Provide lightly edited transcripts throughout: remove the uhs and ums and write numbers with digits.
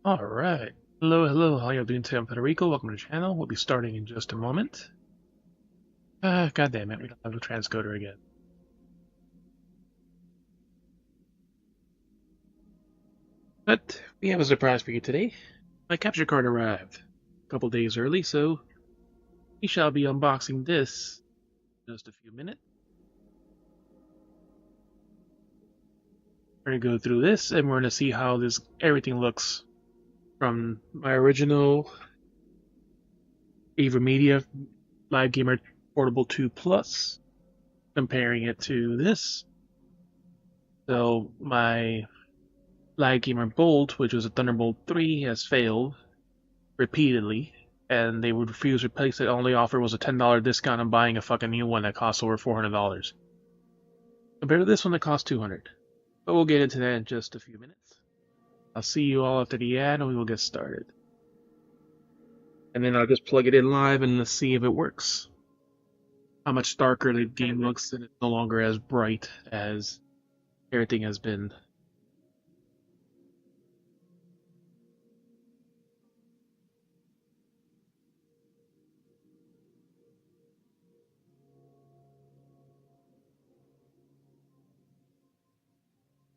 Alright. Hello, how you doing today? I'm Federico. Welcome to the channel. We'll be starting in just a moment. God damn it, we don't have the transcoder again. But we have a surprise for you today. My capture card arrived a couple days early, so we shall be unboxing this in just a few minutes. We're gonna go through this and we're gonna see how everything looks from my original AverMedia Live Gamer Portable 2 Plus, comparing it to this. So my Live Gamer Bolt, which was a Thunderbolt 3, has failed repeatedly, and they would refuse to replace it. All they offered was a $10 discount on buying a fucking new one that costs over $400. Compared to this one that costs $200. But we'll get into that in just a few minutes. I'll see you all after the ad and we will get started. And then I'll just plug it in live and let's see if it works. How much darker the game looks, and it's no longer as bright as everything has been.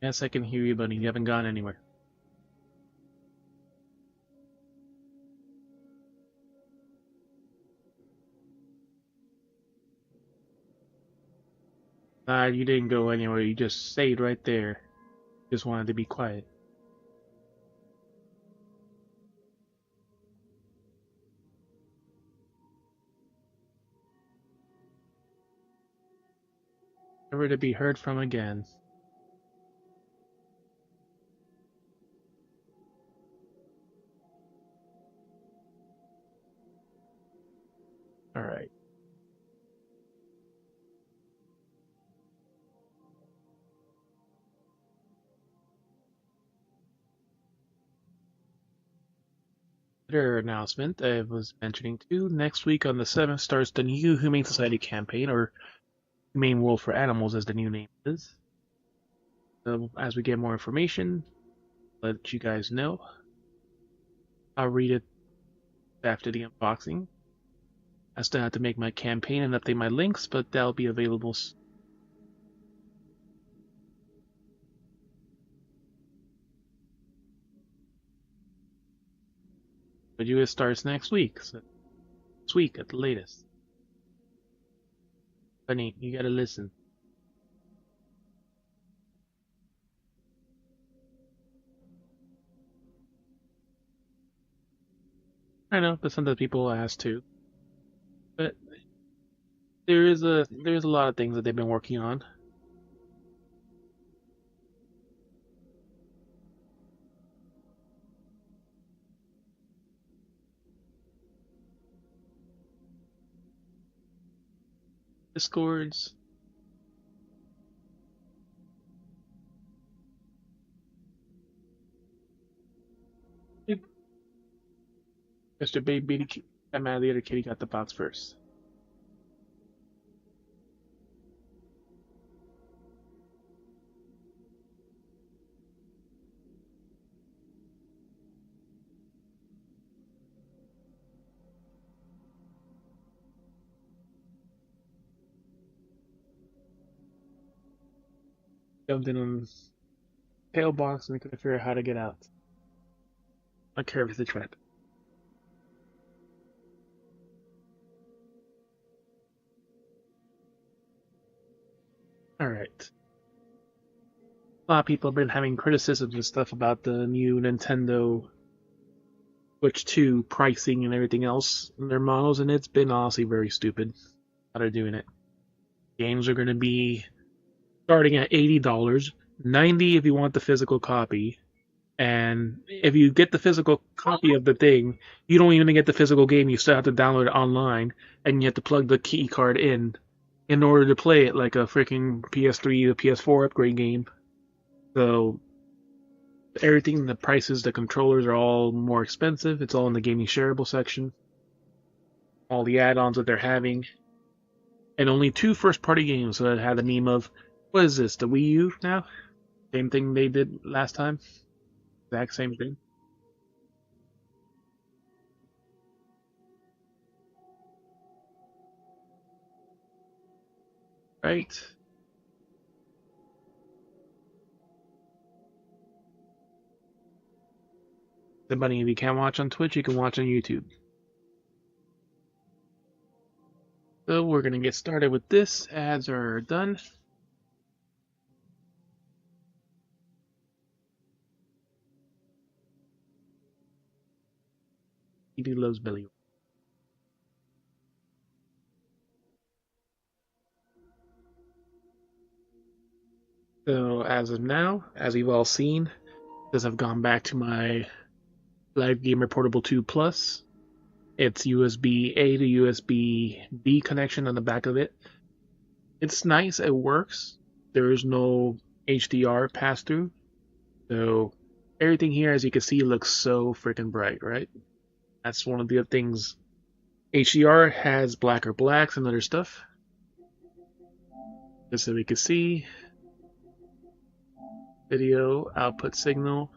Yes, I can hear you, buddy. You haven't gone anywhere. You didn't go anywhere. You just stayed right there. Just wanted to be quiet. Never to be heard from again. Alright. Another announcement I was mentioning too. Next week on the 7th starts the new Humane Society campaign, or Humane World for Animals as the new name is. So as we get more information, let you guys know. I'll read it after the unboxing. I still have to make my campaign and update my links, but that'll be available soon. But it starts next week, so next week at the latest. Honey, you gotta listen. I know, but sometimes people ask too. But there's a lot of things that they've been working on. Discords. Mr. Baby, I'm mad the other kitty got the box first. Jumped in on tail box and couldn't figure out how to get out. I care if it's a trap. Alright. A lot of people have been having criticisms and stuff about the new Nintendo Switch 2 pricing and everything else in their models, and it's been honestly very stupid how they're doing it. Games are going to be starting at $80, $90 if you want the physical copy, and if you get the physical copy of the thing, you don't even get the physical game. You still have to download it online, and you have to plug the key card in order to play it like a freaking PS3 or PS4 upgrade game. So everything, the prices, the controllers are all more expensive. It's all in the gaming shareable section. All the add-ons that they're having. And only 2 first-party games that had the meme of, what is this, the Wii U now? Same thing they did last time. Exact same thing. Right. The bunny, if you can't watch on Twitch, you can watch on YouTube. So we're gonna get started with this. Ads are done. He loves Billy. So as of now, as you've all seen, because I've gone back to my Live Gamer Portable 2 Plus, it's USB A to USB B connection on the back of it. It's nice, it works. There is no HDR pass through. So everything here, as you can see, looks so freaking bright, right? That's one of the things. HDR has blacker blacks and other stuff. Just so we can see. Video output signal.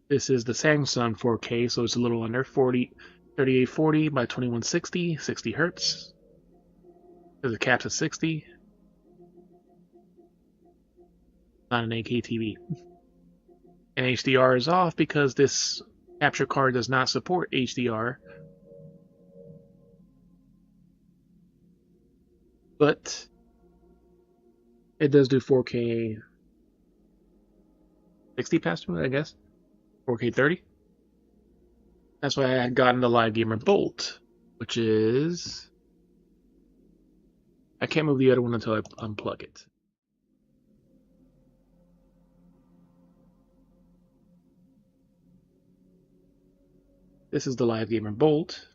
This is the Samsung 4K, so it's a little under 3840 by 2160, 60 hertz. There's a caps at 60. Not an 8K TV. And HDR is off because this capture card does not support HDR. But it does do 4K 60 pass through, I guess. 4K 30. That's why I had gotten the Live Gamer Bolt, which is... I can't move the other one until I unplug it. This is the Live Gamer Bolt.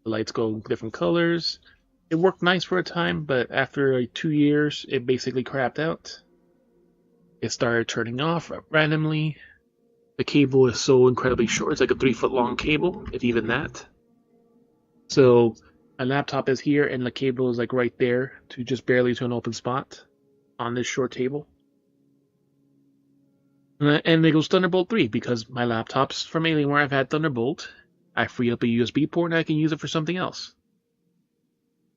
The lights go different colors. It worked nice for a time, but after like 2 years, it basically crapped out. It started turning off randomly. The cable is so incredibly short. It's like a 3-foot long cable, if even that. So my laptop is here, and the cable is like right there to just barely to an open spot on this short table. And it goes Thunderbolt 3 because my laptops from Alienware I've had Thunderbolt. I free up a USB port and I can use it for something else.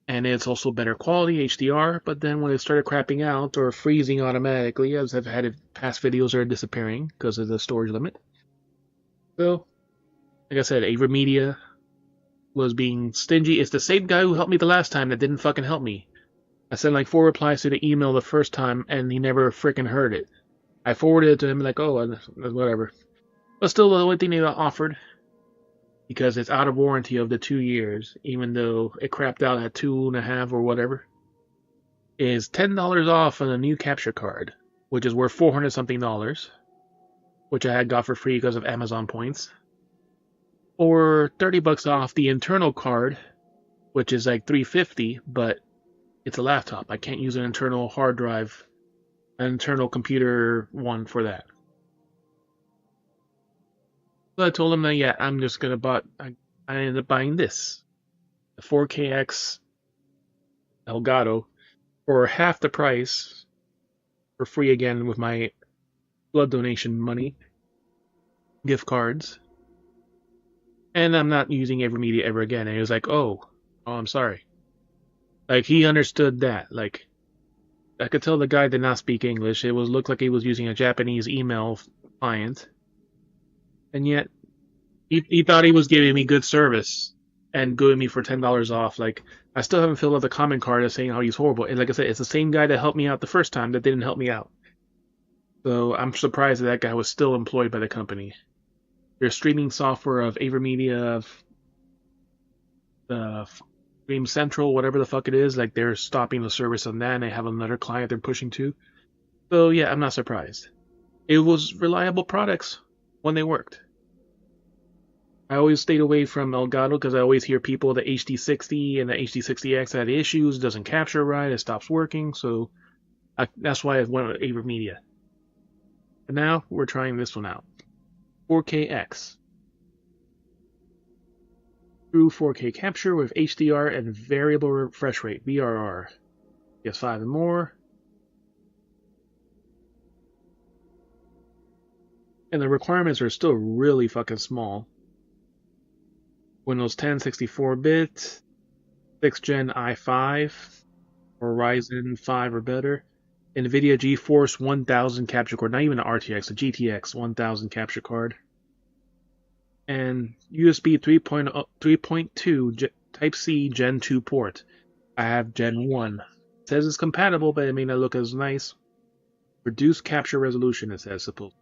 And it's also better quality, HDR, but then when it started crapping out or freezing automatically, as I've had past videos are disappearing because of the storage limit. So, like I said, AverMedia was being stingy. It's the same guy who helped me the last time that didn't fucking help me. I sent like 4 replies to the email the first time and he never freaking heard it. I forwarded it to him like, oh, whatever. But still, the only thing they offered, because it's out of warranty of the 2 years, even though it crapped out at 2.5 or whatever, is $10 off on a new capture card, which is worth 400 something dollars, which I had got for free because of Amazon points, or $30 off the internal card, which is like $350, but it's a laptop. I can't use an internal hard drive, an internal computer one for that. So I told him that, yeah, I'm just gonna buy. I ended up buying this, the 4KX Elgato, for half the price, for free again with my blood donation money, gift cards, and I'm not using AverMedia ever again. And he was like, oh, I'm sorry. Like he understood that. Like I could tell the guy did not speak English. It looked like he was using a Japanese email client. And yet, he thought he was giving me good service and giving me for $10 off. Like, I still haven't filled out the comment card saying how he's horrible. And like I said, it's the same guy that helped me out the first time that didn't help me out. So I'm surprised that guy was still employed by the company. Their streaming software of AverMedia, of Stream Central, whatever the fuck it is, like they're stopping the service on that and they have another client they're pushing to. So yeah, I'm not surprised. It was reliable products when they worked. I always stayed away from Elgato because I always hear people the HD60 and the HD60X had issues, doesn't capture right, it stops working, so that's why I went with AverMedia. But now we're trying this one out. 4KX. True 4K capture with HDR and variable refresh rate, VRR. PS5 and more. And the requirements are still really fucking small. Windows 10 64-bit, 6th Gen i5 or Ryzen 5 or better. NVIDIA GeForce 1000 capture card, not even an RTX, a GTX 1000 capture card. And USB 3.2 Type-C Gen 2 port. I have Gen 1. It says it's compatible, but it may not look as nice. Reduced capture resolution, it says, supposed.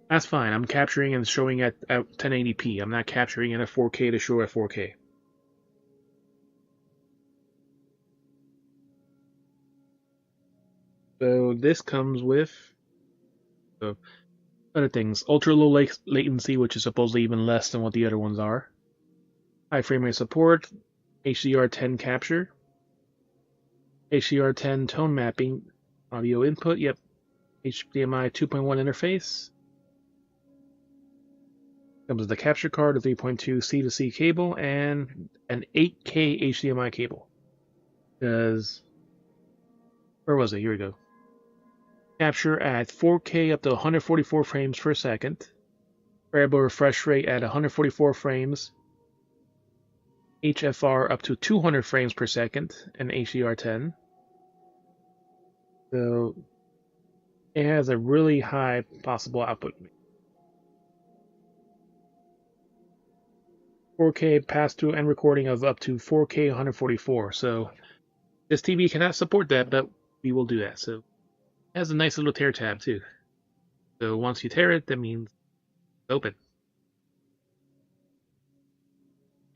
That's fine. I'm capturing and showing at 1080p. I'm not capturing in a 4K to show at 4K. So this comes with other things. Ultra low latency, which is supposedly even less than what the other ones are. High frame rate support. HDR10 capture. HDR10 tone mapping. Audio input. Yep. HDMI 2.1 interface. Comes with the capture card, a 3.2 C to C cable, and an 8K HDMI cable. Because, where was it? Here we go. Capture at 4K up to 144 frames per second. Variable refresh rate at 144 frames. HFR up to 200 frames per second, and HDR10. So, it has a really high possible output. 4K pass-through and recording of up to 4K 144. So this TV cannot support that, but we will do that. So it has a nice little tear tab too. So once you tear it, that means it's open.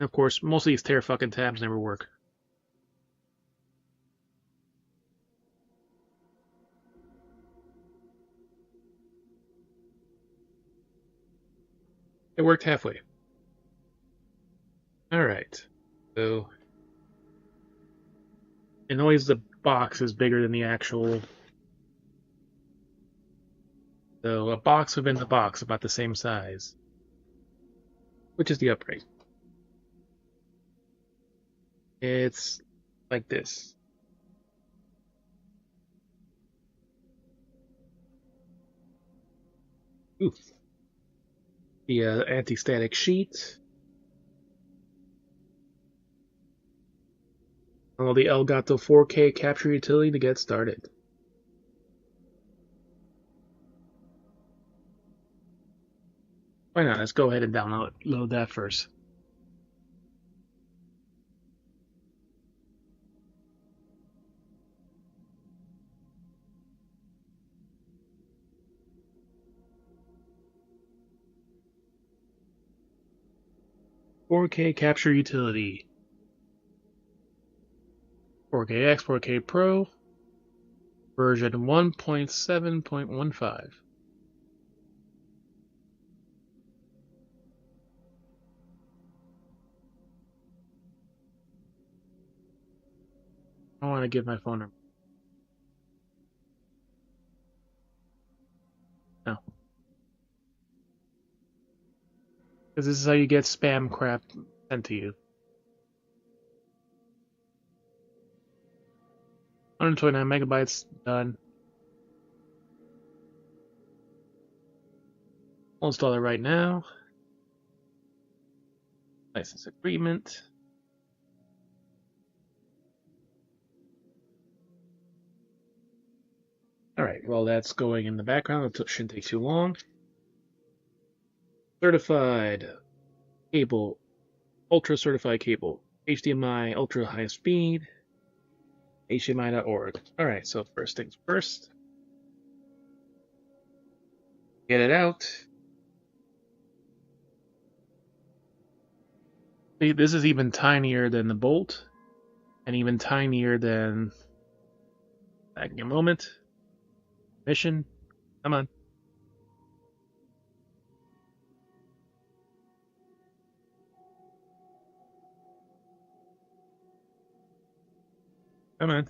And of course, most of these tear fucking tabs never work. It worked halfway. Alright. So and always the box is bigger than the actual. So a box within the box, about the same size. Which is the upgrade. It's like this. Oof. The anti-static sheet. All the Elgato 4K capture utility to get started. Why not? Let's go ahead and download that first. "4K capture utility. 4KX, 4K Pro, version 1.7.15. I want to give my phone number. No. Because this is how you get spam crap sent to you. 129 megabytes, done. I'll install it right now. License agreement. Alright, well that's going in the background. It shouldn't take too long. Certified cable. Ultra certified cable. HDMI ultra high speed. HDMI.org. Alright, so first things first. Get it out. See, this is even tinier than the bolt. And even tinier than... Back in a moment. Mission. Come on. Come on.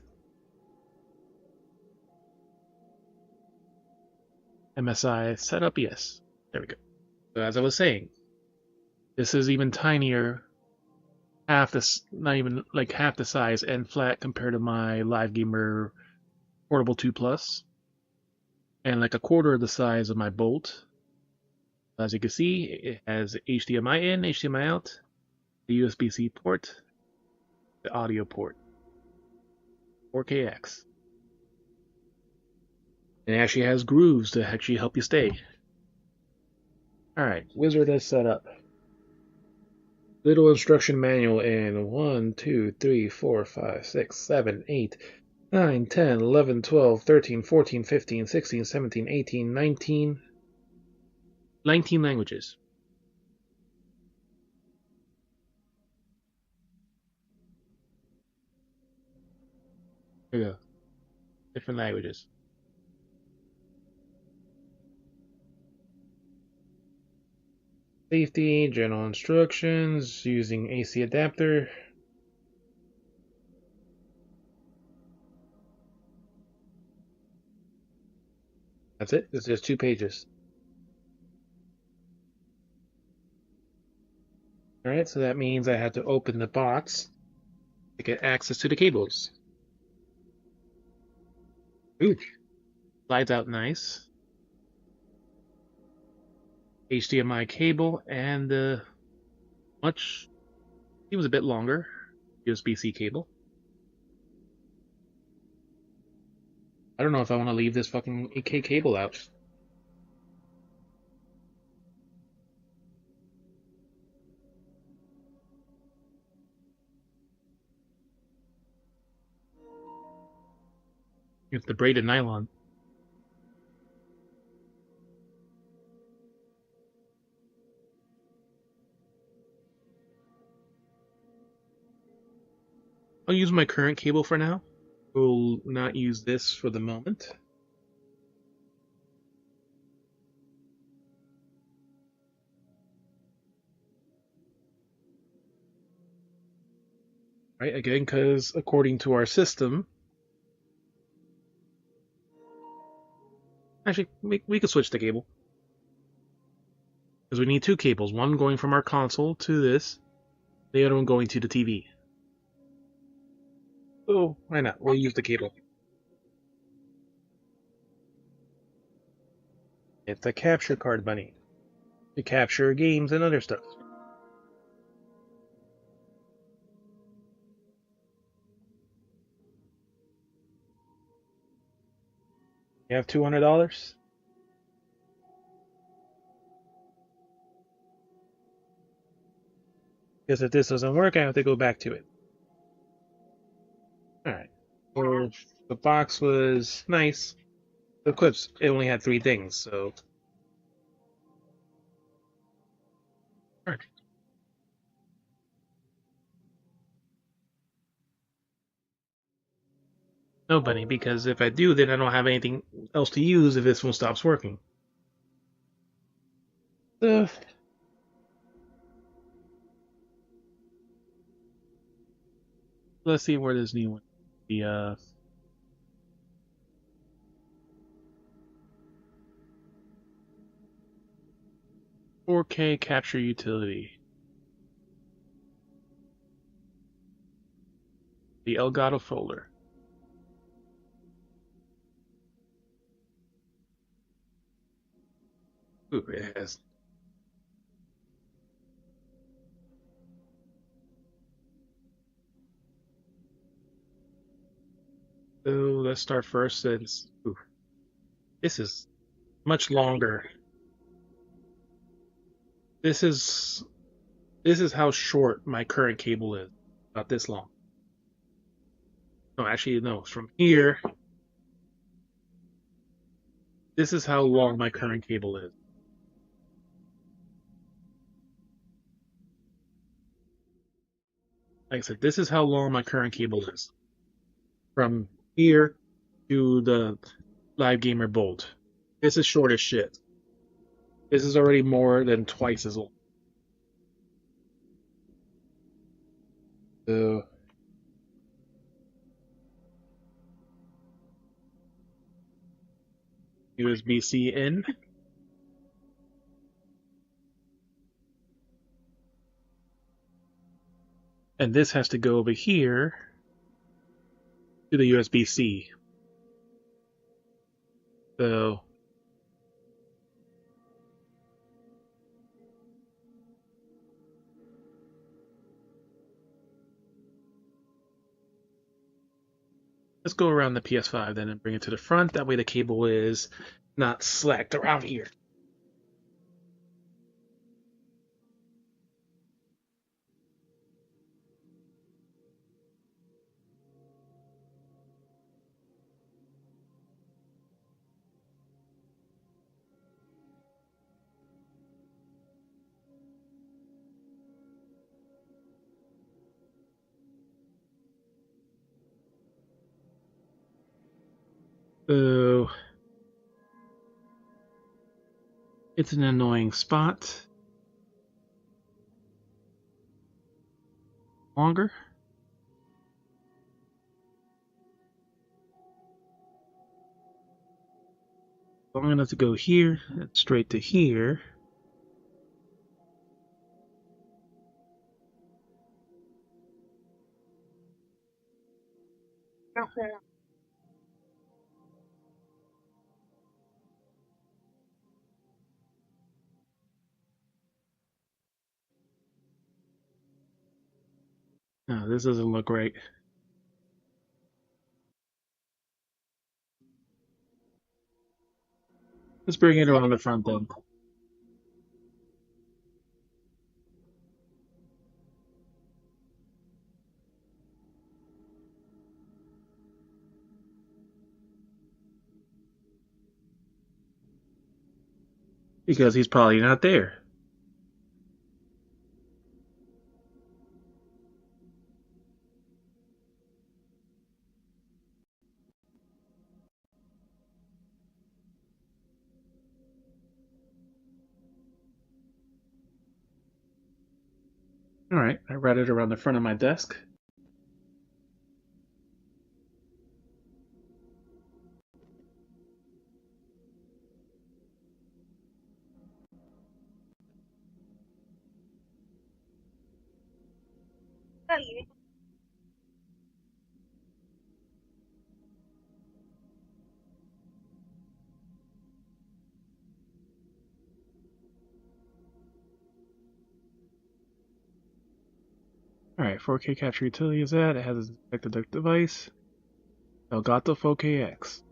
MSI setup, yes. There we go. So as I was saying, this is even tinier, not even like half the size and flat compared to my Live Gamer Portable 2 Plus, and like a quarter of the size of my Bolt. As you can see, it has HDMI in, HDMI out, the USB-C port, the audio port. 4KX. And it actually has grooves to actually help you stay. Alright, wizard is set up. Little instruction manual in 1, 2, 3, 4, 5, 6, 7, 8, 9, 10, 11, 12, 13, 14, 15, 16, 17, 18, 19. 19 languages. Here we go. Different languages. Safety, general instructions, using AC adapter. That's it. It's just 2 pages. Alright, so that means I have to open the box to get access to the cables. Ooh. Slides out nice. HDMI cable and it was a bit longer USB-C cable. I don't know if I want to leave this fucking 8K cable out. It's the braided nylon. I'll use my current cable for now. We'll not use this for the moment. Right, again, because according to our system, actually, we could switch the cable. Because we need 2 cables, one going from our console to this, the other one going to the TV. Oh, why not? We'll use the cable. It's a capture card bunny to capture games and other stuff. You have $200? Because if this doesn't work, I have to go back to it. Alright. Well, the box was nice. The clips, it only had 3 things, so. Alright. No, Bunny, because if I do, then I don't have anything else to use if this one stops working. Let's see where this new one. The 4K capture utility. The Elgato folder. Ooh, it has. So let's start first since this is much longer. This is how short my current cable is. About this long. No, actually, no. It's from here. This is how long my current cable is. Like I said, this is how long my current cable is. From here to the Live Gamer Bolt. This is short as shit. This is already more than twice as long. So USB-C in. And this has to go over here to the USB-C. So Let's go around the PS5 then and bring it to the front. That way the cable is not slacked around here. So it's an annoying spot. Longer. Long enough to go here and straight to here. Okay. No, this doesn't look right. Let's bring it around the front then. Because he's probably not there. Alright, I route it around the front of my desk. Alright, 4K capture utility is that. It has a detected duct device. Elgato 4KX.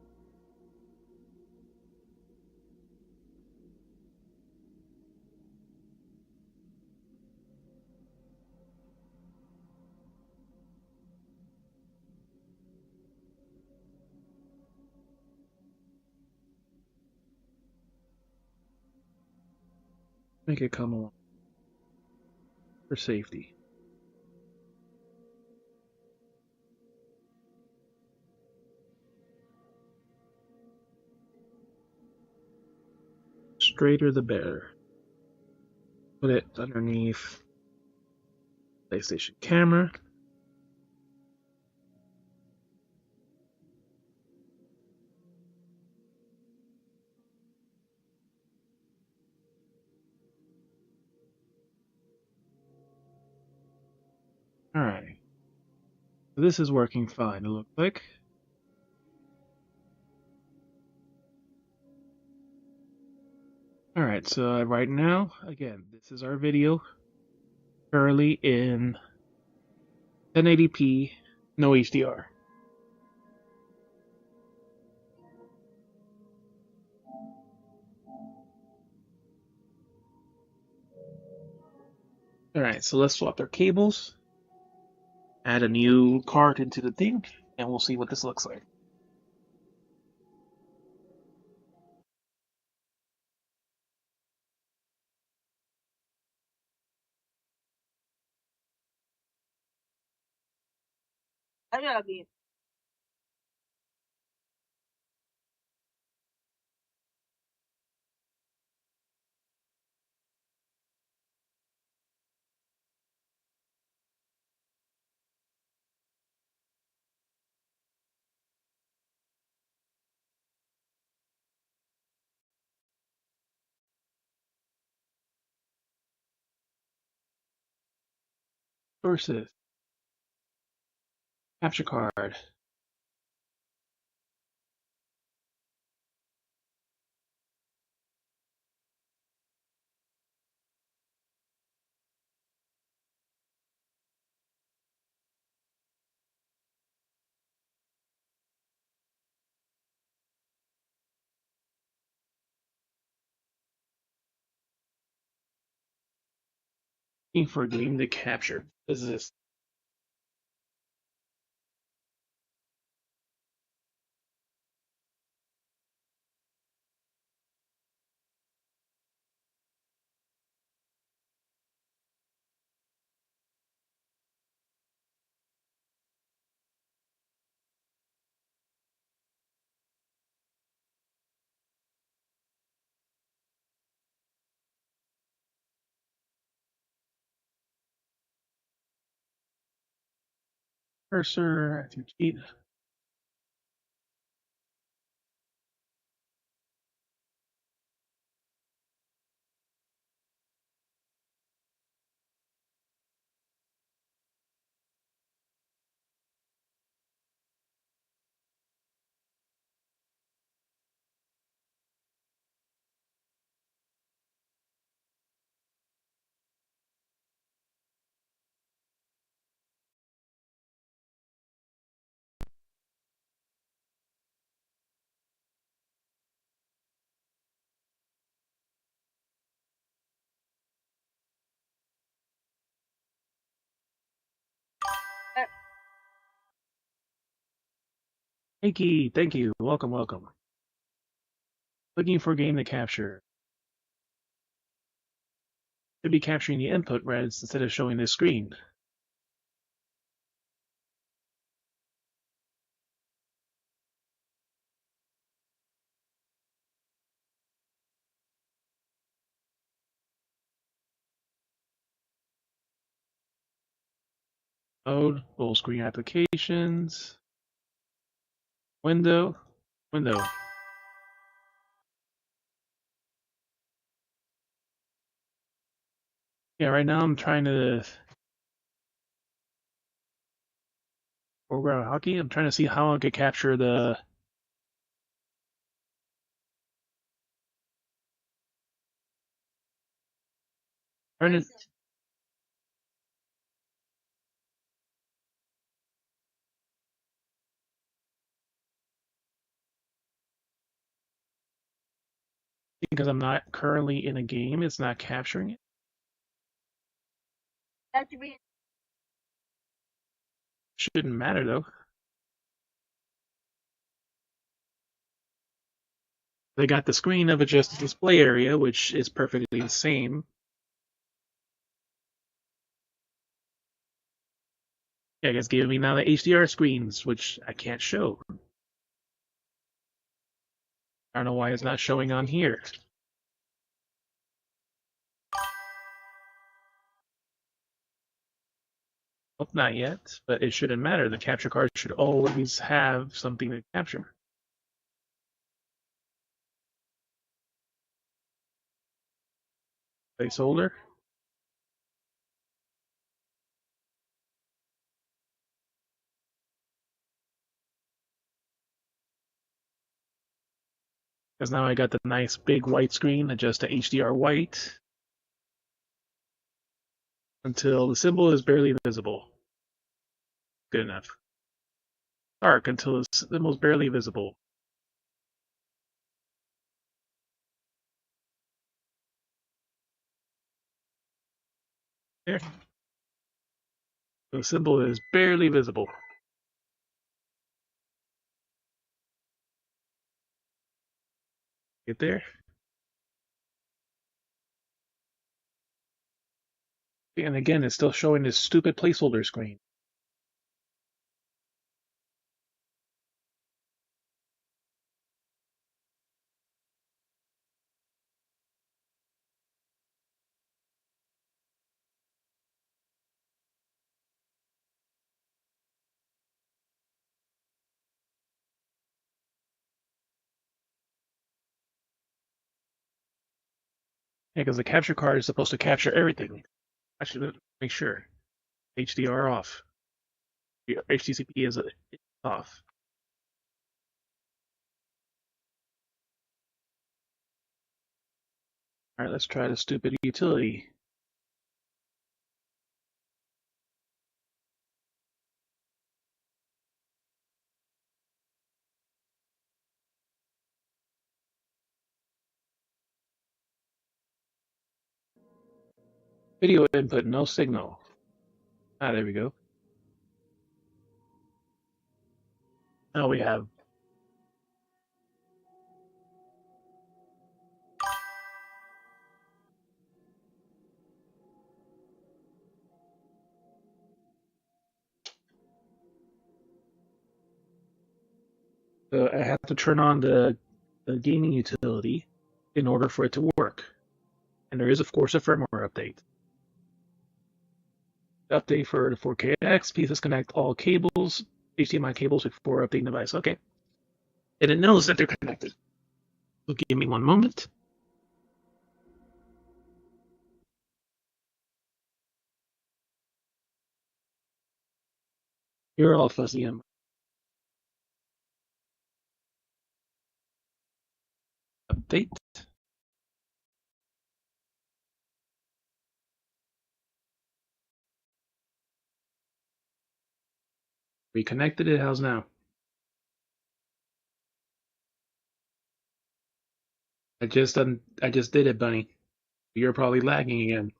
Make it come along for safety. Straighter the better. Put it underneath PlayStation camera. Alright. So this is working fine, it looks like. Alright, so right now, again, this is our video. Currently in 1080p, no HDR. Alright, so let's swap their cables. Add a new card into the thing, and we'll see what this looks like. Versus capture card. Looking for a game to capture. What is this? Cursor, FFXIV. Thank you. Welcome, welcome. Looking for a game to capture. Should be capturing the input reds instead of showing the screen. Mode, full screen applications. Window, window. Yeah, right now I'm trying to foreground hockey. I'm trying to see how I could capture the. Trying to, because I'm not currently in a game, it's not capturing it. Shouldn't matter though. They got the screen of a just display area, which is perfectly the same. Yeah, it's giving me now the HDR screens, which I can't show. I don't know why it's not showing on here. Well, not yet, but it shouldn't matter. The capture card should always have something to capture. Placeholder. Because now I got the nice big white screen, adjust to HDR white until the symbol is barely visible. Good enough. Dark until the symbol is barely visible. There. The symbol is barely visible. Get there. And again, it's still showing this stupid placeholder screen. Yeah, because the capture card is supposed to capture everything. I should make sure. HDR off. HTCP is off. All right, let's try the stupid utility. Video input, no signal. Ah, there we go. Now we have I have to turn on the gaming utility in order for it to work. And there is, of course, a firmware update. Update for the 4KX, please disconnect all cables, HDMI cables before updating device. Okay. And it knows that they're connected. So give me one moment. You're all fuzzy on update. Reconnected it. How's now? I just did it, Bunny. You're probably lagging again.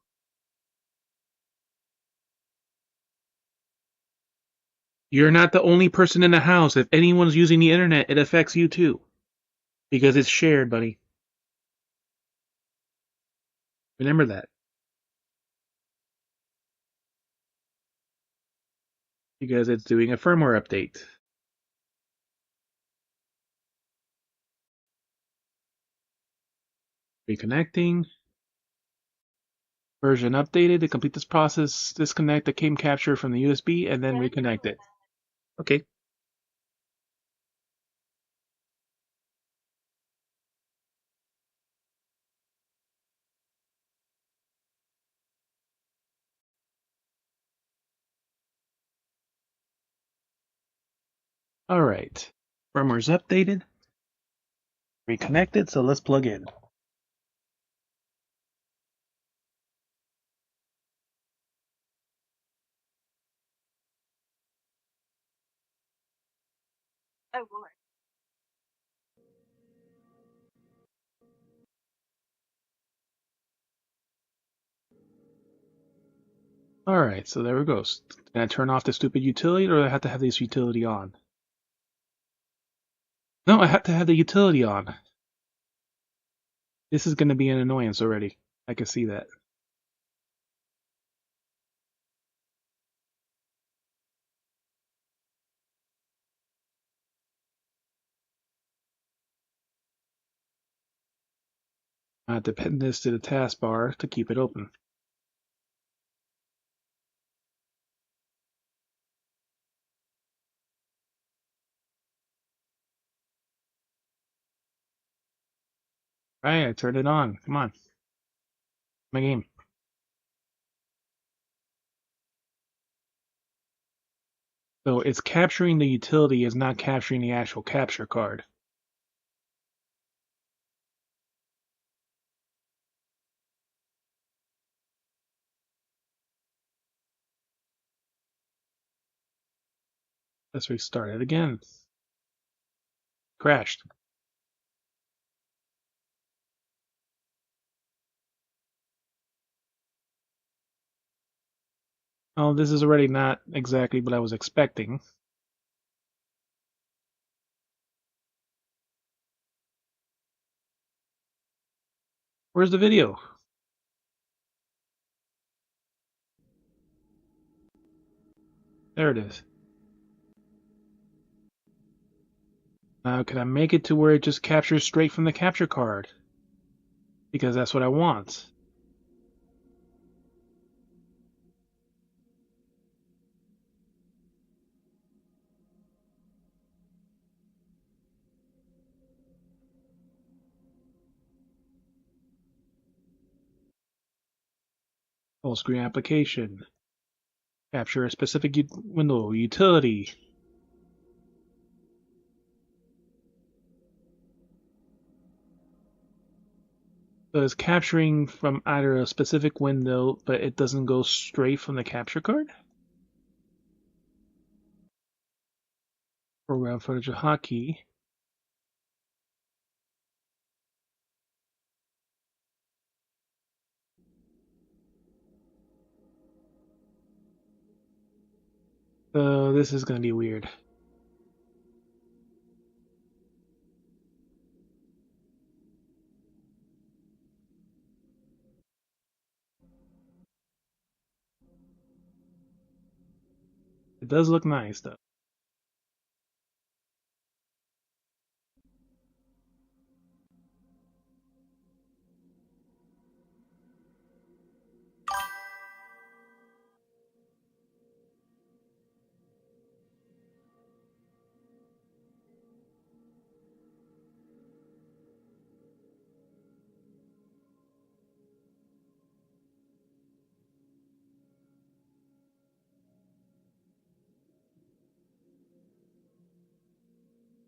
You're not the only person in the house. If anyone's using the internet, it affects you too. Because it's shared, buddy. Remember that. Because it's doing a firmware update. Reconnecting. Version updated. To complete this process, disconnect the game capture from the USB and then reconnect it. Okay. All right. Firmware's updated. Reconnected, so let's plug in. Oh, boy. All right, so there it goes. Can I turn off the stupid utility, or do I have to have this utility on? No, I have to have the utility on. This is going to be an annoyance already. I can see that. I have to pin this to the taskbar to keep it open. All right, I turned it on. Come on. My game. So it's capturing the utility, is not capturing the actual capture card. Let's restart it again. Crashed. Oh, this is already not exactly what I was expecting. Where's the video? There it is. Now, can I make it to where it just captures straight from the capture card? Because that's what I want. Full screen application. Capture a specific window utility. So it's capturing from either a specific window, but it doesn't go straight from the capture card? Program footage of hotkey. So this is gonna be weird. It does look nice though.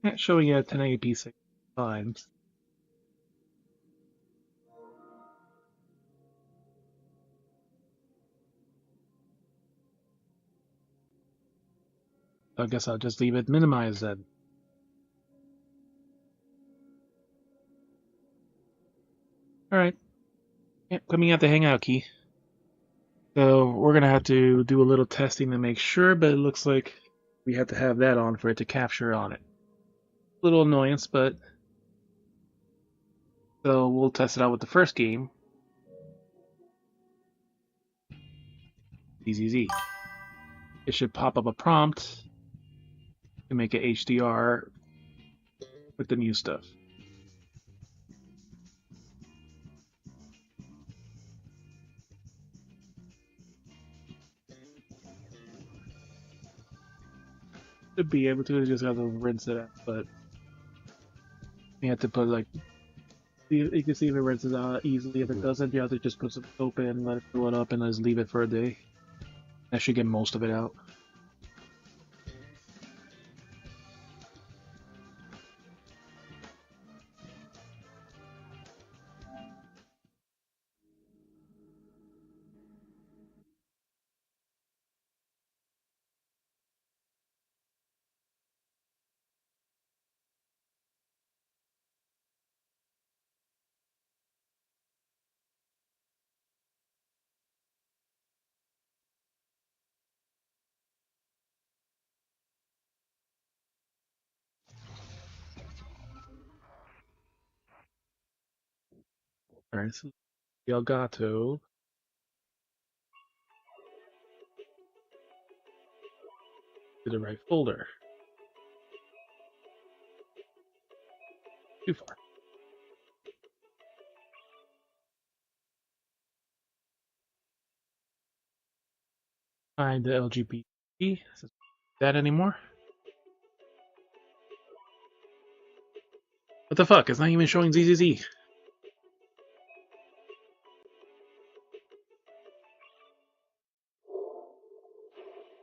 Not showing you at 1080p 6 times. So I guess I'll just leave it minimized then. Alright. Yeah, coming out the Hangout key. So we're gonna have to do a little testing to make sure, but it looks like we have to have that on for it to capture on it. Little annoyance, but so we'll test it out with the first game. ZZZ. It should pop up a prompt to make it HDR with the new stuff. Should be able to, just have to rinse it out, but you have to put like, you can see if it rinses out easily. If it doesn't, you have to just put some soap in, let it fill it up, and just leave it for a day. That should get most of it out. Alright, so Elgato to the right folder. Too far. Find the LGBT. That anymore? What the fuck? It's not even showing ZZZ.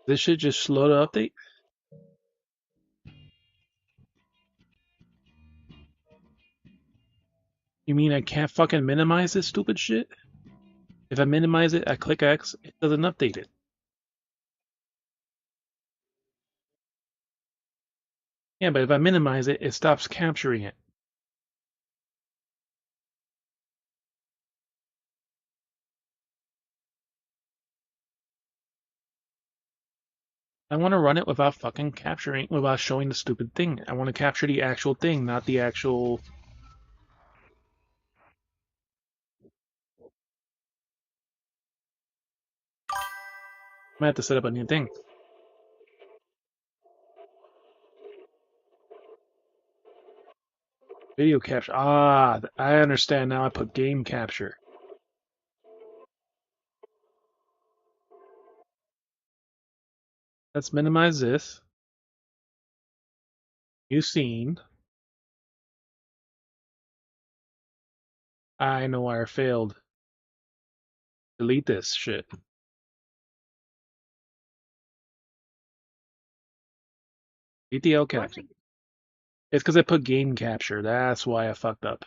This shit just slow to update? You mean I can't fucking minimize this stupid shit? If I minimize it, I click X, it doesn't update it. Yeah, but if I minimize it, it stops capturing it. I want to run it without fucking capturing, without showing the stupid thing. I want to capture the actual thing, not the actual. I might have to set up a new thing. Video capture. Ah, I understand now. I put game capture. Let's minimize this. New scene. I know why I failed. Delete this shit. ETL capture. It's because I put game capture. That's why I fucked up.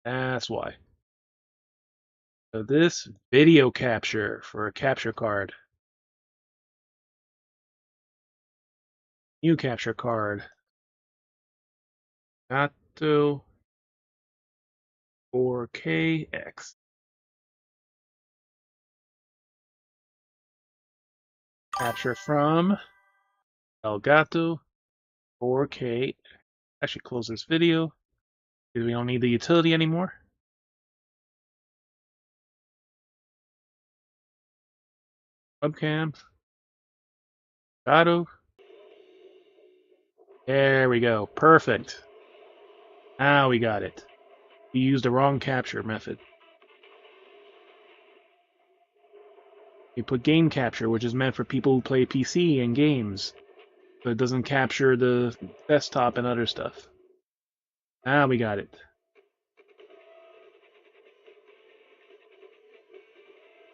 That's why. So this video capture for a capture card. New capture card. Not to 4KX. Capture from Elgato 4K. Actually, close this video because we don't need the utility anymore. Webcam. Elgato. There we go. Perfect. Now we got it. We used the wrong capture method. We put game capture, which is meant for people who play PC and games. So it doesn't capture the desktop and other stuff. Now we got it.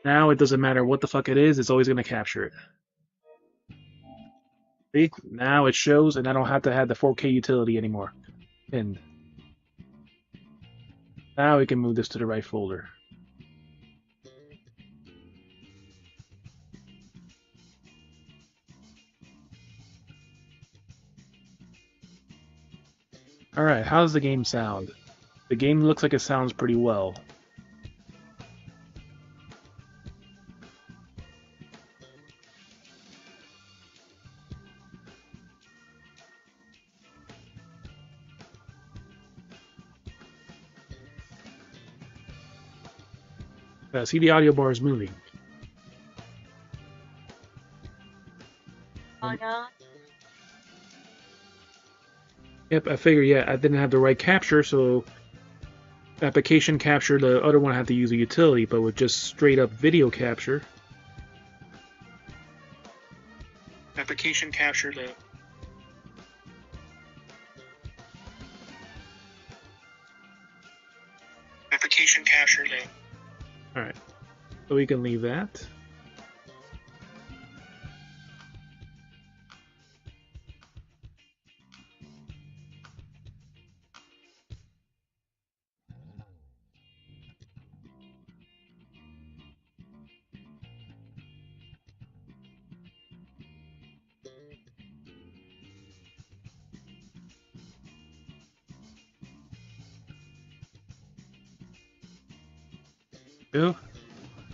Now it doesn't matter what the fuck it is, it's always going to capture it. See? Now it shows, and I don't have to have the 4K utility anymore. Pinned. Now we can move this to the right folder. Alright, how does the game sound? The game looks like it sounds pretty well. See, the audio bar is moving. Yep, I figure, yeah, I didn't have the right capture, so application capture, the other one had to use a utility, but with just straight up video capture. Application capture, the application capture, the. Alright, so we can leave that.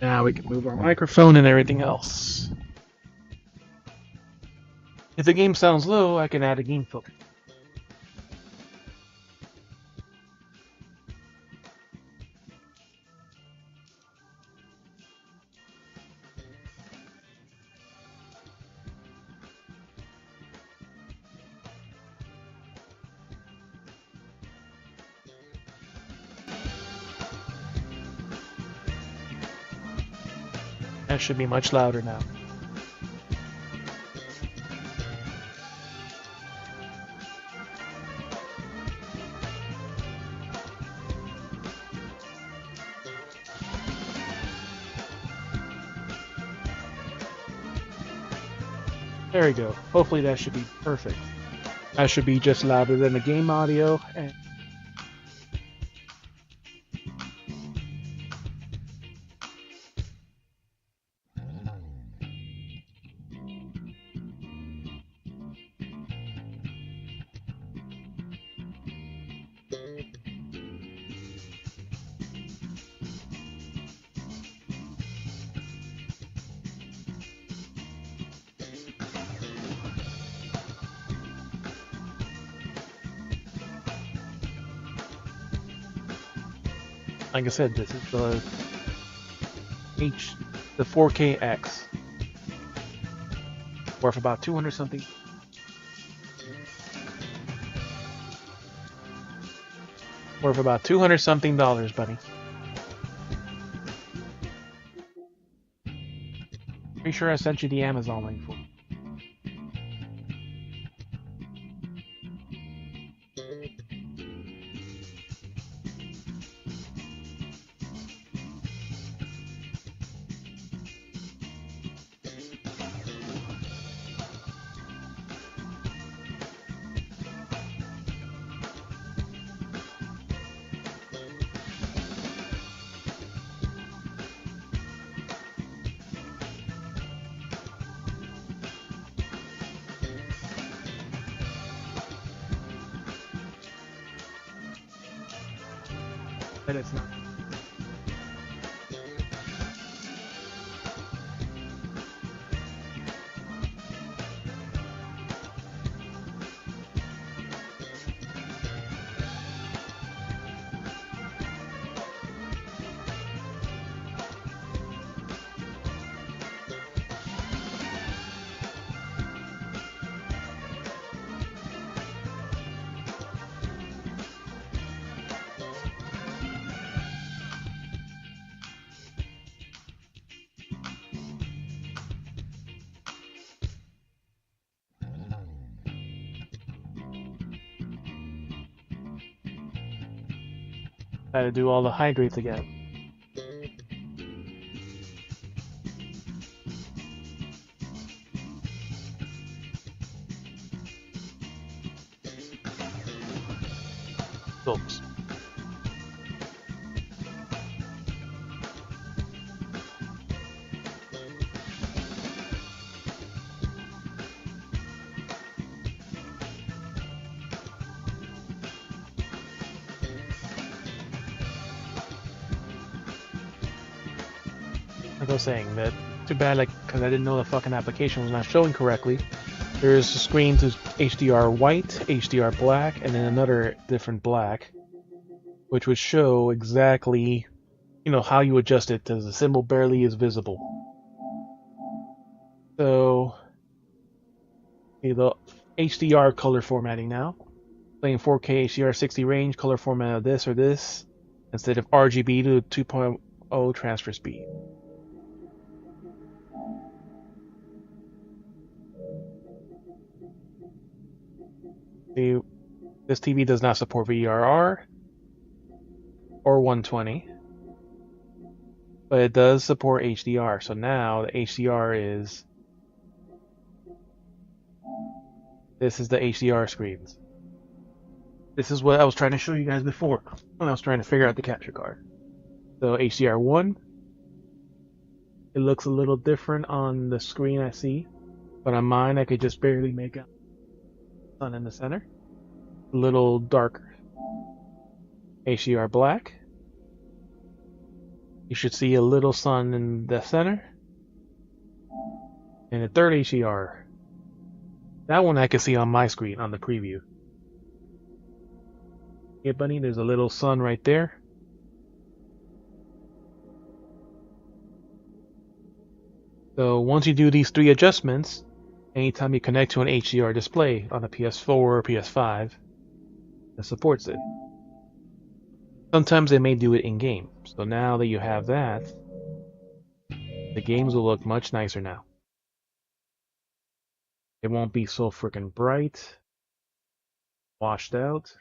Now we can move our microphone and everything else. If the game sounds low, I can add a game filter. That should be much louder now. There we go. Hopefully that should be perfect. That should be just louder than the game audio. And like I said, this is the 4KX, worth about 200 something. Worth about 200 something dollars, buddy. Pretty sure I sent you the Amazon link for it. But it's not. I had to do all the hydrates again. Oops. Like I was saying, that too bad, like, because I didn't know the fucking application was not showing correctly. There's a screen to HDR white, HDR black, and then another different black, which would show exactly, you know, how you adjust it because the symbol barely is visible. So, see the HDR color formatting now. Playing 4K HDR 60 range, color format of this or this, instead of RGB to 2.0 transfer speed. See, this TV does not support VRR or 120, but it does support HDR. So now the HDR is, this is the HDR screens. This is what I was trying to show you guys before when I was trying to figure out the capture card. So HDR1, it looks a little different on the screen I see, but on mine I could just barely make out the sun in the center. A little darker. HDR black, you should see a little sun in the center. And the third HDR, that one I can see on my screen on the preview. Yeah, bunny, there's a little sun right there. So once you do these three adjustments, anytime you connect to an HDR display on a PS4 or PS5, that supports it. Sometimes they may do it in-game. So now that you have that, the games will look much nicer now. It won't be so freaking bright, washed out.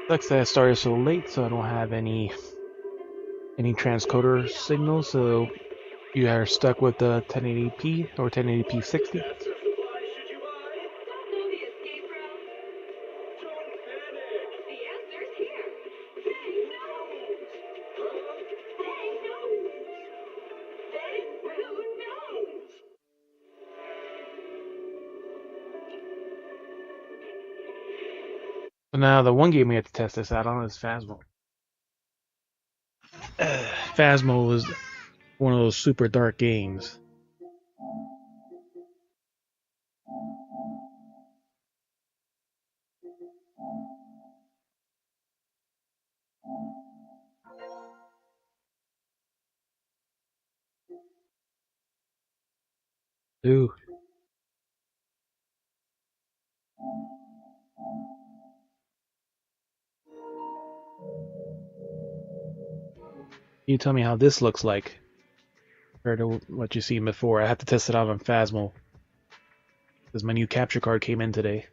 Sucks that I started so late, so I don't have any transcoder signals, so you are stuck with the 1080p or 1080p 60. So now the one game we have to test this out on is Phasmo. Phasmo is one of those super dark games. Ooh. You tell me how this looks like compared to what you've seen before. I have to test it out on Phasmo because my new capture card came in today.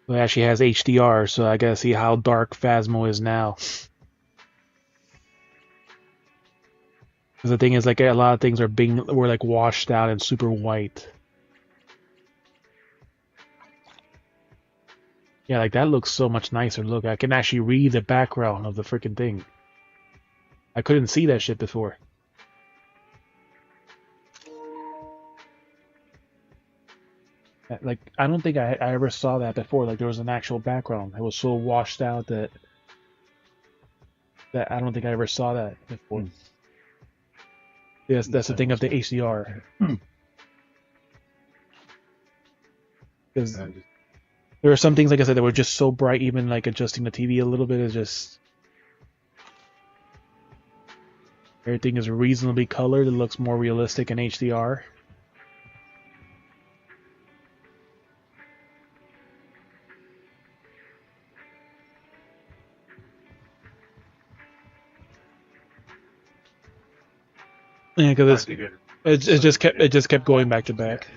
It actually has HDR, so I gotta see how dark Phasmo is now. Because the thing is, like, a lot of things were like washed out and super white. Yeah, like that looks so much nicer. Look, I can actually read the background of the freaking thing. I couldn't see that shit before. Like, I don't think I ever saw that before. Like, there was an actual background. It was so washed out that I don't think I ever saw that before. Yes, that's the thing of the HDR. Because there are some things, like I said, that were just so bright, even like adjusting the TV a little bit is just... Everything is reasonably colored. It looks more realistic in HDR. Yeah, because it just kept going back to back.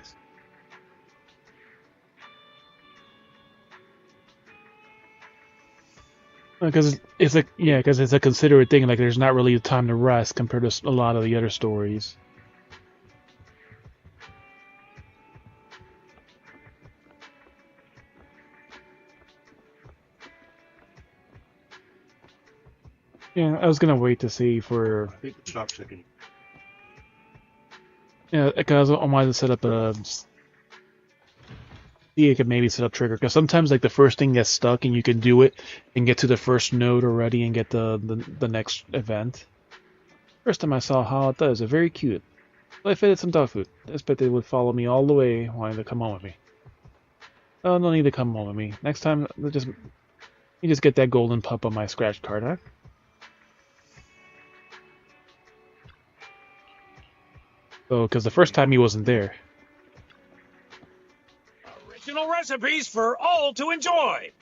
Because it's a considerate thing. Like, there's not really time to rest compared to a lot of the other stories. Yeah, I was gonna wait to see for. Yeah, because I wanted to set up a. See, I could maybe set up trigger, because sometimes like the first thing gets stuck and you can do it and get to the first node already and get the next event. First time I saw how it does, it's very cute. So I fed it some dog food. I expected it would follow me all the way, wanting to come home with me. Oh, no need to come home with me. Next time, you just get that golden pup on my scratch card, huh? Oh, because the first time he wasn't there. Original recipes for all to enjoy.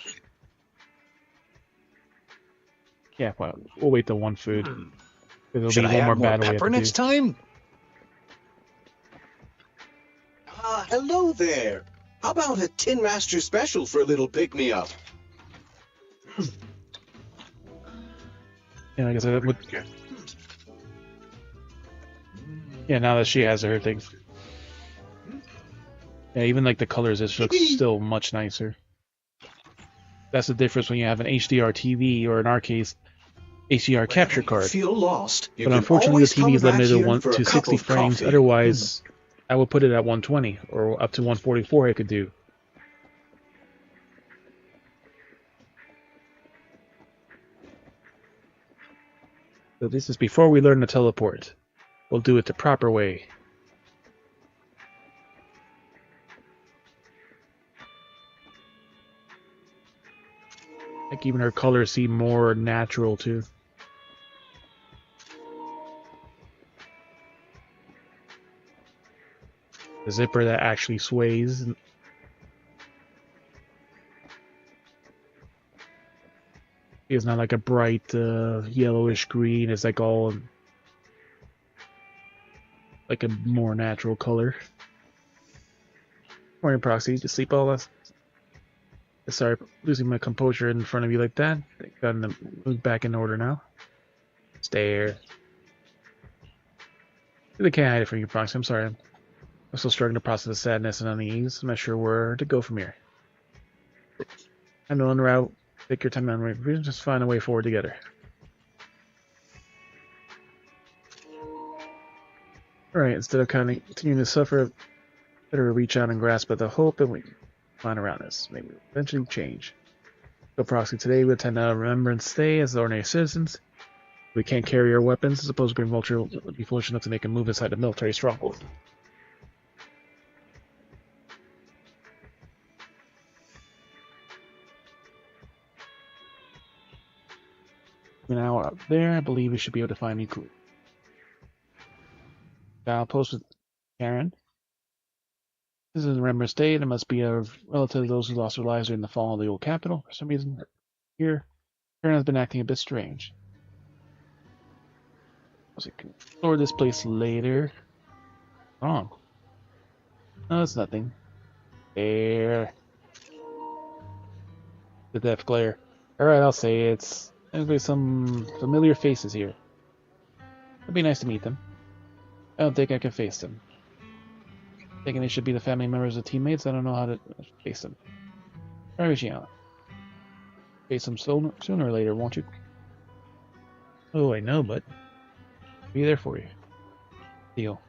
Yeah, well, we'll wait till one food. Should I add more pepper next time? Hello there. How about a Tin Master special for a little pick-me-up? Yeah, like I said, yeah, now that she has her thing. Yeah, even like the colors, it looks still much nicer. That's the difference when you have an HDR TV, or in our case, HDR capture card. Feel lost. But unfortunately, the TV is limited to 60 frames. Coffee. Otherwise, I would put it at 120 or up to 144. I could do. So this is before we learn to teleport. We'll do it the proper way. Like even her colors seem more natural too. The zipper that actually sways. It's not like a bright yellowish green. It's like all like a more natural color. Morning, Proxy. Just sleep all last. Sorry, losing my composure in front of you like that. Got them moved back in order now. Stare. They can't hide it from you, Proxy. I'm sorry. I'm still struggling to process the sadness and unease. I'm not sure where to go from here. I know unravel. Take your time and just find a way forward together. Alright, instead of continuing to suffer, better reach out and grasp at the hope and we find around us. Maybe we'll eventually change. So Proxy, today we attend a Remembrance Day as ordinary citizens. We can't carry our weapons. Suppose Green Vulture will be foolish enough to make a move inside the military stronghold. Now up there, I believe we should be able to find new clue. Dial post with Karen. This is Remembrance Day, and it must be a relative of those who lost their lives during the fall of the old capital. For some reason, here, Karen has been acting a bit strange. So we can explore this place later. Wrong. No, it's nothing. There. The death glare. Alright, I'll say it's... There's some familiar faces here. It'd be nice to meet them. I don't think I can face them. Thinking they should be the family members or teammates, I don't know how to face them. Try reaching out. Face them sooner or later, won't you? Oh, I know, but I'll be there for you. Deal.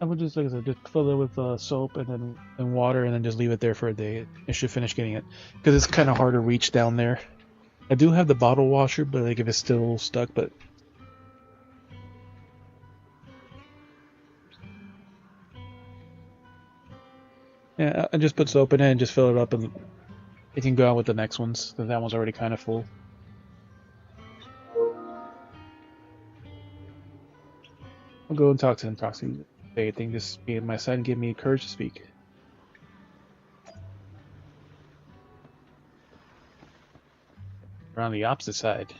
I would just, like I said, just fill it with soap and water, and then just leave it there for a day. It should finish getting it, because it's kind of hard to reach down there. I do have the bottle washer, but like if it's still stuck, but yeah, I just put soap in it and just fill it up, and it can go out with the next ones, because that one's already kind of full. I'll go and talk to him, Proxy. Say anything, just be at my side and give me courage to speak. We're on the opposite side.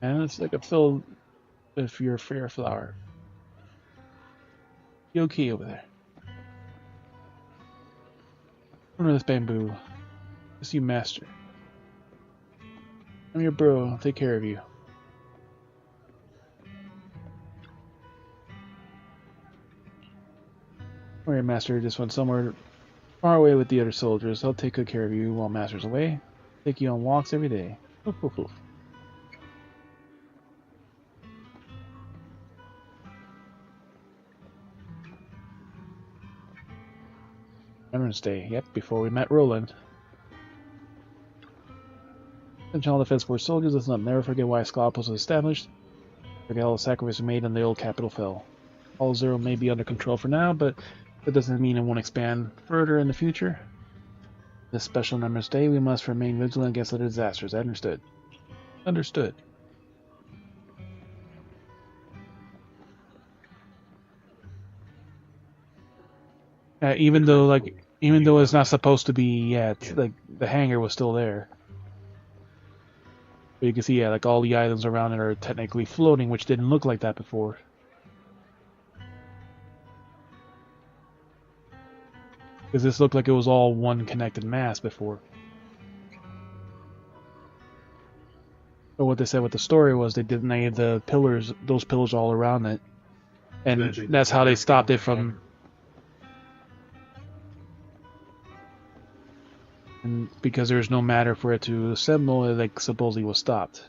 And it's like a fill with your fair flower. You okay over there? Under this bamboo. It's you, master. I'm your bro. I'll take care of you. Alright, master. Just went somewhere far away with the other soldiers. I'll take good care of you while master's away. Take you on walks every day. Oof, oof, oof. Remembrance Day. Yep, before we met Roland. Attention all Defense Force soldiers, let's not never forget why Scalpus was established. Forget all the sacrifices made and the old capital fell. All Zero may be under control for now, but that doesn't mean it won't expand further in the future. This special Remembrance Day, we must remain vigilant against other disasters. Understood. Understood. Even though it's not supposed to be yet, like the hangar was still there. But you can see, yeah, like all the items around it are technically floating, which didn't look like that before. Because this looked like it was all one connected mass before. But what they said with the story was they detonated the pillars, those pillars all around it. And that's how they stopped it from... And because there's no matter for it to assemble, it like supposedly was stopped.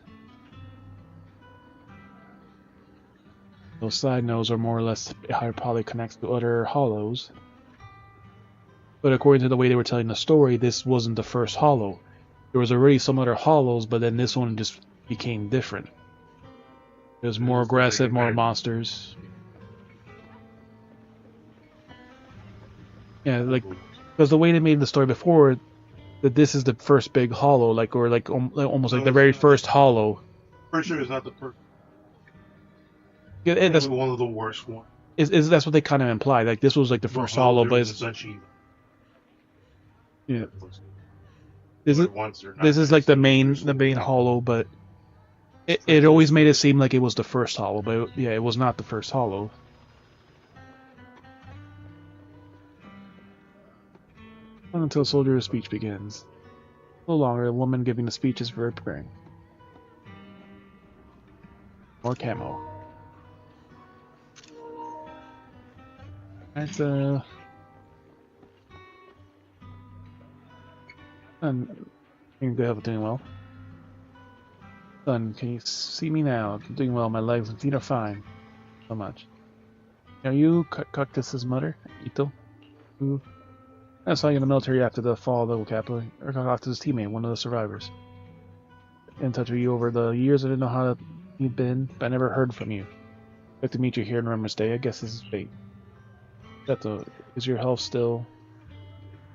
Those side nodes are more or less how it probably connects to other hollows. But according to the way they were telling the story, this wasn't the first hollow. There was already some other hollows, but then this one just became different. There's more aggressive, more monsters. Yeah, like because the way they made the story before, that this is the first big hollow, like almost like the very first hollow. Pretty sure it's not the first. Yeah, that's one of the worst ones. That's what they kind of implied. Like this was like the first hollow, but it's, yeah. This is like the main hollow, but it always made it seem like it was the first hollow, but yeah, it was not the first hollow. Until soldier's speech begins. No longer, a woman giving the speech is very preparing. More camo. That's son, you're good, doing well. Son, can you see me now? I'm doing well. My legs and feet are fine. So much. Are you Cactus's mother, Ito? Who? I saw you in the military after the fall of the capital. Or Cactus's teammate, one of the survivors. In touch with you over the years. I didn't know how you've been, but I never heard from you. I'd like to meet you here in Remembrance Day. I guess this is fate. Is your health still...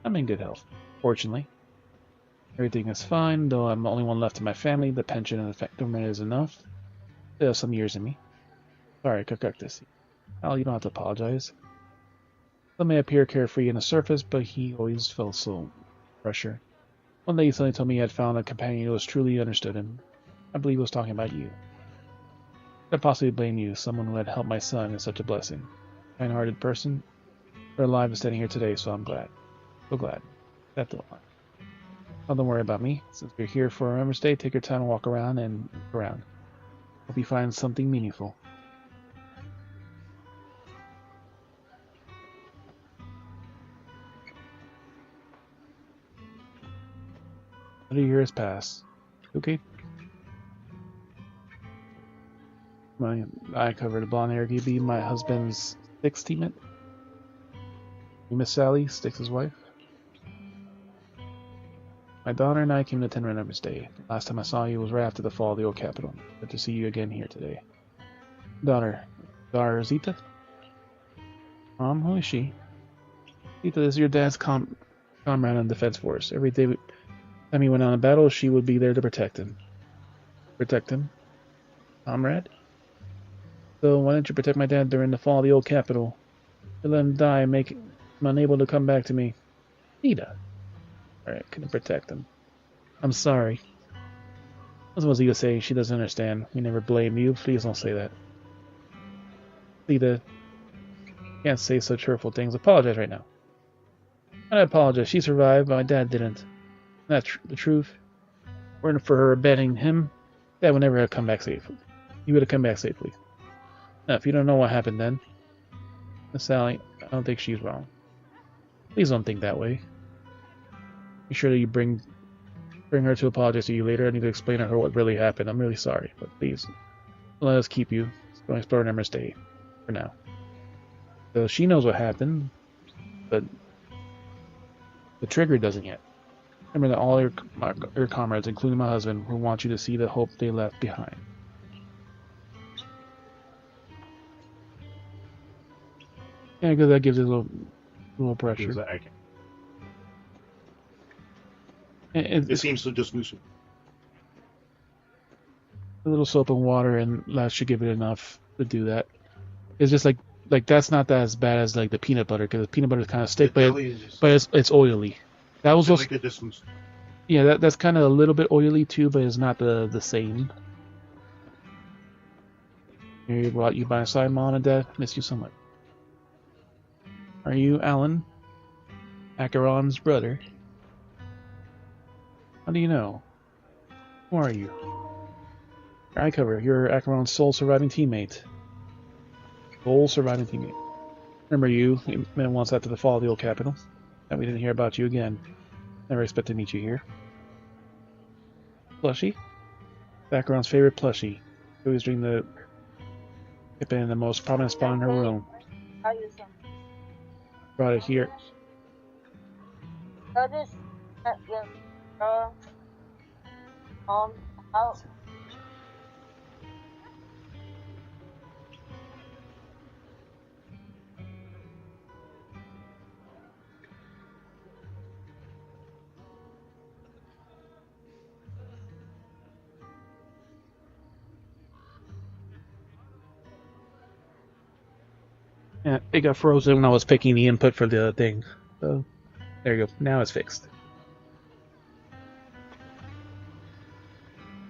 I'm in good health, fortunately. Everything is fine, though I'm the only one left in my family. The pension and the government is enough. Still have some years in me. Sorry, Cactus. Al, you don't have to apologize. Some may appear carefree on the surface, but he always felt so pressure. One day he suddenly told me he had found a companion who was truly understood him. I believe he was talking about you. I possibly blame you, someone who had helped my son is such a blessing. Kind-hearted person. We're alive and standing here today, so I'm glad. So glad. That's the one. Oh, don't worry about me. Since we're here for Remembrance Day, take your time and walk around and look around. Hope you find something meaningful. Another year has passed. Okay. My eye covered a blonde hair. Could you be my husband's sixth teammate? Miss Sally, Styx's wife. My daughter and I came to attend Remembrance Day. Last time I saw you was right after the fall of the old Capitol. Good to see you again here today. Daughter Zita? Mom, who is she? Zita is your dad's comrade on the Defense Force. Every time he went on a battle, she would be there to protect him. Protect him? Comrade? So why didn't you protect my dad during the fall of the old Capitol? You let him die and make him unable to come back to me. Zita. Alright, couldn't protect him. I'm sorry. That's what Zita say. She doesn't understand. We never blamed you. Please don't say that. Zita, can't say such hurtful things. Apologize right now. I apologize. She survived, but my dad didn't. That's the truth. We're for her abandoning him. Dad would never have come back safely. He would have come back safely. Now, if you don't know what happened then, Miss Sally, I don't think she's wrong. Please don't think that way. Be sure that you bring her to apologize to you later. I need to explain to her what really happened. I'm really sorry, but please, let us keep you going explore Remembrance Day for now. So she knows what happened, but the trigger doesn't yet. Remember that all your comrades, including my husband, will want you to see the hope they left behind. Yeah, because that gives it a little pressure. It seems to just loosen. A little soap and water, and that should give it enough to do that. It's just like that's not that as bad as like the peanut butter, because the peanut butter is kind of thick, but it's oily. That was also, yeah, that's kind of a little bit oily too, but it's not the same. Here you brought you by my side, Mom and Dad. Miss you so much. Are you Alan, Acheron's brother? How do you know? Who are you? Your eye cover. You're Acheron's sole surviving teammate. Sole surviving teammate. Remember you met once after the fall of the old Capitol? And we didn't hear about you again. Never expect to meet you here. Plushie? Acheron's favorite plushie. She always dreamed to get in the most prominent spot in her room. Brought it here. Yeah, it got frozen when I was picking the input for the thing. So, there you go. Now it's fixed.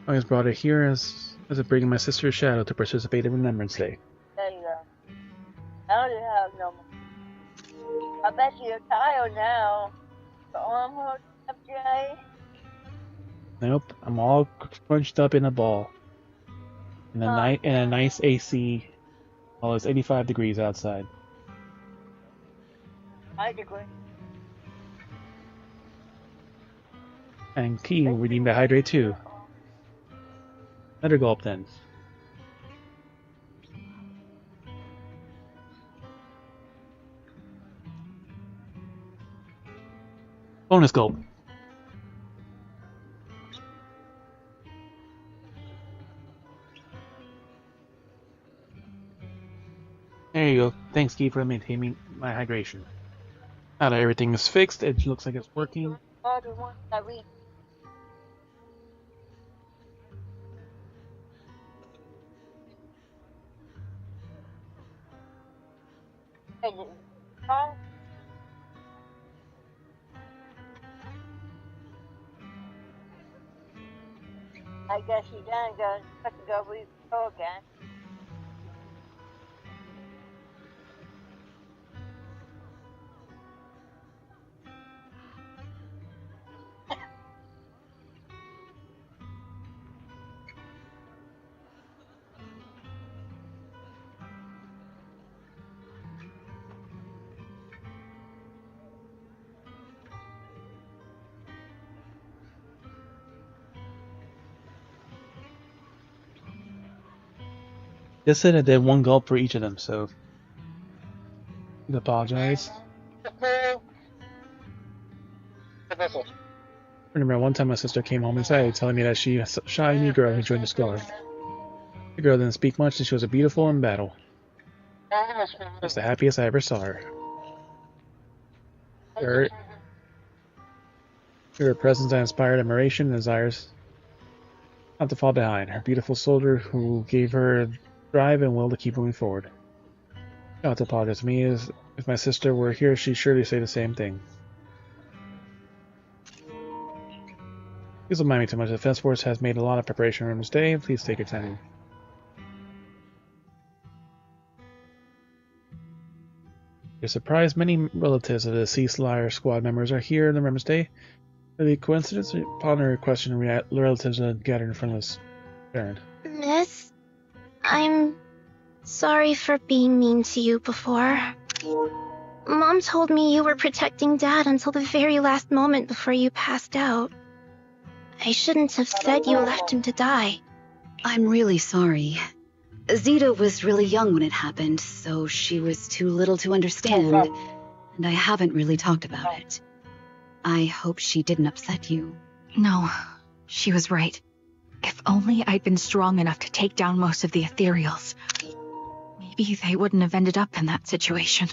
I just brought it here as bringing my sister's shadow to participate in Remembrance Day. There you go. I don't have no more. I bet you're tired now. The arm hooked up, Jay? Nope, I'm all crunched up in a ball. In a nice AC. Well, it's 85 degrees outside. 5 degrees. And Key, we need to hydrate too. Another gulp then. Bonus gulp. There you go. Thanks, Key, for maintaining my hydration. Now that everything is fixed, it looks like it's working. I guess you done got to go re-go again. Just said I did one gulp for each of them, so I apologize. remember one time my sister came home excited, telling me that she was a shy new girl who joined the squad. The girl didn't speak much, and she was a beautiful in battle. Just the happiest I ever saw her. Her presence inspired admiration and desires not to fall behind. Her beautiful soldier who gave her drive and will to keep moving forward. You don't have to apologize to me, as if my sister were here, she'd surely say the same thing. Please don't mind me too much. The Defense Force has made a lot of preparation for this day. Please take your time. You're surprised many relatives of the deceased Liar Squad members are here on the Remembrance Day. The coincidence upon her question, relatives are gathered in front of us. Baron. Miss, I'm sorry for being mean to you before. Mom told me you were protecting Dad until the very last moment before you passed out. I shouldn't have said you left him to die. I'm really sorry. Zita was really young when it happened, so she was too little to understand, and I haven't really talked about it. I hope she didn't upset you. No, she was right. If only I'd been strong enough to take down most of the ethereals. Maybe they wouldn't have ended up in that situation.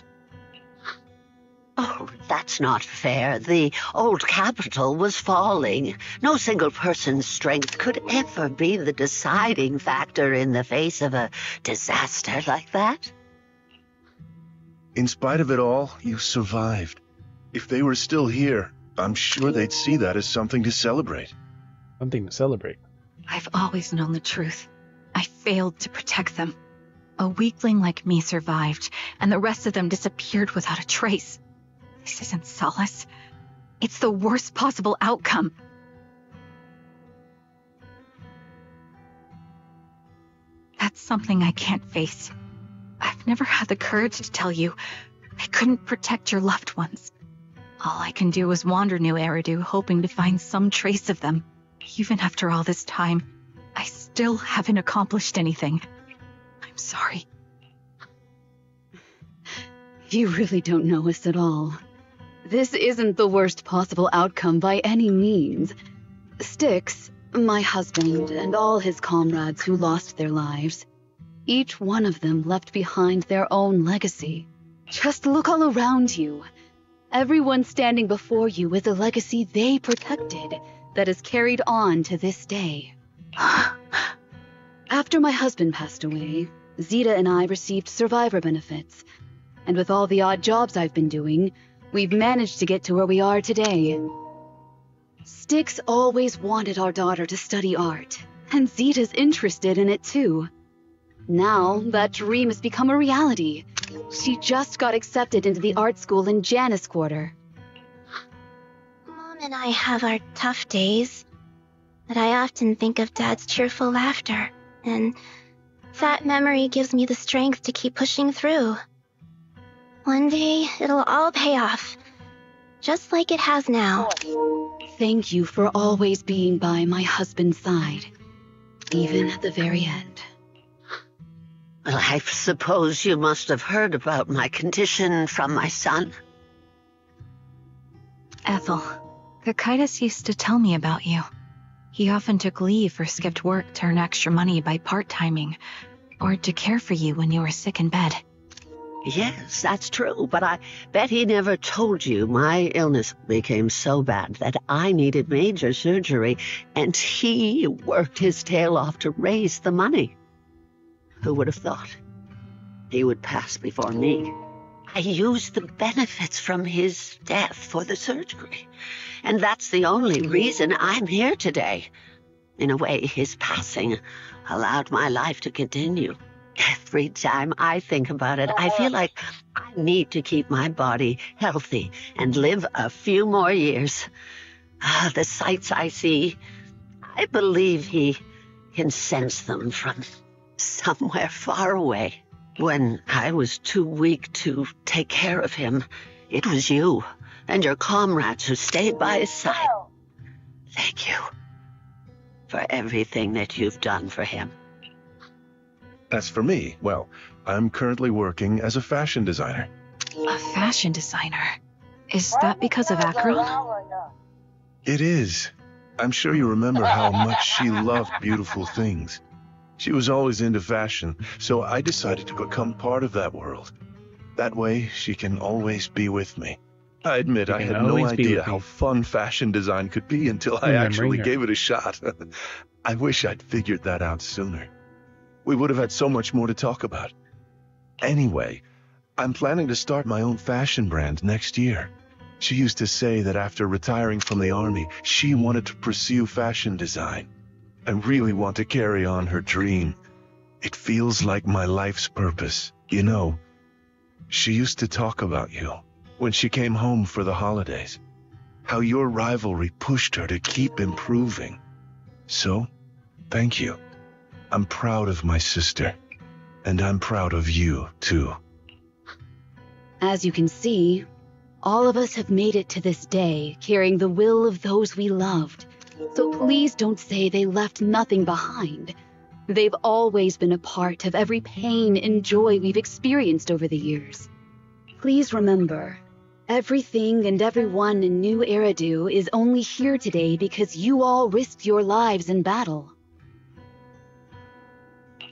Oh, that's not fair. The old capital was falling. No single person's strength could ever be the deciding factor in the face of a disaster like that. In spite of it all, you survived. If they were still here, I'm sure they'd see that as something to celebrate. Something to celebrate? I've always known the truth. I failed to protect them. A weakling like me survived, and the rest of them disappeared without a trace. This isn't solace. It's the worst possible outcome. That's something I can't face. I've never had the courage to tell you I couldn't protect your loved ones. All I can do is wander New Eridu, hoping to find some trace of them. Even after all this time, I still haven't accomplished anything. I'm sorry. You really don't know us at all. This isn't the worst possible outcome by any means. Styx, my husband, and all his comrades who lost their lives, each one of them left behind their own legacy. Just look all around you. Everyone standing before you is a legacy they protected that is carried on to this day. After my husband passed away, Zita and I received survivor benefits, and with all the odd jobs I've been doing, we've managed to get to where we are today. Styx always wanted our daughter to study art, and Zita's interested in it too. Now, that dream has become a reality. She just got accepted into the art school in Janus Quarter. Mom and I have our tough days, but I often think of Dad's cheerful laughter, and that memory gives me the strength to keep pushing through. One day, it'll all pay off, just like it has now. Thank you for always being by my husband's side, even at the very end. Well, I suppose you must have heard about my condition from my son. Ethel, Kakaitis used to tell me about you. He often took leave or skipped work to earn extra money by part-timing, or to care for you when you were sick in bed. Yes, that's true, but I bet he never told you my illness became so bad that I needed major surgery, and he worked his tail off to raise the money. Who would have thought he would pass before me? I used the benefits from his death for the surgery, and that's the only reason I'm here today. In a way, his passing allowed my life to continue. Every time I think about it, I feel like I need to keep my body healthy and live a few more years. The sights I see, I believe he can sense them from somewhere far away. When I was too weak to take care of him, it was you and your comrades who stayed by his side. Thank you for everything that you've done for him. As for me, well, I'm currently working as a fashion designer. A fashion designer? Is that because of Acheron? It is. I'm sure you remember how much she loved beautiful things. She was always into fashion, so I decided to become part of that world. That way, she can always be with me. I admit I had no idea how fun fashion design could be until I actually gave it a shot. I wish I'd figured that out sooner. We would have had so much more to talk about. Anyway, I'm planning to start my own fashion brand next year. She used to say that after retiring from the army, she wanted to pursue fashion design. I really want to carry on her dream. It feels like my life's purpose. You know, she used to talk about you when she came home for the holidays. How your rivalry pushed her to keep improving. So, thank you. I'm proud of my sister. And I'm proud of you, too. As you can see, all of us have made it to this day, carrying the will of those we loved. So please don't say they left nothing behind. They've always been a part of every pain and joy we've experienced over the years. Please remember, everything and everyone in New Eridu is only here today because you all risked your lives in battle.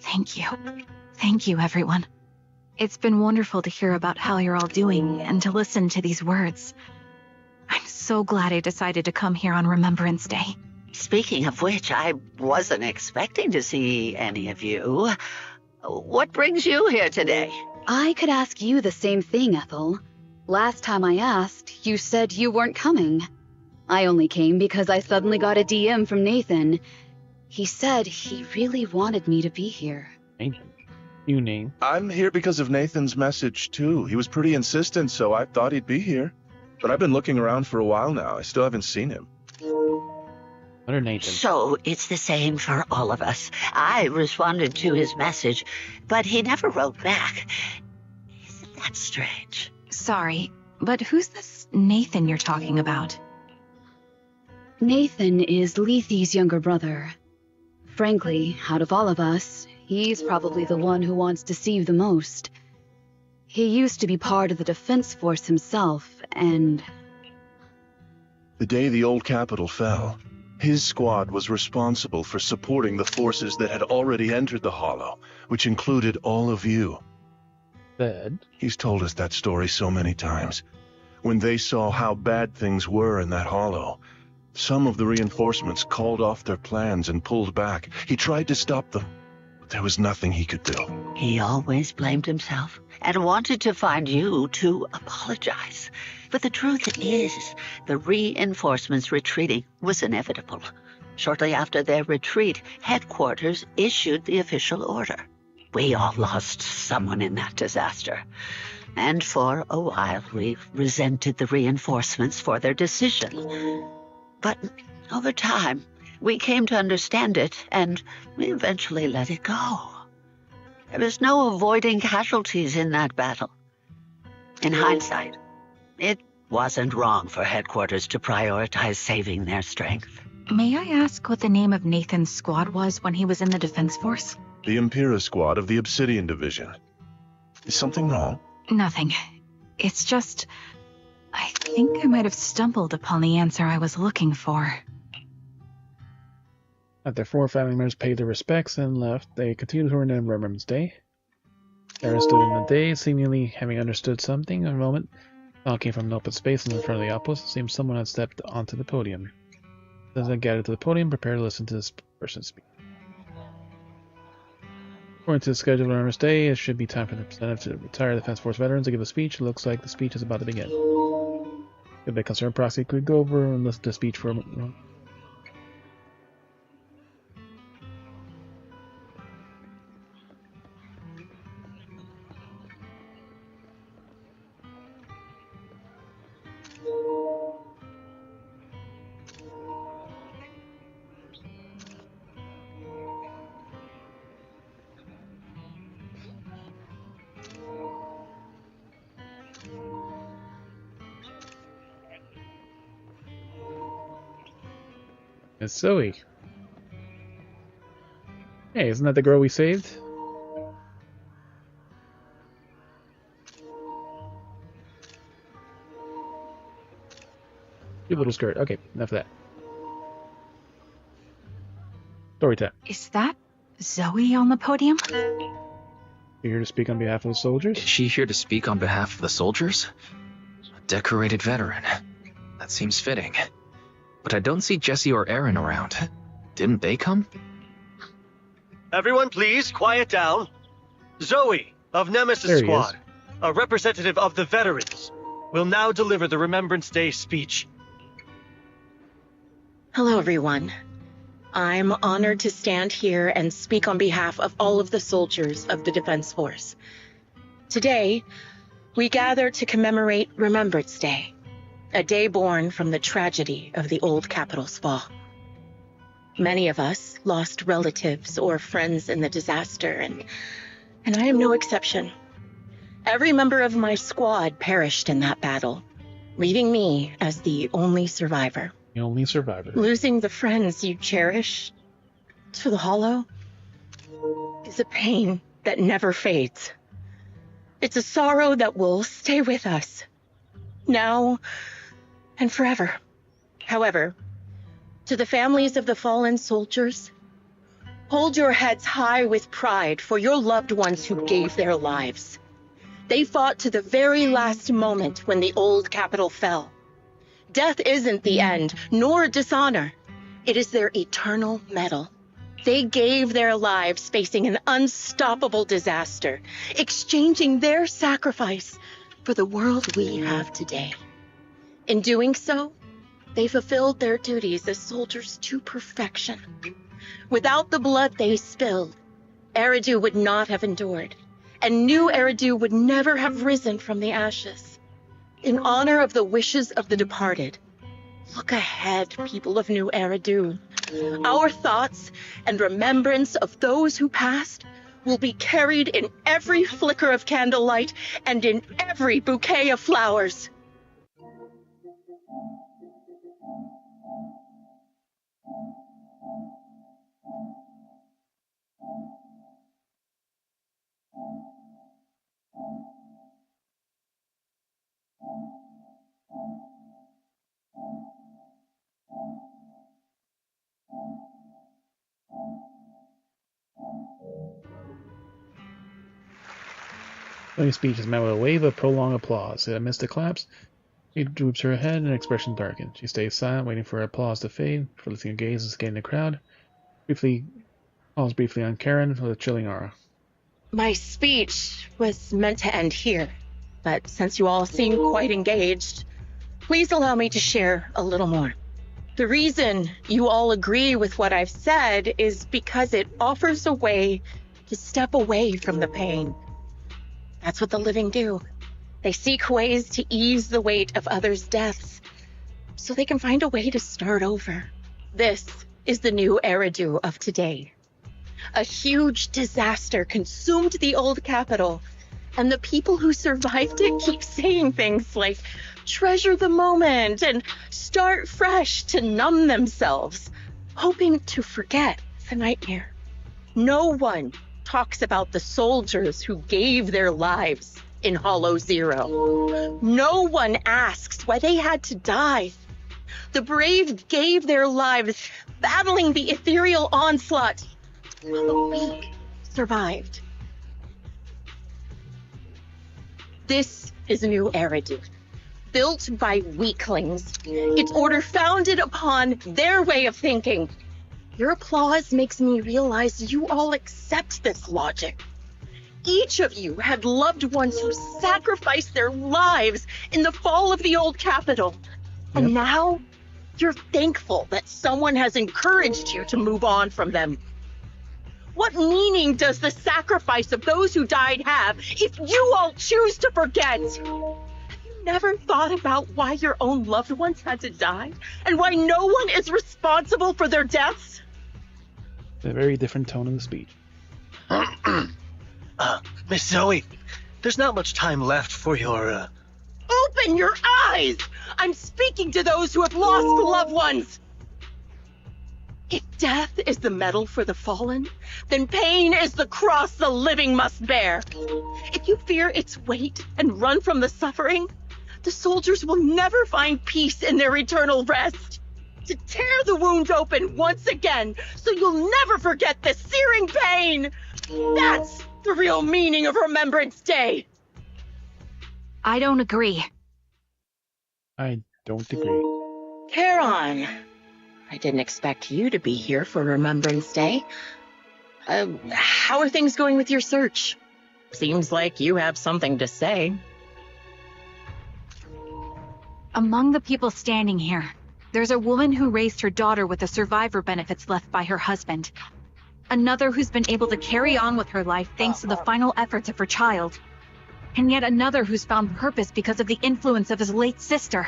Thank you. Thank you, everyone. It's been wonderful to hear about how you're all doing and to listen to these words. I'm so glad I decided to come here on Remembrance Day. Speaking of which, I wasn't expecting to see any of you. What brings you here today? I could ask you the same thing, Ethel. Last time I asked, you said you weren't coming. I only came because I suddenly got a DM from Nathan. He said he really wanted me to be here. Nathan? New name. I'm here because of Nathan's message, too. He was pretty insistent, so I thought he'd be here. But I've been looking around for a while now. I still haven't seen him. Nathan. So it's the same for all of us. I responded to his message, but he never wrote back. Isn't that strange? Sorry, but who's this Nathan you're talking about? Nathan is Lethe's younger brother. Frankly, out of all of us, he's probably the one who wants to see you the most. He used to be part of the defense force himself, and... The day the old capital fell, his squad was responsible for supporting the forces that had already entered the Hollow, which included all of you. He's told us that story so many times. When they saw how bad things were in that Hollow, some of the reinforcements called off their plans and pulled back. He tried to stop them, but there was nothing he could do. He always blamed himself and wanted to find you to apologize. But the truth is, the reinforcements retreating was inevitable. Shortly after their retreat, headquarters issued the official order. We all lost someone in that disaster. And for a while, we resented the reinforcements for their decision. But over time, we came to understand it, and we eventually let it go. There was no avoiding casualties in that battle. In hindsight, it wasn't wrong for headquarters to prioritize saving their strength. May I ask what the name of Nathan's squad was when he was in the Defense Force? The Impera squad of the Obsidian Division. Is something wrong? Nothing. It's just... I think I might have stumbled upon the answer I was looking for. After 4 family members paid their respects and left, they continued to remember Remembrance Day. Sarah stood in the day, seemingly having understood something. In a moment, a came from an open space in front of the outpost. It seemed someone had stepped onto the podium. As I gathered to the podium, prepare to listen to this person speak. According to the schedule of Remembrance Day, it should be time for the representative to retire Defense Force veterans to give a speech. It looks like the speech is about to begin. A bit concerned proxy could go over and listen to the speech for a moment. It's Zoe. Hey, isn't that the girl we saved? Cute little skirt. Okay, enough of that. Story time. Is that Zoe on the podium? You here to speak on behalf of the soldiers? Is she here to speak on behalf of the soldiers? A decorated veteran. That seems fitting. But I don't see Jesse or Aaron around. Didn't they come? Everyone, please, quiet down. Zoe, of Nemesis Squad, a representative of the veterans, will now deliver the Remembrance Day speech. Hello, everyone. I'm honored to stand here and speak on behalf of all of the soldiers of the Defense Force. Today, we gather to commemorate Remembrance Day, a day born from the tragedy of the old Capitol's fall. Many of us lost relatives or friends in the disaster, and I am no exception. Every member of my squad perished in that battle, leaving me as the only survivor. The only survivor. Losing the friends you cherish to the Hollow is a pain that never fades. It's a sorrow that will stay with us, now and forever. However, to the families of the fallen soldiers, hold your heads high with pride for your loved ones who gave their lives. They fought to the very last moment when the old Capitol fell. Death isn't the end, nor dishonor. It is their eternal medal. They gave their lives facing an unstoppable disaster, exchanging their sacrifice for the world we have today. In doing so, they fulfilled their duties as soldiers to perfection. Without the blood they spilled, Eridu would not have endured, and new Eridu would never have risen from the ashes. In honor of the wishes of the departed, look ahead, people of New Eridu. Our thoughts and remembrance of those who passed will be carried in every flicker of candlelight and in every bouquet of flowers. Zoe's speech is met with a wave of prolonged applause. Amidst the claps, she droops her head and her expression darkens. She stays silent, waiting for her applause to fade, for lifting her gaze and scanning the crowd. Calls briefly on Karen with a chilling aura. My speech was meant to end here, but since you all seem quite engaged, please allow me to share a little more. The reason you all agree with what I've said is because it offers a way to step away from the pain. That's what the living do. They seek ways to ease the weight of others' deaths, so they can find a way to start over. This is the new Eridu of today. A huge disaster consumed the old Capitol, and the people who survived it keep saying things like, treasure the moment and start fresh to numb themselves, hoping to forget the nightmare. No one talks about the soldiers who gave their lives in Hollow Zero. No one asks why they had to die. The brave gave their lives battling the ethereal onslaught, while the weak survived. This is a new Eridu, built by weaklings. Its order founded upon their way of thinking. Your applause makes me realize you all accept this logic. Each of you had loved ones who sacrificed their lives in the fall of the old Capitol. Yep. And now you're thankful that someone has encouraged you to move on from them. What meaning does the sacrifice of those who died have if you all choose to forget? Have you never thought about why your own loved ones had to die and why no one is responsible for their deaths? A very different tone in the speech. Miss Zoe, there's not much time left for your, Open your eyes! I'm speaking to those who have lost loved ones! If death is the medal for the fallen, then pain is the cross the living must bear. If you fear its weight and run from the suffering, The soldiers will never find peace in their eternal rest. To tear the wound open once again, so you'll never forget the searing pain. That's the real meaning of Remembrance Day. I don't agree. I don't agree. Charon, I didn't expect you to be here for Remembrance Day. How are things going with your search? Seems like you have something to say. Among the people standing here, there's a woman who raised her daughter with the survivor benefits left by her husband. Another who's been able to carry on with her life thanks to the final efforts of her child. And yet another who's found purpose because of the influence of his late sister.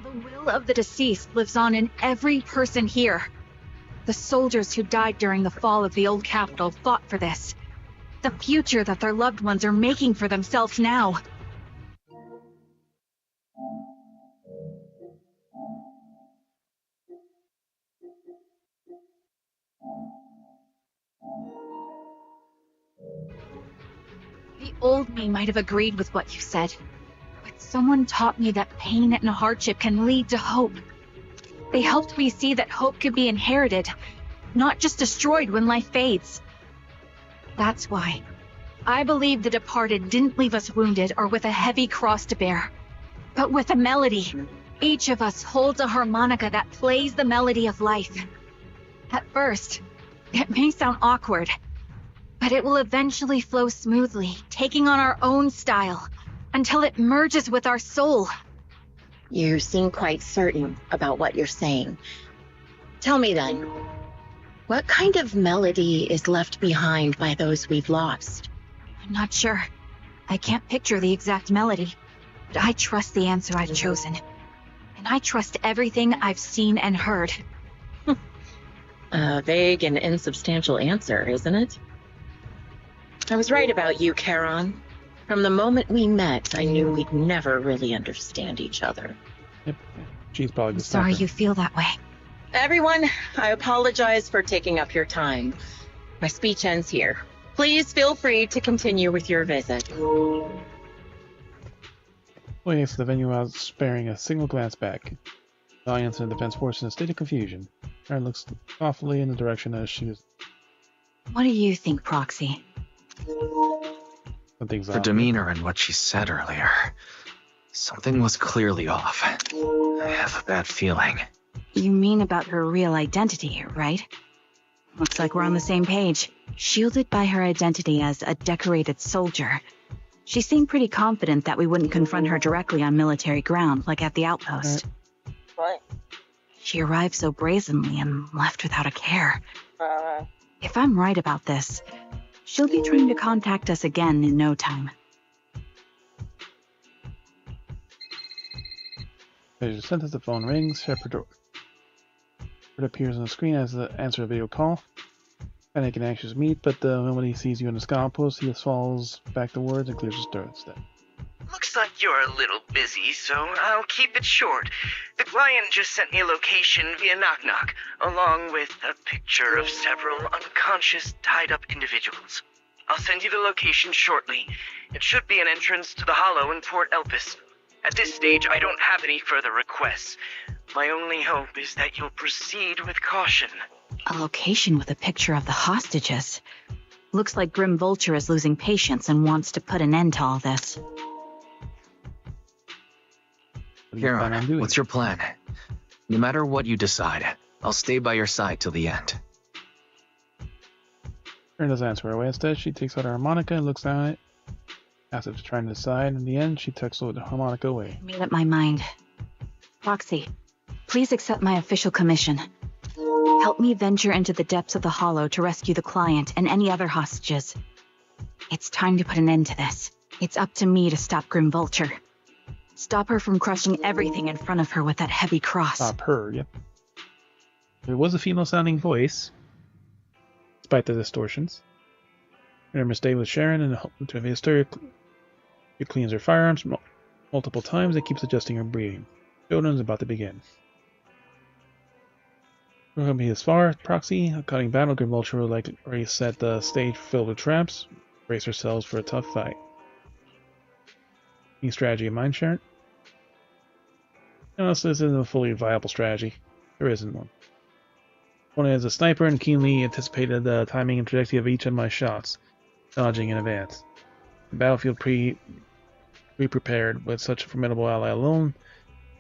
The will of the deceased lives on in every person here. The soldiers who died during the fall of the old capital fought for this. The future that their loved ones are making for themselves now. The old me might have agreed with what you said, but someone taught me that pain and hardship can lead to hope. They helped me see that hope could be inherited, not just destroyed when life fades. That's why I believe the departed didn't leave us wounded or with a heavy cross to bear, but with a melody. Each of us holds a harmonica that plays the melody of life. At first, it may sound awkward, but it will eventually flow smoothly, taking on our own style, until it merges with our soul. You seem quite certain about what you're saying. Tell me then, what kind of melody is left behind by those we've lost? I'm not sure. I can't picture the exact melody, but I trust the answer I've chosen. And I trust everything I've seen and heard. A vague and insubstantial answer, isn't it? I was right about you, Charon. From the moment we met, I knew we'd never really understand each other. Yep. She's probably I'm sorry you feel that way. Everyone, I apologize for taking up your time. My speech ends here. Please feel free to continue with your visit. Waiting for the venue without sparing a single glance back. The audience and the defense force in a state of confusion. Karen looks thoughtfully in the direction as she was. What do you think, Proxy? Her demeanor and what she said earlier. Something was clearly off. I have a bad feeling. You mean about her real identity, right? Looks like we're on the same page. Shielded by her identity as a decorated soldier, she seemed pretty confident that we wouldn't confront her directly on military ground, like at the outpost. What? She arrived so brazenly and left without a care. If I'm right about this, she'll be trying to contact us again in no time. There's a sentence, the phone rings. Shepard appears on the screen as the answer a video call. Panic and anxious meet, but the moment he sees you in the scout outpost, he falls back to words and clears his throat instead. Looks like you're a little busy, so I'll keep it short. The client just sent me a location via Knock Knock, along with a picture of several unconscious, tied-up individuals. I'll send you the location shortly. It should be an entrance to the Hollow in Port Elpis. At this stage, I don't have any further requests. My only hope is that you'll proceed with caution. A location with a picture of the hostages. Looks like Grim Vulture is losing patience and wants to put an end to all this. Charon, what's your plan? No matter what you decide, I'll stay by your side till the end. Karen doesn't answer her away. Instead, she takes out her harmonica and looks down at it, as if trying to decide. In the end, she tucks the harmonica away. I made up my mind. Proxy, please accept my official commission. Help me venture into the depths of the Hollow to rescue the client and any other hostages. It's time to put an end to this. It's up to me to stop Grim Vulture. Stop her from crushing everything in front of her with that heavy cross. Stop her, yep. There was a female-sounding voice, despite the distortions. Remember, stay with Sharon and to Mr. She cleans her firearms multiple times and keeps adjusting her breathing. Showdown's about to begin. We're going to be as far. Proxy, a cutting battle. Grim Vulture will like already set the stage filled with traps. Brace ourselves for a tough fight. Any strategy in mind, Sharon? No, this isn't a fully viable strategy. There isn't one. One is a sniper and keenly anticipated the timing and trajectory of each of my shots, dodging in advance. The battlefield pre-prepared with such a formidable ally alone,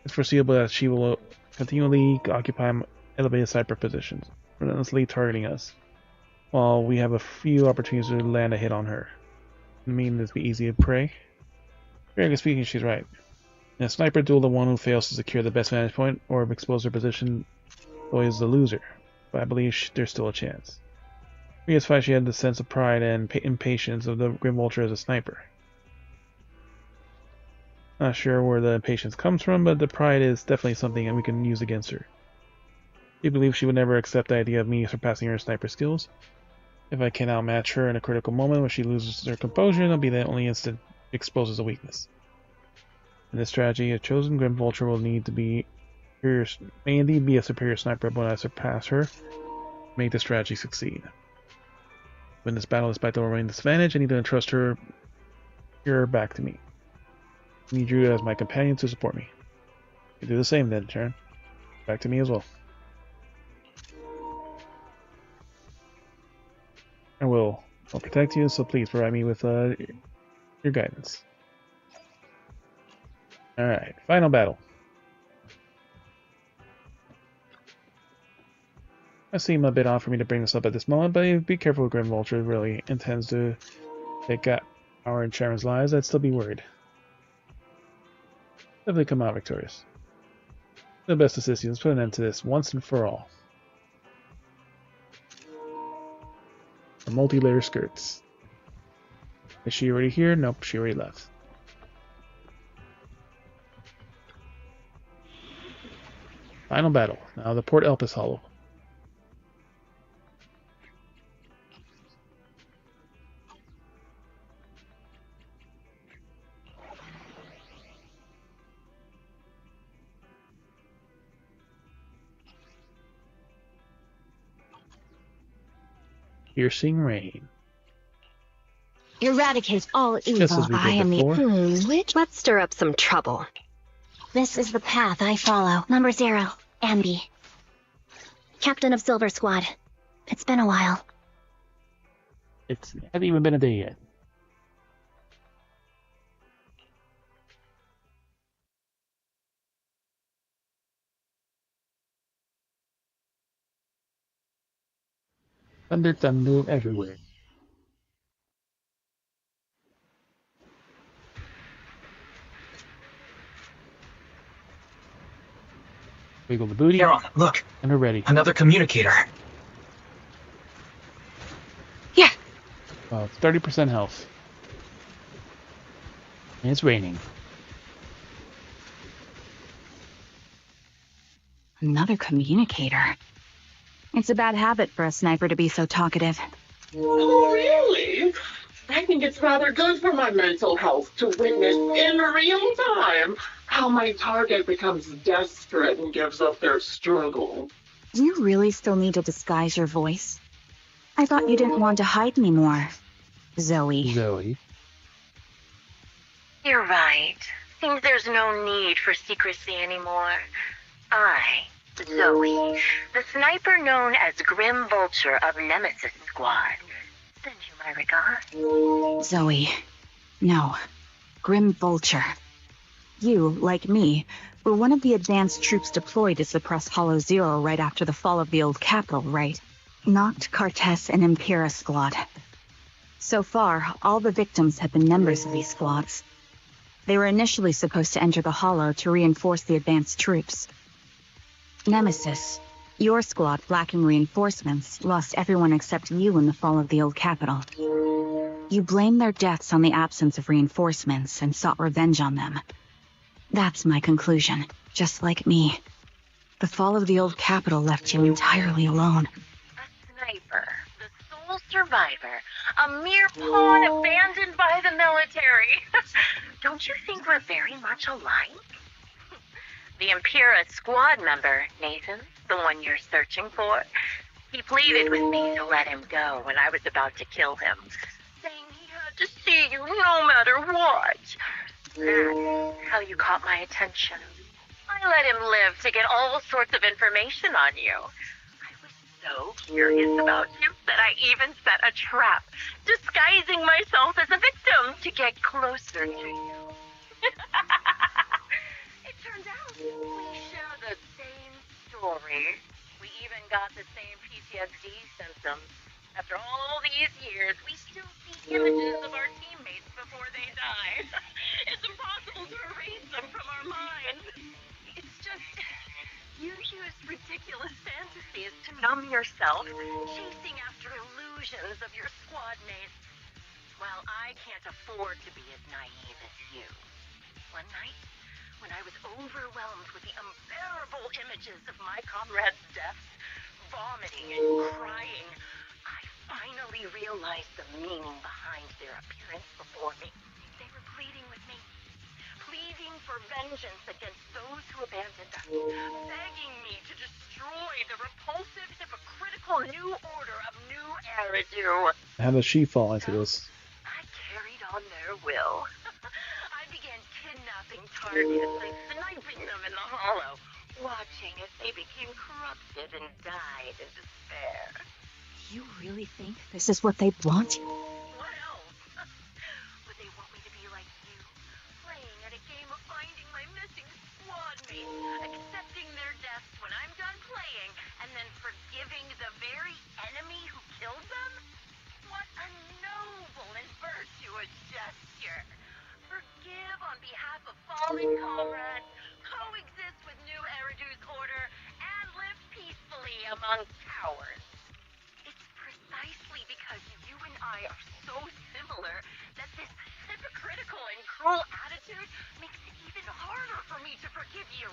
it's foreseeable that she will continually occupy elevated sniper positions, relentlessly targeting us, while we have a few opportunities to land a hit on her. I mean, this be easy to prey. Fairly speaking, she's right. In a sniper duel, the one who fails to secure the best vantage point or expose their position always the loser, but I believe there's still a chance. In previous fight, she had the sense of pride and impatience of the Grim Vulture as a sniper. Not sure where the impatience comes from, but the pride is definitely something that we can use against her. She believes she would never accept the idea of me surpassing her sniper skills. If I can outmatch her in a critical moment when she loses her composure, that'll be the only instant she exposes a weakness. In this strategy, a chosen Grim Vulture will need to be may indeed be a superior sniper, but when I surpass her, make the strategy succeed. Win this battle despite the remaining disadvantage, I need to entrust her back to me. I need you as my companion to support me. You do the same then, Sharon. Back to me as well. I will. I'll protect you, so please provide me with your guidance. Alright, final battle. It seems a bit odd for me to bring this up at this moment, but be careful if Grim Vulture really intends to take our and Sharon's lives, I'd still be worried. Definitely come out victorious. The best assist you. Let's put an end to this once and for all. The multi-layer skirts. Is she already here? Nope, she already left. Final battle. Now the Port Elpis Hollow. Piercing rain. Eradicate all evil. I am the witch. Let's stir up some trouble. This is the path I follow. Number 0, Ambi. Captain of Silver Squad. It's been a while. It hasn't even been a day yet. Thunder, thunder everywhere. Wiggle the booty. Carol, look. And we're ready. Another communicator. Yeah. Oh, it's 30% health. And it's raining. Another communicator. It's a bad habit for a sniper to be so talkative. Oh, really? I think it's rather good for my mental health to witness in real time how my target becomes desperate and gives up their struggle. Do you really still need to disguise your voice? I thought you didn't want to hide anymore, Zoe. Zoe. You're right. Seems there's no need for secrecy anymore. Zoe, the sniper known as Grim Vulture of Nemesis Squad, send you my regards. Zoe. No. Grim Vulture. You, like me, were one of the advanced troops deployed to suppress Hollow Zero right after the fall of the old capital, right? Noct, Cartes, and Impera Squad. So far, all the victims have been members of these squads. They were initially supposed to enter the Hollow to reinforce the advanced troops. Nemesis, your squad, lacking reinforcements, lost everyone except you in the fall of the old capital. You blamed their deaths on the absence of reinforcements and sought revenge on them. That's my conclusion, just like me. The fall of the old capital left you entirely alone. A sniper, the sole survivor, a mere pawn abandoned by the military. Don't you think we're very much alike? The Impera squad member, Nathan, the one you're searching for? He pleaded with me to let him go when I was about to kill him, saying he had to see you no matter what. That's how you caught my attention. I let him live to get all sorts of information on you. I was so curious about you that I even set a trap, disguising myself as a victim to get closer to you. It turns out we share the same story. We even got the same PTSD symptoms. After all these years, we still see images of our teammates before they die. It's impossible to erase them from our minds. It's just, you use ridiculous fantasies to numb yourself, chasing after illusions of your squad mates. Well, I can't afford to be as naive as you. One night, when I was overwhelmed with the unbearable images of my comrades' deaths, vomiting and crying, I finally realized the meaning behind their appearance before me. They were pleading with me, pleading for vengeance against those who abandoned us, begging me to destroy the repulsive, hypocritical new order of New Eridu. How does she fall into this? I carried on their will. I began kidnapping targets and sniping them in the hollow, watching as they became corrupted and died in despair. You really think this is what they want? What else? Would they want me to be like you, playing at a game of finding my missing squad mates, accepting their deaths when I'm done playing, and then forgiving the very enemy who killed them? What a noble and virtuous gesture! Forgive on behalf of fallen comrades, coexist with New Eridu's order, and live peacefully among cowards. It's precisely because you and I are so similar that this hypocritical and cruel attitude makes it even harder for me to forgive you.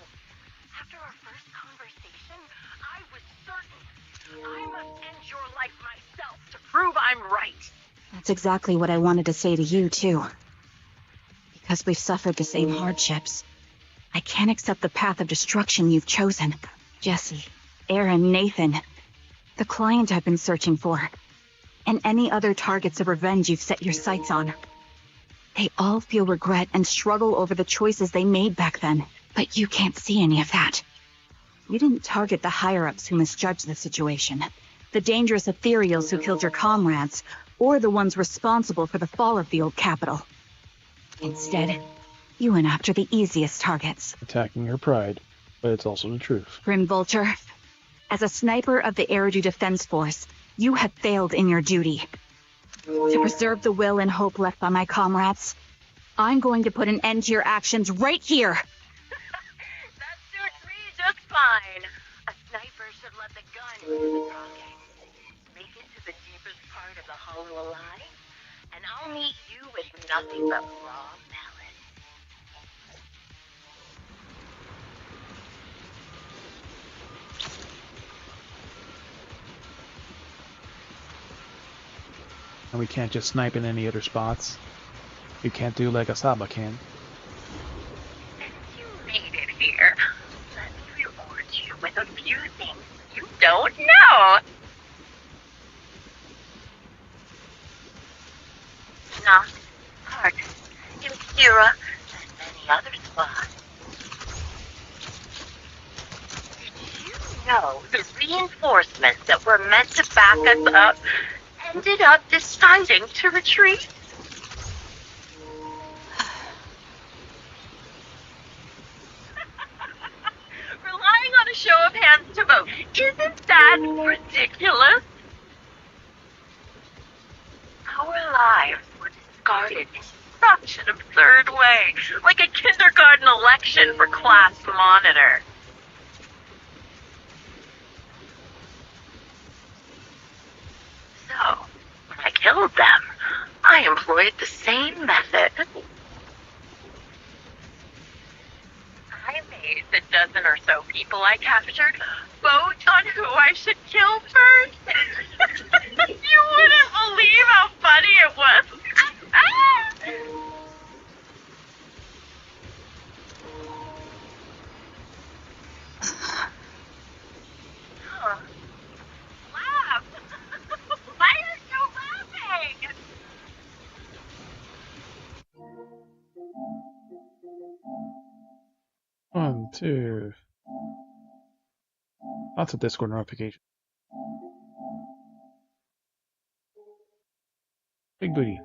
After our first conversation, I was certain I must end your life myself to prove I'm right. That's exactly what I wanted to say to you, too. Because we've suffered the same hardships, I can't accept the path of destruction you've chosen. Jesse, Aaron, Nathan, the client I've been searching for, and any other targets of revenge you've set your sights on. They all feel regret and struggle over the choices they made back then, but you can't see any of that. You didn't target the higher-ups who misjudged the situation, the dangerous ethereals who killed your comrades, or the ones responsible for the fall of the old capital. Instead, you went after the easiest targets. Attacking her pride, but it's also the truth. Grim Vulture, as a sniper of the Eridu Defense Force, you have failed in your duty. To preserve the will and hope left by my comrades, I'm going to put an end to your actions right here. That suits me just fine. A sniper should let the gun do the talking. Make it to the deepest part of the hollow alive, and I'll meet you with nothing but raw melon. And we can't just snipe in any other spots. You can't do like Asaba can. You made it here. Let me reward you with a few things you don't know. Not Hart, Impura, and many other spots. Did you know the reinforcements that were meant to back us up ended up deciding to retreat? Relying on a show of hands to vote, isn't that ridiculous? Our lives were discarded in such an absurd way, like a kindergarten election for class monitor. So, when I killed them, I employed the same method. I made the dozen or so people I captured vote on who I should kill first. You wouldn't believe how funny it was. Two. Lots of Discord notifications. Big booty.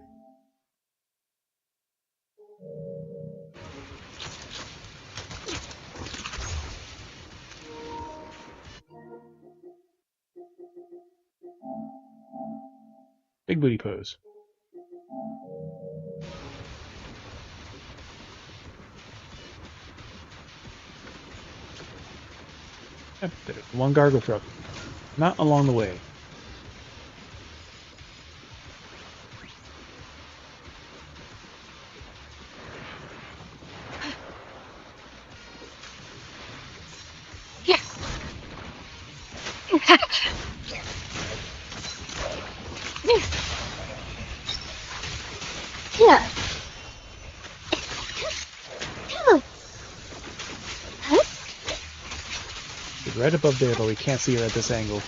Big booty pose. Yep, there's one gargle truck. Not along the way. Yeah. She's right above there, but we can't see her at this angle.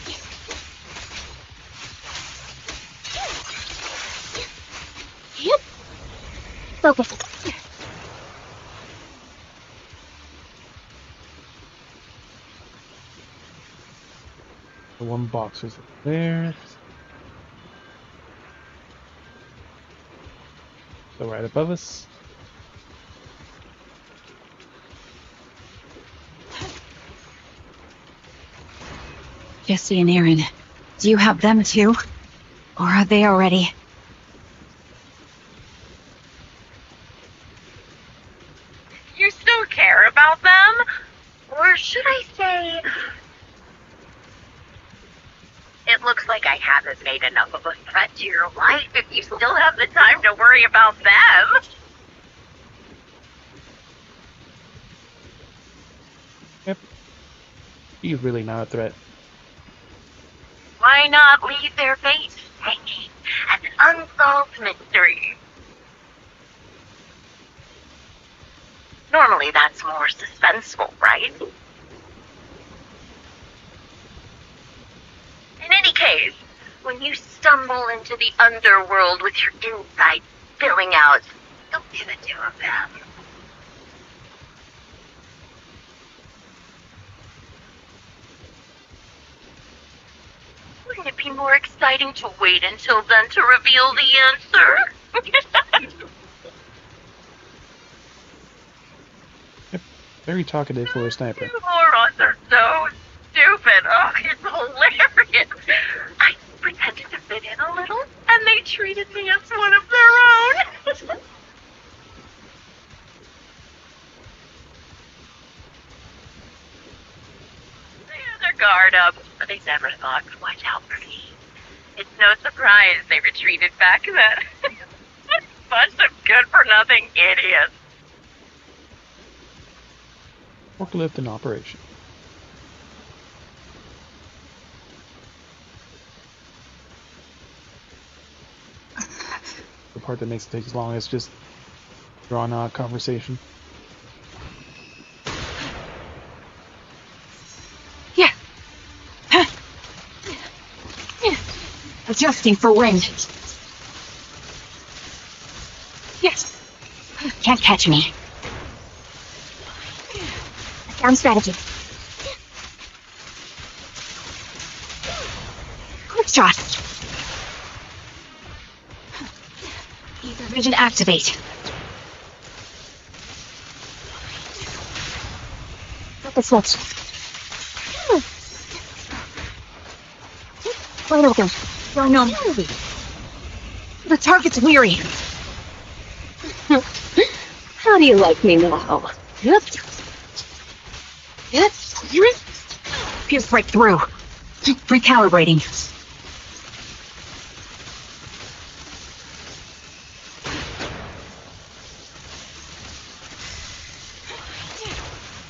Yep. Focus. The one box is there. So right above us. Jesse and Aaron, do you have them too? Or are they already? You still care about them? Or should I say... It looks like I haven't made enough of a threat to your life if you still have the time to worry about them. Yep. He's really not a threat. Why not leave their fate hanging as an unsolved mystery? Normally that's more suspenseful, right? In any case, when you stumble into the underworld with your insides spilling out, don't be the two of them. Wouldn't it be more exciting to wait until then to reveal the answer? Yep. Very talkative for a sniper. You morons are so stupid. Oh, it's hilarious. I pretended to fit in a little, and they treated me as one of their own. They had their guard up, but they never thought to watch out for me. It's no surprise they retreated back then. Bunch of good-for-nothing idiots. Forklift in operation. The part that makes it take as long is just drawn-out conversation. Yeah. Adjusting for wind. Yes. Can't catch me. Down strategy. Quick shot. Ether vision activate. Focus switch. Wide open. Oh no. The target's weary. How do you like me now? Yep. Pierce right through. Recalibrating.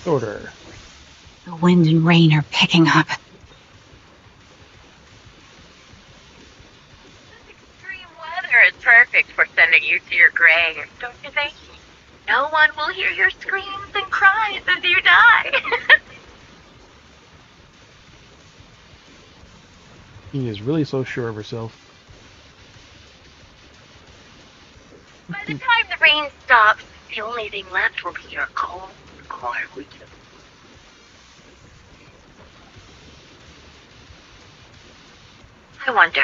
Order. The wind and rain are picking up. Extreme weather is perfect for sending you to your grave, don't you think? No one will hear your screams and cries as you die. She is really so sure of herself. By the time the rain stops, the only thing left will be your cold, cold I wonder,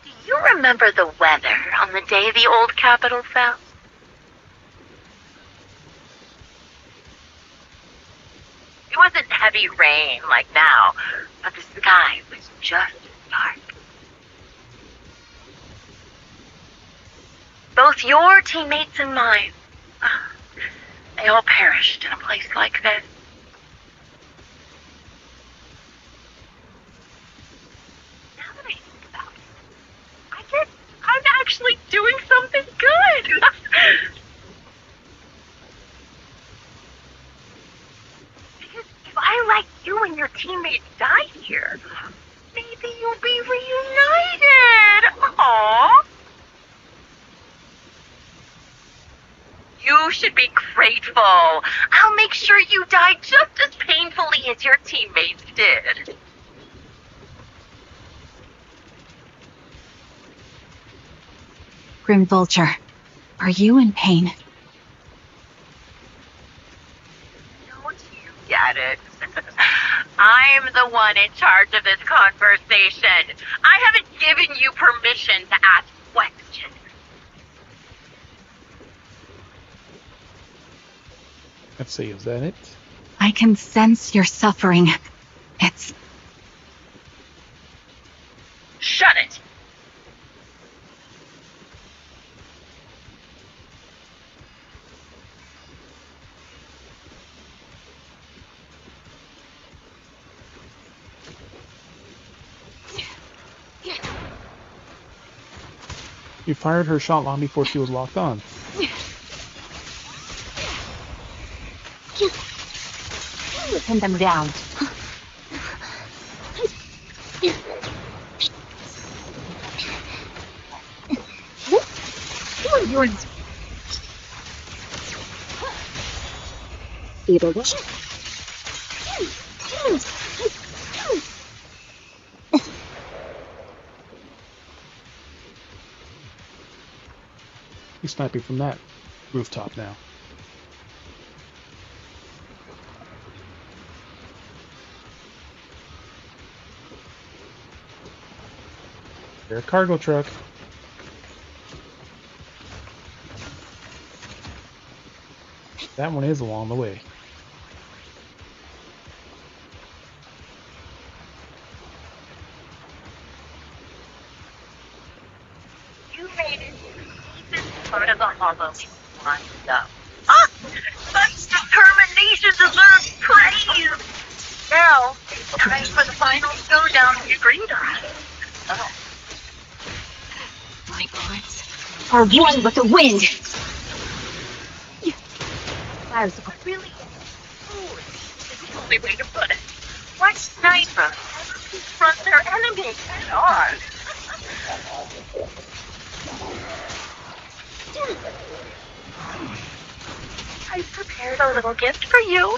do you remember the weather on the day the old Capitol fell? It wasn't heavy rain like now, but the sky was just dark. Both your teammates and mine, they all perished in a place like this. Now that I think about it, I'm actually doing something good. Because if I let you and your teammates die here, maybe you'll be reunited. Aww. You should be grateful. I'll make sure you die just as painfully as your teammates did. Grim Vulture, are you in pain? Don't you get it? I'm the one in charge of this conversation. I haven't given you permission to ask questions. Let's see, is that it? I can sense your suffering. It's... Shut it! You fired her shot long before she was locked on. Pin them down. He's sniping from that rooftop now. A cargo truck. That one is along the way. You made it to this part of the hollow in one go. Ah! Such determination deserves praise! Now, it's time for the final showdown we agreed on. Oh. My bullets are one with the wind. Really foolish is the only way to put it. What sniper ever confront their enemy head on? I prepared a little gift for you.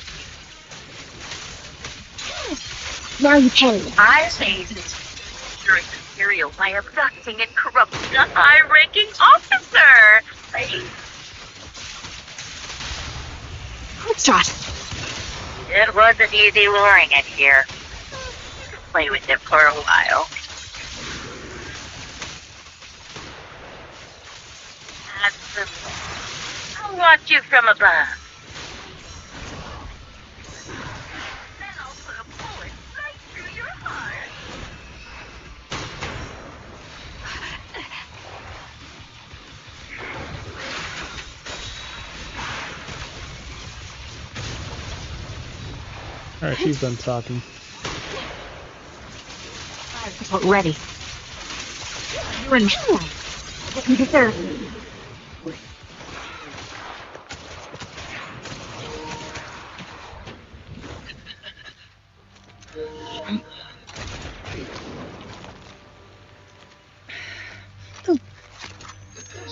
Now you pay. I saved this during Imperial by abducting and corrupting a high-ranking officer. Foxtrot. It wasn't easy luring it here. Play with it for a while. That's simple. I'll watch you from above. Then I'll put a bullet right through your heart. Alright, she's done talking. Ready. You're in. Let me get there. The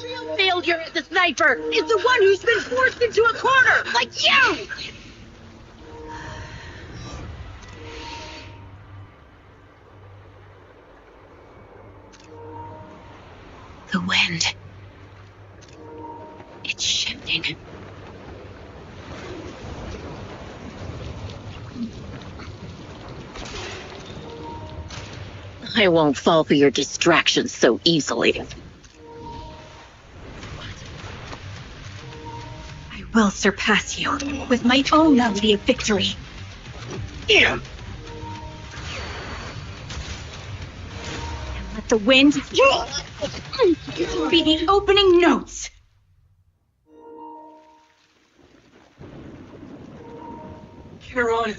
real failure at the sniper is the one who's been forced into a corner, like you! The wind. It's shifting. I won't fall for your distractions so easily. I will surpass you with my own melody of victory. Yeah. And let the wind be the opening notes. Charon!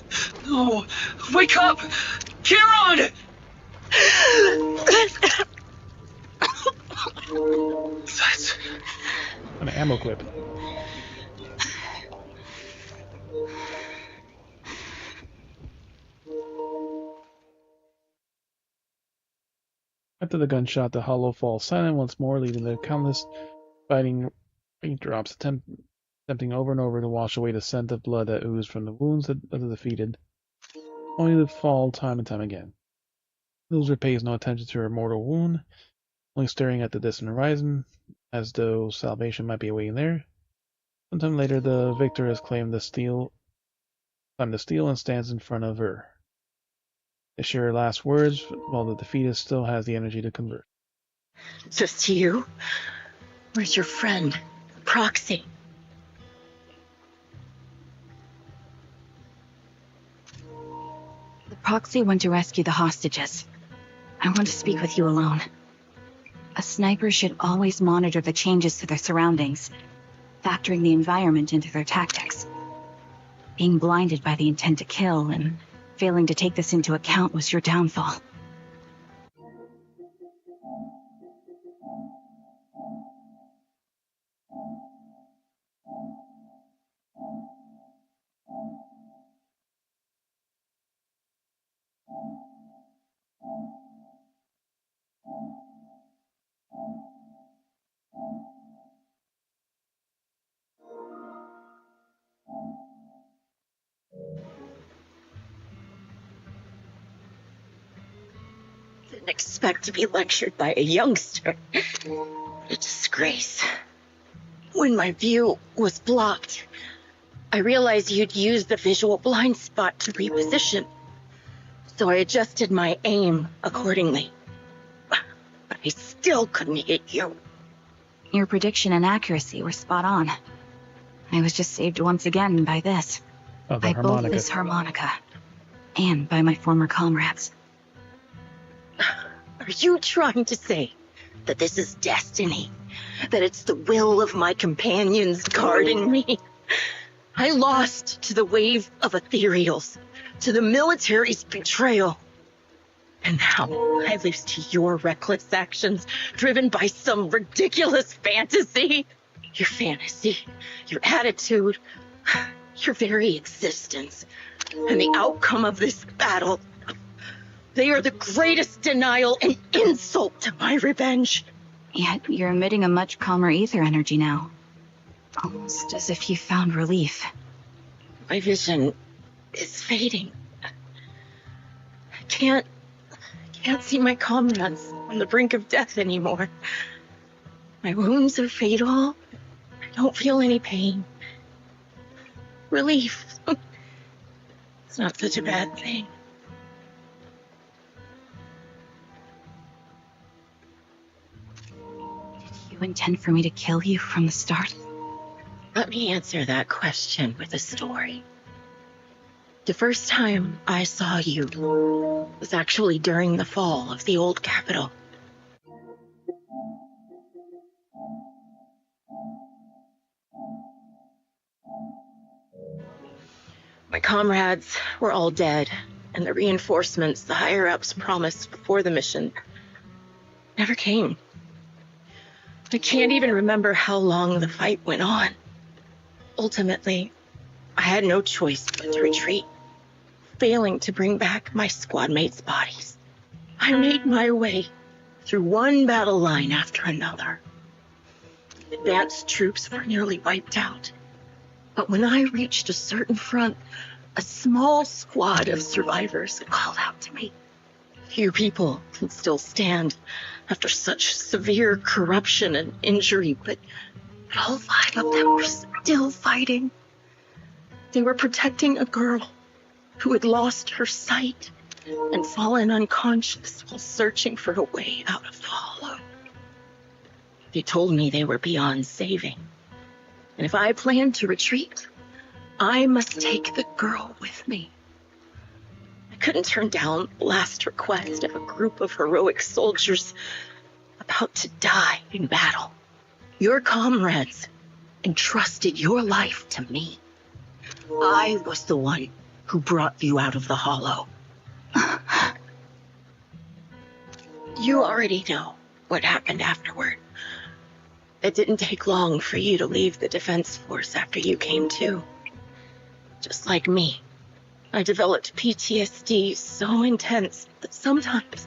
No! Wake up! Charon! That's an ammo clip. After the gunshot, the hollow falls silent once more, leading to countless fighting raindrops, attempting over and over to wash away the scent of blood that oozed from the wounds of the defeated, only to fall time and time again. The loser pays no attention to her mortal wound, only staring at the distant horizon, as though salvation might be awaiting there. Sometime later, the victor has climbed the steel and stands in front of her. They share her last words, while the defeated still has the energy to convert. Just you? Where's your friend, Proxy? The Proxy went to rescue the hostages. I want to speak with you alone. A sniper should always monitor the changes to their surroundings, factoring the environment into their tactics. Being blinded by the intent to kill and failing to take this into account was your downfall. Didn't expect to be lectured by a youngster. A disgrace. When my view was blocked, I realized you'd used the visual blind spot to reposition, so I adjusted my aim accordingly. But I still couldn't hit you. Your prediction and accuracy were spot on. I was just saved once again by this. By both this harmonica and by my former comrades. Are you trying to say that this is destiny? That it's the will of my companions guarding me? I lost to the wave of ethereals, to the military's betrayal. And now I lose to your reckless actions, driven by some ridiculous fantasy. Your fantasy, your attitude, your very existence, and the outcome of this battle. They are the greatest denial and insult to my revenge. Yet you're emitting a much calmer ether energy now. Almost as if you found relief. My vision is fading. I can't see my comrades on the brink of death anymore. My wounds are fatal. I don't feel any pain. Relief. It's not such a bad thing. Did you intend for me to kill you from the start? Let me answer that question with a story. The first time I saw you was actually during the fall of the old capital. My comrades were all dead, and the reinforcements the higher-ups promised before the mission never came. I can't even remember how long the fight went on. Ultimately, I had no choice but to retreat, failing to bring back my squad mates' bodies. I made my way through one battle line after another. Advanced troops were nearly wiped out. But when I reached a certain front, a small squad of survivors called out to me. Few people can still stand after such severe corruption and injury, but all 5 of them were still fighting. They were protecting a girl who had lost her sight and fallen unconscious while searching for a way out of the hollow. They told me they were beyond saving, and if I planned to retreat, I must take the girl with me. I couldn't turn down the last request of a group of heroic soldiers about to die in battle. Your comrades entrusted your life to me. I was the one who brought you out of the hollow. You already know what happened afterward. It didn't take long for you to leave the Defense Force after you came to. Just like me, I developed PTSD so intense that sometimes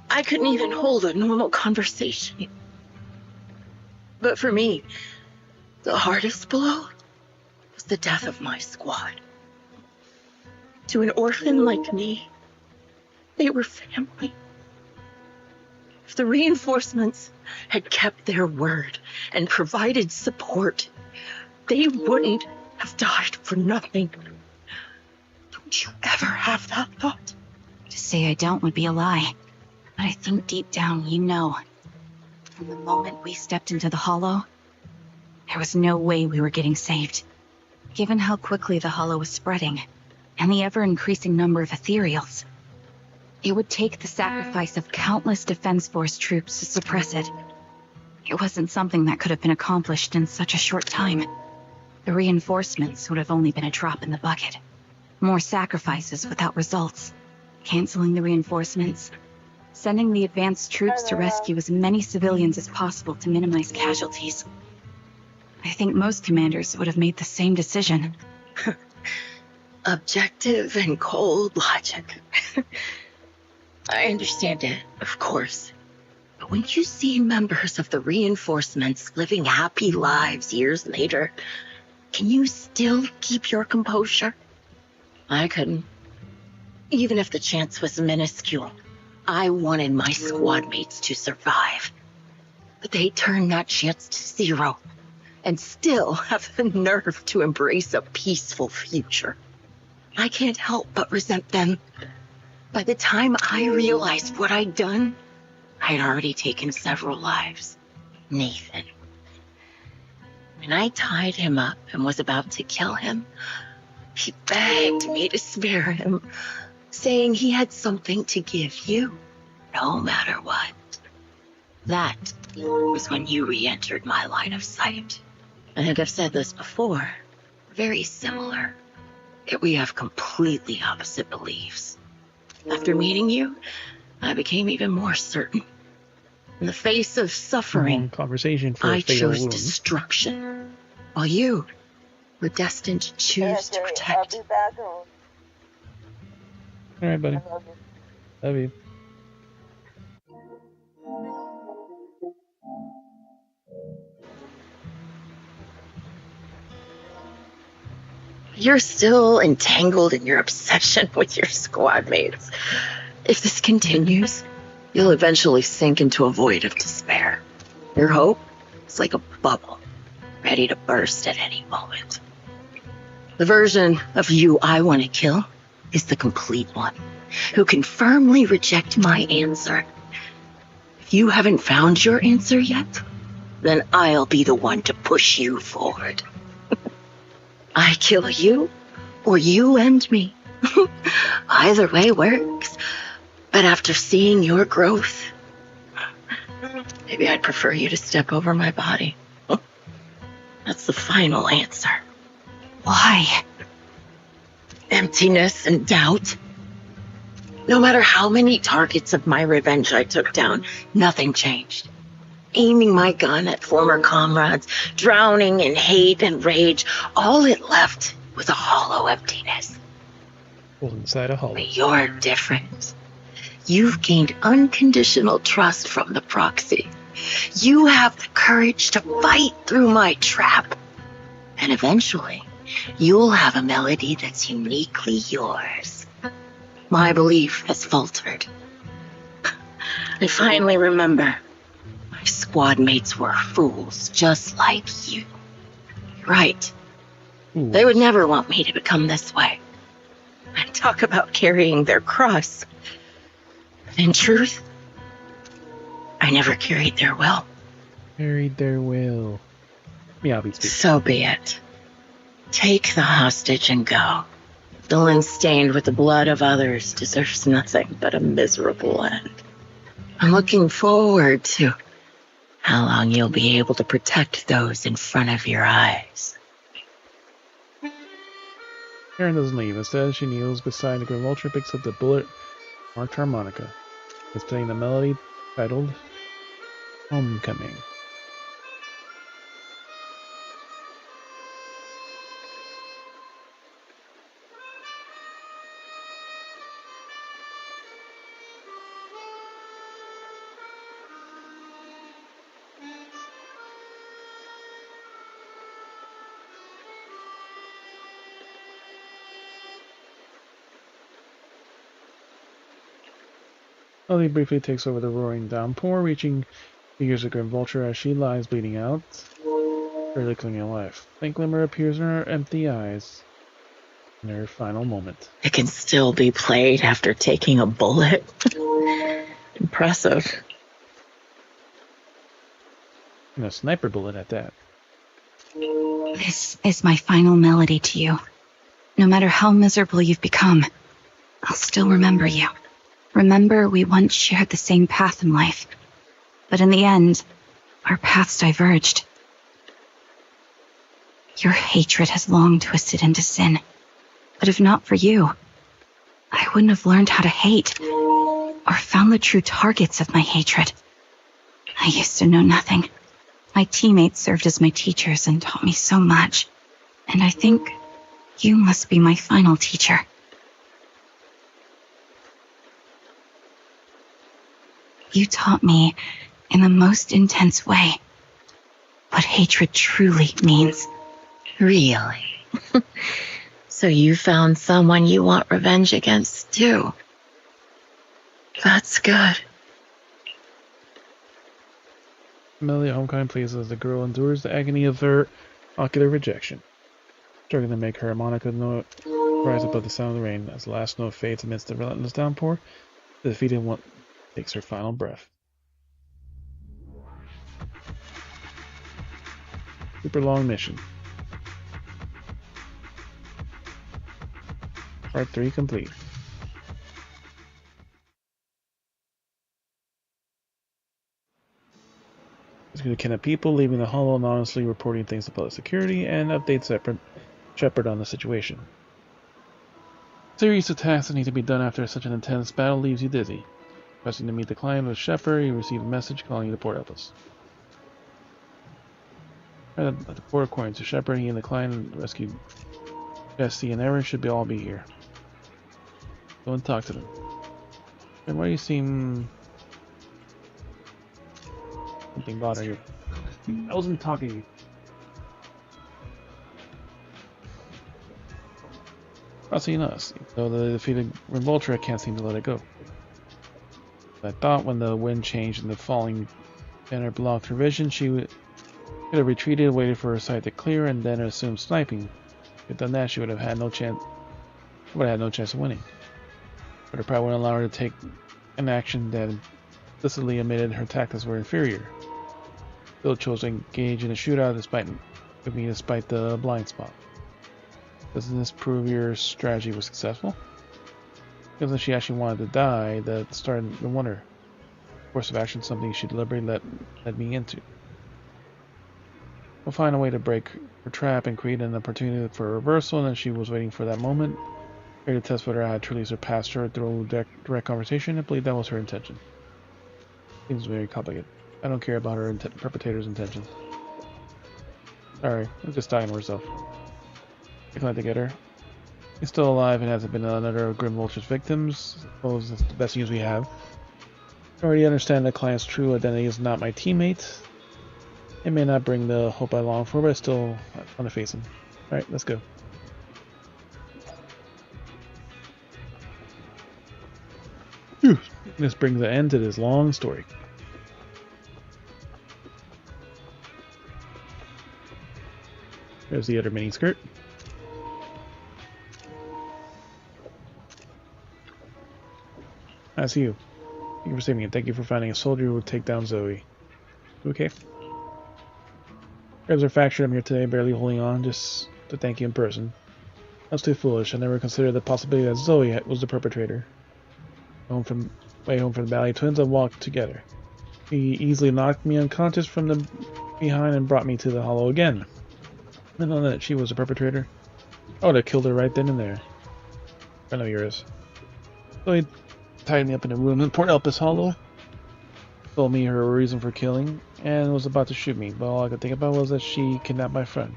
I couldn't even hold a normal conversation. But for me, the hardest blow was the death of my squad. To an orphan like me, they were family. If the reinforcements had kept their word and provided support, they wouldn't have died for nothing. Don't you ever have that thought? To say I don't would be a lie. But I think deep down you know. From the moment we stepped into the hollow, there was no way we were getting saved. Given how quickly the hollow was spreading, and the ever-increasing number of ethereals, it would take the sacrifice of countless Defense Force troops to suppress it. It wasn't something that could have been accomplished in such a short time. The reinforcements would have only been a drop in the bucket. More sacrifices without results. Canceling the reinforcements. Sending the advanced troops to rescue as many civilians as possible to minimize casualties. I think most commanders would have made the same decision. Objective and cold logic. I understand it, of course. But when you see members of the reinforcements living happy lives years later, can you still keep your composure? I couldn't. Even if the chance was minuscule, I wanted my squad mates to survive. But they turned that chance to zero, and still have the nerve to embrace a peaceful future. I can't help but resent them. By the time I realized what I'd done, I'd already taken several lives. Nathan. When I tied him up and was about to kill him, he begged me to spare him, saying he had something to give you, no matter what. That was when you re-entered my line of sight. I think I've said this before. Very similar. Yet we have completely opposite beliefs. After meeting you, I became even more certain. In the face of suffering, conversation for I chose destruction, while you were destined to choose to protect. I'll be back home. All right, buddy. Love you. You're still entangled in your obsession with your squad mates. If this continues, you'll eventually sink into a void of despair. Your hope is like a bubble, ready to burst at any moment. The version of you I want to kill is the complete one, who can firmly reject my answer. If you haven't found your answer yet, then I'll be the one to push you forward. I kill you, or you end me. Either way works. But after seeing your growth, maybe I'd prefer you to step over my body. That's the final answer. Why? Emptiness and doubt. No matter how many targets of my revenge I took down, nothing changed. Aiming my gun at former comrades, drowning in hate and rage, all it left was a hollow emptiness. Well, inside a hollow. But you're different. You've gained unconditional trust from the proxy. You have the courage to fight through my trap. And eventually, you'll have a melody that's uniquely yours. My belief has faltered. I finally remember. My squad mates were fools, just like you. Right. They would never want me to become this way. And Talk about carrying their cross. In truth, I never carried their will. Carried their will. Yeah, I'll be speaking. So be it. Take the hostage and go. The land stained with the blood of others deserves nothing but a miserable end. I'm looking forward to how long you'll be able to protect those in front of your eyes. Karen doesn't leave. Instead, she kneels beside the Grim Vulture, picks up the bullet marked harmonica. It's playing the melody titled Homecoming. Ellie briefly takes over the roaring downpour, reaching figures of Grim Vulture as she lies bleeding out, barely clinging to life. Faint glimmer appears in her empty eyes in her final moment. It can still be played after taking a bullet. Impressive. And a sniper bullet at that. This is my final melody to you. No matter how miserable you've become, I'll still remember you. Remember, we once shared the same path in life, but in the end, our paths diverged. Your hatred has long twisted into sin, but if not for you, I wouldn't have learned how to hate, or found the true targets of my hatred. I used to know nothing. My teammates served as my teachers and taught me so much, and I think you must be my final teacher. You taught me, in the most intense way, what hatred truly means. Really? So you found someone you want revenge against, too. That's good. Amelia Homecoming plays as the girl endures the agony of her ocular rejection, struggling to make her harmonica note rise above the sound of the rain. As the last note fades amidst the relentless downpour, the defeated one takes her final breath. Super long mission. Part 3 complete. Rescue the kidnapped people, leaving the Hollow anonymously reporting things to public security, and update Shepard on the situation. Series of tasks that need to be done after such an intense battle leaves you dizzy. Requesting to meet the client with Shepard, you receive a message calling you to Port Elpis. At the port, according to Shepard, he and the client rescued Jesse and Aaron should all be here. Go and talk to them. And why do you seem... something bothering you? I wasn't talking. Crossing us, though the defeated Grim Vulture, I can't seem to let it go. I thought when the wind changed and the falling banner blocked her vision, she could have retreated, waited for her sight to clear, and then assumed sniping. If she'd done that, she would have had no chance. Would have had no chance of winning. But her pride wouldn't allow her to take an action that implicitly admitted her tactics were inferior. Still chose to engage in a shootout despite the blind spot. Doesn't this prove your strategy was successful? Because if she actually wanted to die, that started to wonder. Course of action, something she deliberately led me into. We'll find a way to break her trap and create an opportunity for a reversal, and then she was waiting for that moment. Ready to test whether I had truly surpassed her through direct conversation. I believe that was her intention. Seems very complicated. I don't care about her perpetrator's intentions. Sorry, I'm just dying to herself. I'm glad to get her. He's still alive and hasn't been another of Grim Vulture's victims. I suppose that's the best news we have. I already understand the client's true identity is not my teammate. It may not bring the hope I long for, but I still want to face him. Alright, let's go. Whew. This brings the end to this long story. There's the other mini skirt. That's you. Thank you for saving it. Thank you for finding a soldier who would take down Zoe. Okay. Ribs are fractured. I'm here today, barely holding on, just to thank you in person. I was too foolish. I never considered the possibility that Zoe was the perpetrator. Way home from the Valley Twins, I walked together. He easily knocked me unconscious from the behind and brought me to the hollow again. I know that she was the perpetrator. I would have killed her right then and there. Friend of yours. Zoe tied me up in a room and poured out this hollow. Told me her reason for killing and was about to shoot me, but all I could think about was that she kidnapped my friend.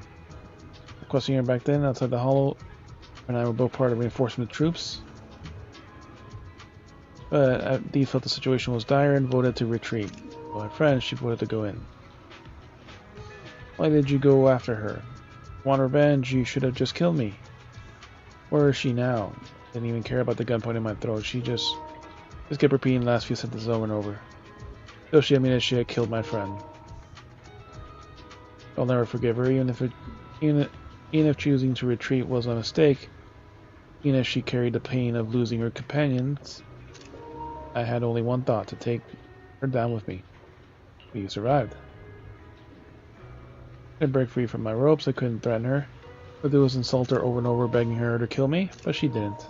Questioning her back then outside the hollow, her and I were both part of reinforcement troops. But Dee felt the situation was dire and voted to retreat. For my friend, she voted to go in. Why did you go after her? Want revenge? You should have just killed me. Where is she now? Didn't even care about the gun pointing in my throat. She just kept repeating the last few sentences over and over. Still, she admitted she had killed my friend. I'll never forgive her, even if choosing to retreat was a mistake. Even if she carried the pain of losing her companions. I had only one thought, to take her down with me. But you survived. I couldn't break free from my ropes, I couldn't threaten her. But there was insult her over and over, begging her to kill me, but she didn't.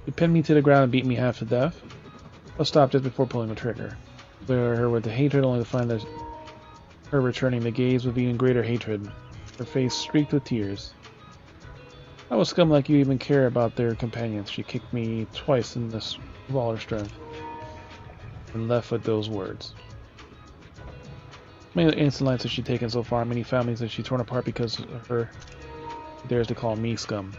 She pinned me to the ground and beat me half to death. I stopped just before pulling the trigger. Clear her with the hatred, only to find that her returning the gaze with even greater hatred. Her face streaked with tears. How would scum like you even care about their companions? She kicked me twice in this with all her strength. And left with those words. Many innocent lives has she taken so far, many families has she torn apart because of her. She dares to call me scum. ...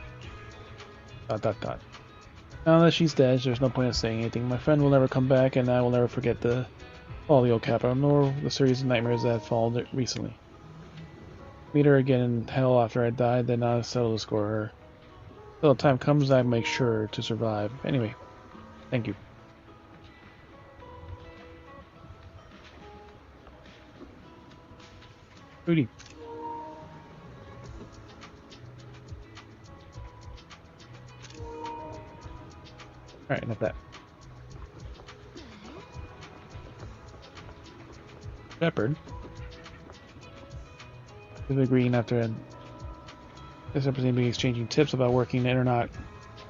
Now that she's dead, there's no point in saying anything. My friend will never come back, and I will never forget the Folio capital, nor the series of nightmares that followed it recently. Meet her again in hell after I died, then I'll settle the score her. Till the time comes, I make sure to survive. Anyway, thank you. Rudy. Alright, enough of that. Shepard. With agreeing after this episode being exchanging tips about working it or not.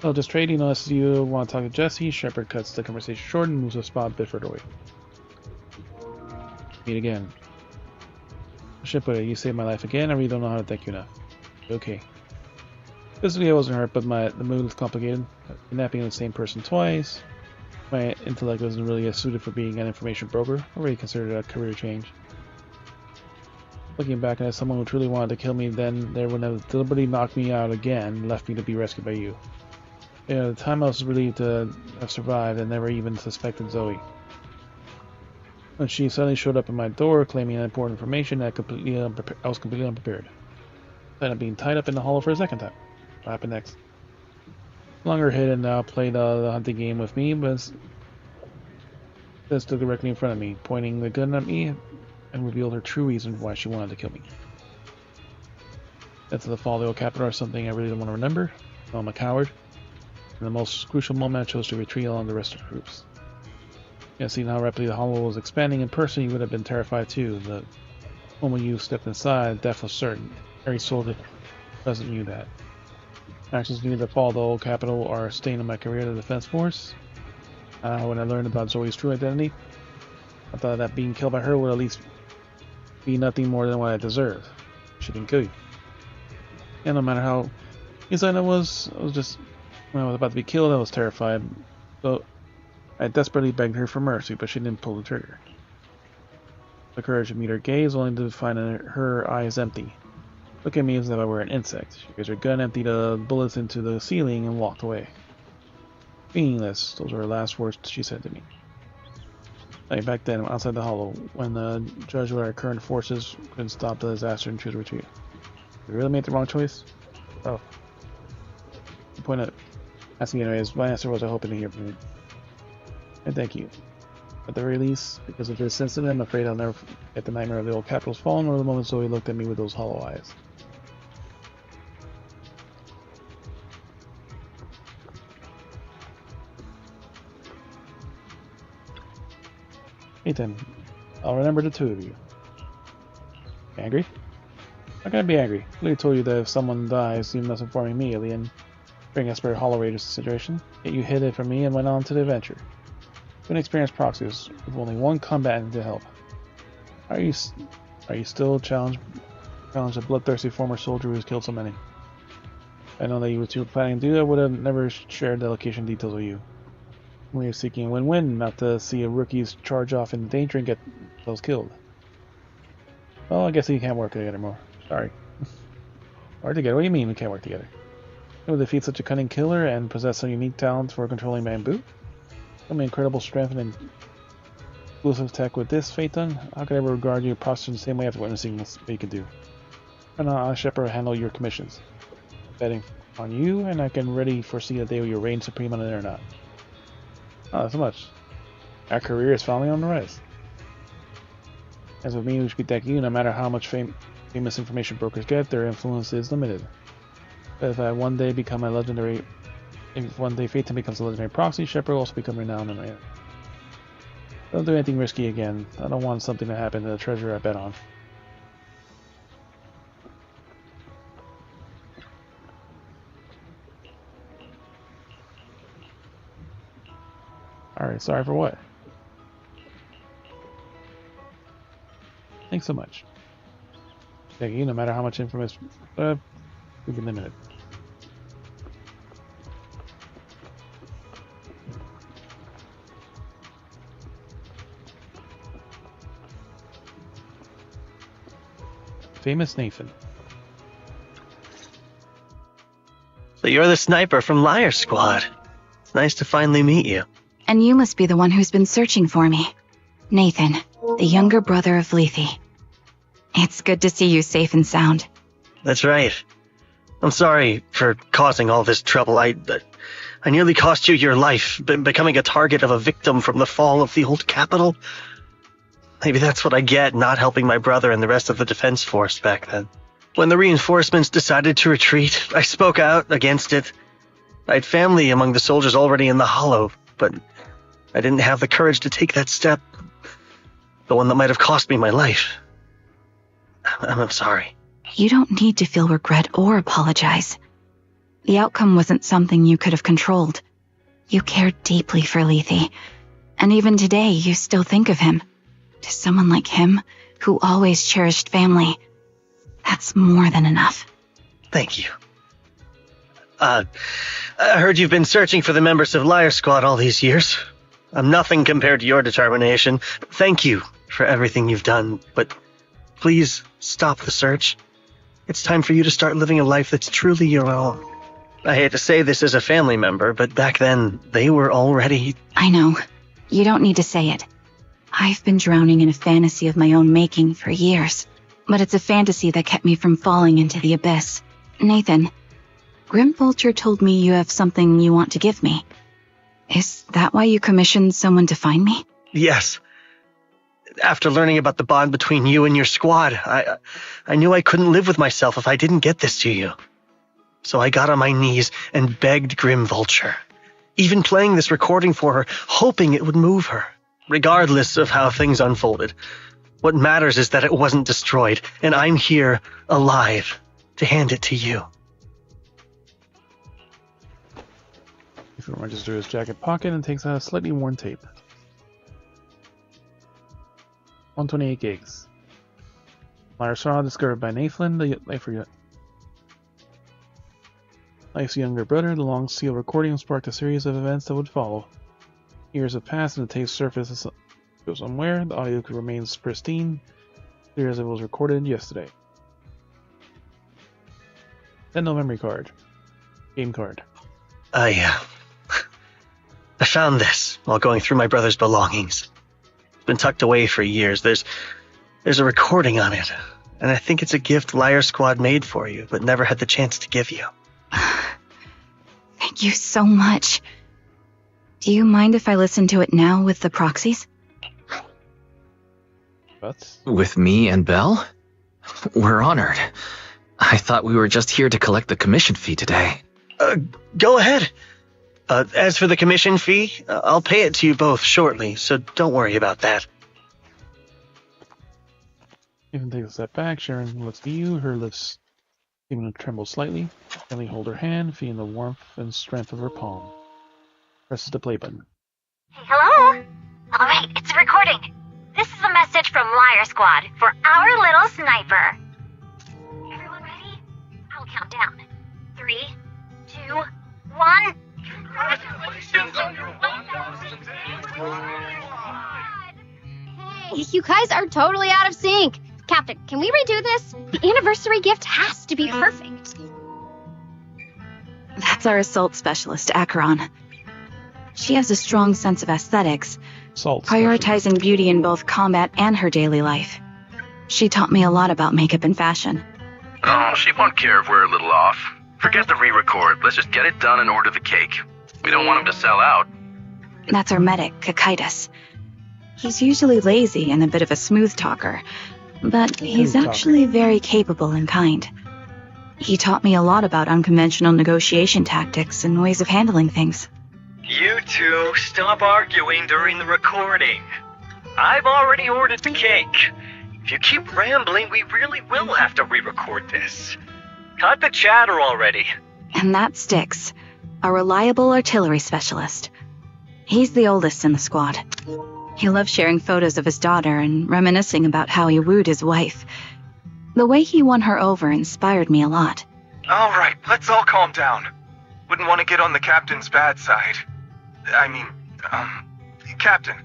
Well, just trading unless you want to talk to Jesse. Shepard cuts the conversation short and moves a spot Bifford away. Meet again. Shepard, you saved my life again. I really don't know how to thank you enough. Okay. Physically, I wasn't hurt, but the mood was complicated. Kidnapping the same person twice. My intellect wasn't really suited for being an information broker. I already considered it a career change. Looking back at someone who truly wanted to kill me, then they would have deliberately knocked me out again and left me to be rescued by you. At the time, I was relieved to have survived and never even suspected Zoe. When she suddenly showed up at my door, claiming important information, I was completely unprepared. I ended up being tied up in the hollow for a second time. What happened next? No longer hidden now, played the hunting game with me, but stood directly in front of me, pointing the gun at me, and revealed her true reason why she wanted to kill me. That's the Folio capital or something I really don't want to remember. I'm a coward. In the most crucial moment, I chose to retreat along the rest of the groups. Yeah, seeing how rapidly the hollow was expanding in person, you would have been terrified too. The moment you stepped inside, death was certain. Every soldier present knew that. Actions needed to follow the old capital are a stain on my career in the Defense Force. When I learned about Zoe's true identity, I thought that being killed by her would at least be nothing more than what I deserved. She didn't kill you. And no matter how inside I was just, when I was about to be killed, I was terrified. So I desperately begged her for mercy, but she didn't pull the trigger. The courage to meet her gaze, only to find her eyes empty. Look at me as if I were an insect. She raised her gun, emptied the bullets into the ceiling, and walked away. Meaningless, those were her last words she said to me. Back then, outside the hollow, when the judge with our current forces couldn't stop the disaster and choose to retreat. We really made the wrong choice? Oh. The point of asking anyways, my answer was I hoping to hear from you. And thank you. At the very least, because of this incident, I'm afraid I'll never get the nightmare of the old capital's fallen or the moment Zoe looked at me with those hollow eyes. Ethan, I'll remember the two of you. Angry? How can I be angry? I told you that if someone dies, you must inform me immediately and bring us for a Hollow Raiders situation. Yet you hid it from me and went on to the adventure. An experienced proxies with only one combatant to help. Are you still challenge a bloodthirsty former soldier who has killed so many? I know that you were too planning to do that. I would have never shared the location details with you. We are seeking a win-win, not to see a rookies charge off into danger and get those killed. Well, I guess we can't work together more. Sorry. Work together? What do you mean we can't work together? You will defeat such a cunning killer and possess some unique talents for controlling bamboo? Some incredible strength and exclusive tech with this, Phaeton? How could I ever regard you process in the same way after witnessing what you can do? And I'll Shepard handle your commissions. Betting on you, and I can ready foresee the day where you reign supreme on it or not. Oh, not so much. Our career is finally on the rise. As with me, we should protect you, no matter how much famous information brokers get, their influence is limited. But if one day Phaeton becomes a legendary proxy, Shepard will also become renowned and rare. Don't do anything risky again. I don't want something to happen to the treasure I bet on. Alright, sorry for what? Thanks so much. Thank you, no matter how much information... we can limit it. Famous Nathan. So you're the sniper from Liar Squad. It's nice to finally meet you. And you must be the one who's been searching for me. Nathan, the younger brother of Lethe. It's good to see you safe and sound. That's right. I'm sorry for causing all this trouble. I nearly cost you your life, becoming a target of a victim from the fall of the old capital. Maybe that's what I get not helping my brother and the rest of the defense force back then. When the reinforcements decided to retreat, I spoke out against it. I had family among the soldiers already in the Hollow, but I didn't have the courage to take that step. The one that might have cost me my life. I'm sorry. You don't need to feel regret or apologize. The outcome wasn't something you could have controlled. You cared deeply for Lethe, and even today you still think of him. To someone like him, who always cherished family, that's more than enough. Thank you. I heard you've been searching for the members of Liar Squad all these years. I'm nothing compared to your determination. Thank you for everything you've done, but please stop the search. It's time for you to start living a life that's truly your own. I hate to say this as a family member, but back then, they were already... I know. You don't need to say it. I've been drowning in a fantasy of my own making for years, but it's a fantasy that kept me from falling into the abyss. Nathan, Grim Vulture told me you have something you want to give me. Is that why you commissioned someone to find me? Yes. After learning about the bond between you and your squad, I knew I couldn't live with myself if I didn't get this to you. So I got on my knees and begged Grim Vulture, even playing this recording for her, hoping it would move her. Regardless of how things unfolded, what matters is that it wasn't destroyed, and I'm here, alive, to hand it to you. He rummaged through his jacket pocket and takes out a slightly worn tape. 128 gigs. Liar Squad discovered by Nathan, Life's younger brother. The long seal recording sparked a series of events that would follow. Years have passed and the tape surface goes somewhere. The audio remains pristine, clear as it was recorded yesterday. Nintendo memory card. Game card. I found this while going through my brother's belongings. It's been tucked away for years. There's a recording on it, and I think it's a gift Liar Squad made for you, but never had the chance to give you. Thank you so much. Do you mind if I listen to it now with the proxies? What? With me and Belle? We're honored. I thought we were just here to collect the commission fee today. Go ahead. As for the commission fee, I'll pay it to you both shortly, so don't worry about that. Ethan takes a step back. Sharon looks to you, her lips seeming to tremble slightly. Gently hold her hand, feeling the warmth and strength of her palm. Presses the play button. Hey, hello? Alright, it's recording. This is a message from Liar Squad for our little sniper. Everyone ready? I'll count down. 3, 2, 1. Congratulations on your 1,000 Hey, you guys are totally out of sync. Captain, can we redo this? The anniversary gift has to be perfect. That's our assault specialist, Acheron. She has a strong sense of aesthetics, prioritizing beauty in both combat and her daily life. She taught me a lot about makeup and fashion. Oh, she won't care if we're a little off. Forget the re-record. Let's just get it done and order the cake. We don't want him to sell out. That's our medic, Kakaitis. He's usually lazy and a bit of a smooth talker, but he's actually very capable and kind. He taught me a lot about unconventional negotiation tactics and ways of handling things. You two, stop arguing during the recording. I've already ordered the cake. If you keep rambling, we really will have to re-record this. Cut the chatter already. And that's Styx, a reliable artillery specialist. He's the oldest in the squad. He loves sharing photos of his daughter and reminiscing about how he wooed his wife. The way he won her over inspired me a lot. All right, let's all calm down. Wouldn't want to get on the captain's bad side. Captain,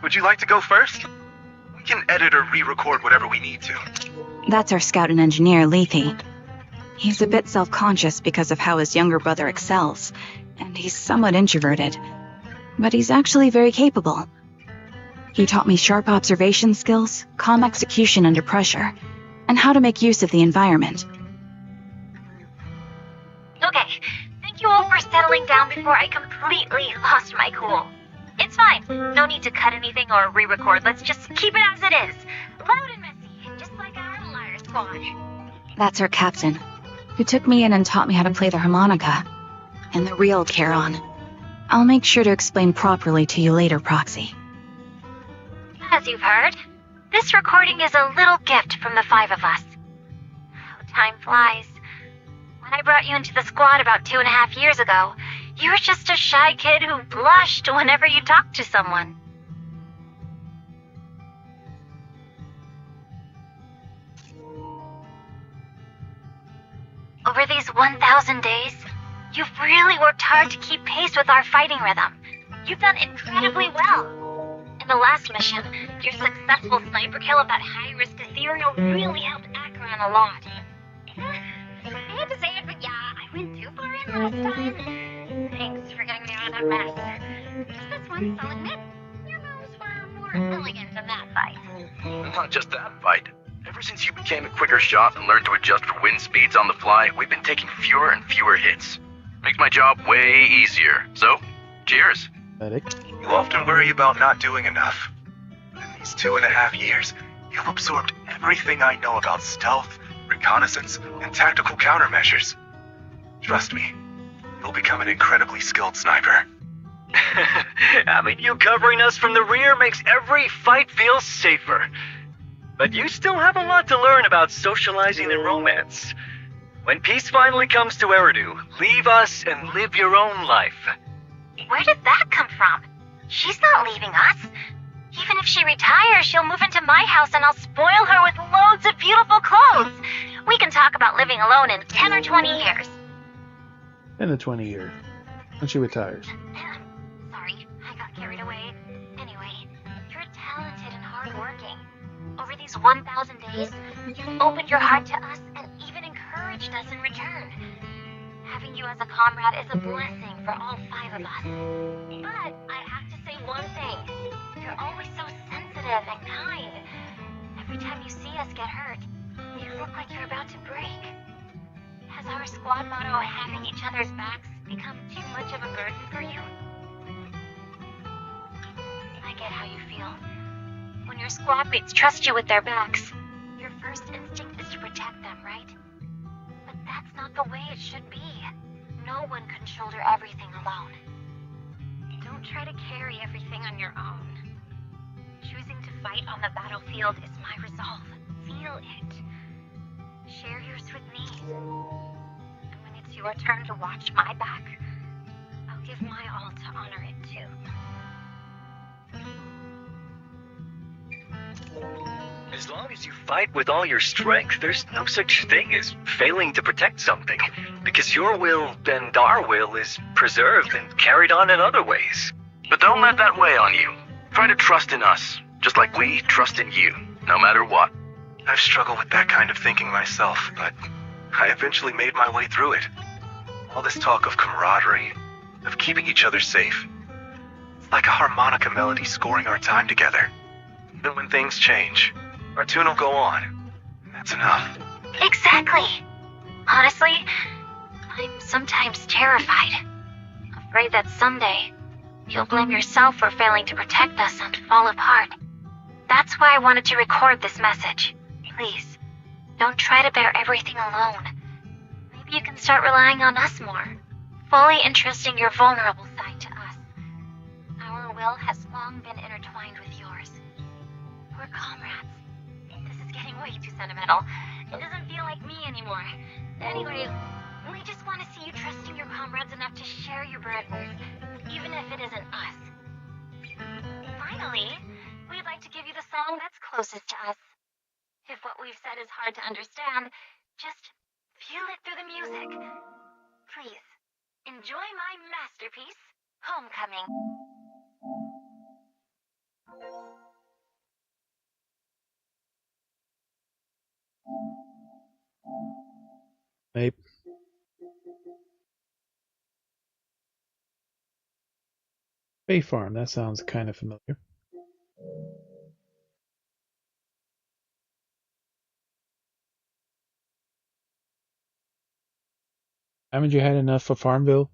would you like to go first? We can edit or re-record whatever we need to. That's our scout and engineer, Lethe. He's a bit self-conscious because of how his younger brother excels, and he's somewhat introverted. But he's actually very capable. He taught me sharp observation skills, calm execution under pressure, and how to make use of the environment. Okay, thank you all for settling down before I completely lost my cool. It's fine. No need to cut anything or re-record. Let's just keep it as it is. Loud and messy, just like our Liar Squad. That's our captain, who took me in and taught me how to play the harmonica. And the real Charon. I'll make sure to explain properly to you later, Proxy. As you've heard, this recording is a little gift from the 5 of us. How time flies. When I brought you into the squad about 2.5 years ago, you were just a shy kid who blushed whenever you talked to someone. Over these 1,000 days, you've really worked hard to keep pace with our fighting rhythm. You've done incredibly well. In the last mission, your successful sniper kill of that high-risk ethereal really helped Acheron a lot. I hate to say it, but yeah, I went too far in last time. Thanks for getting me out of that mess. Just this once, I'll admit, your moves were more elegant in that fight. Not just that fight. Ever since you became a quicker shot and learned to adjust for wind speeds on the fly, we've been taking fewer and fewer hits. Makes my job way easier. So, cheers. You often worry about not doing enough. In these 2.5 years, you've absorbed everything I know about stealth, reconnaissance, and tactical countermeasures. Trust me, you'll become an incredibly skilled sniper. Having you covering us from the rear makes every fight feel safer. But you still have a lot to learn about socializing and romance. When peace finally comes to Eridu, leave us and live your own life. Where did that come from? She's not leaving us. Even if she retires, she'll move into my house and I'll spoil her with loads of beautiful clothes. We can talk about living alone in 10 or 20 years. In the 20 years. When she retires. Sorry, I got carried away. Anyway, you're talented and hardworking. Over these 1,000 days, you've opened your heart to us and even encouraged us in return. Having you as a comrade is a blessing for all 5 of us. But I have to say one thing. You're always so sensitive and kind. Every time you see us get hurt, you look like you're about to break. Has our squad motto, having each other's backs, become too much of a burden for you? I get how you feel. When your squad mates trust you with their backs, your first instinct is to protect them, right? But that's not the way it should be. No one can shoulder everything alone. Don't try to carry everything on your own. Choosing to fight on the battlefield is my resolve. feel it. Share yours with me. And when it's your turn to watch my back, I'll give my all to honor it too. As long as you fight with all your strength, there's no such thing as failing to protect something, because your will and our will is preserved and carried on in other ways. But don't let that weigh on you. Try to trust in us, just like we trust in you, no matter what. I've struggled with that kind of thinking myself, but I eventually made my way through it. All this talk of camaraderie, of keeping each other safe. It's like a harmonica melody scoring our time together. Even when things change, our tune will go on. That's enough. Exactly. Honestly, I'm sometimes terrified. Afraid that someday you'll blame yourself for failing to protect us and fall apart. That's why I wanted to record this message. Please, don't try to bear everything alone. Maybe you can start relying on us more, fully entrusting your vulnerable side to us. Our will has long been intertwined with yours. We're comrades. This is getting way too sentimental. It doesn't feel like me anymore. Anyways, we just want to see you trusting your comrades enough to share your burdens, even if it isn't us. Finally, we'd like to give you the song that's closest to us. If what we've said is hard to understand, just feel it through the music. Please, enjoy my masterpiece, Homecoming. Babe. Bay Farm, that sounds kind of familiar. Haven't you had enough for Farmville?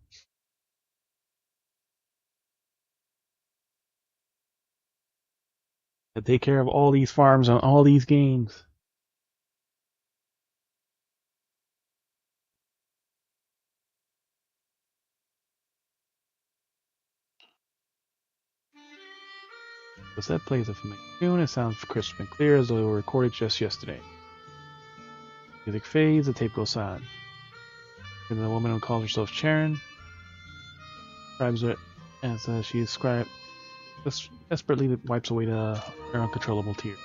To take care of all these farms on all these games. The set plays a familiar tune. It sounds crisp and clear as though it were recorded just yesterday. Music fades, the tape goes silent. And the woman who calls herself Sharon describes it as she desperately wipes away her uncontrollable tears.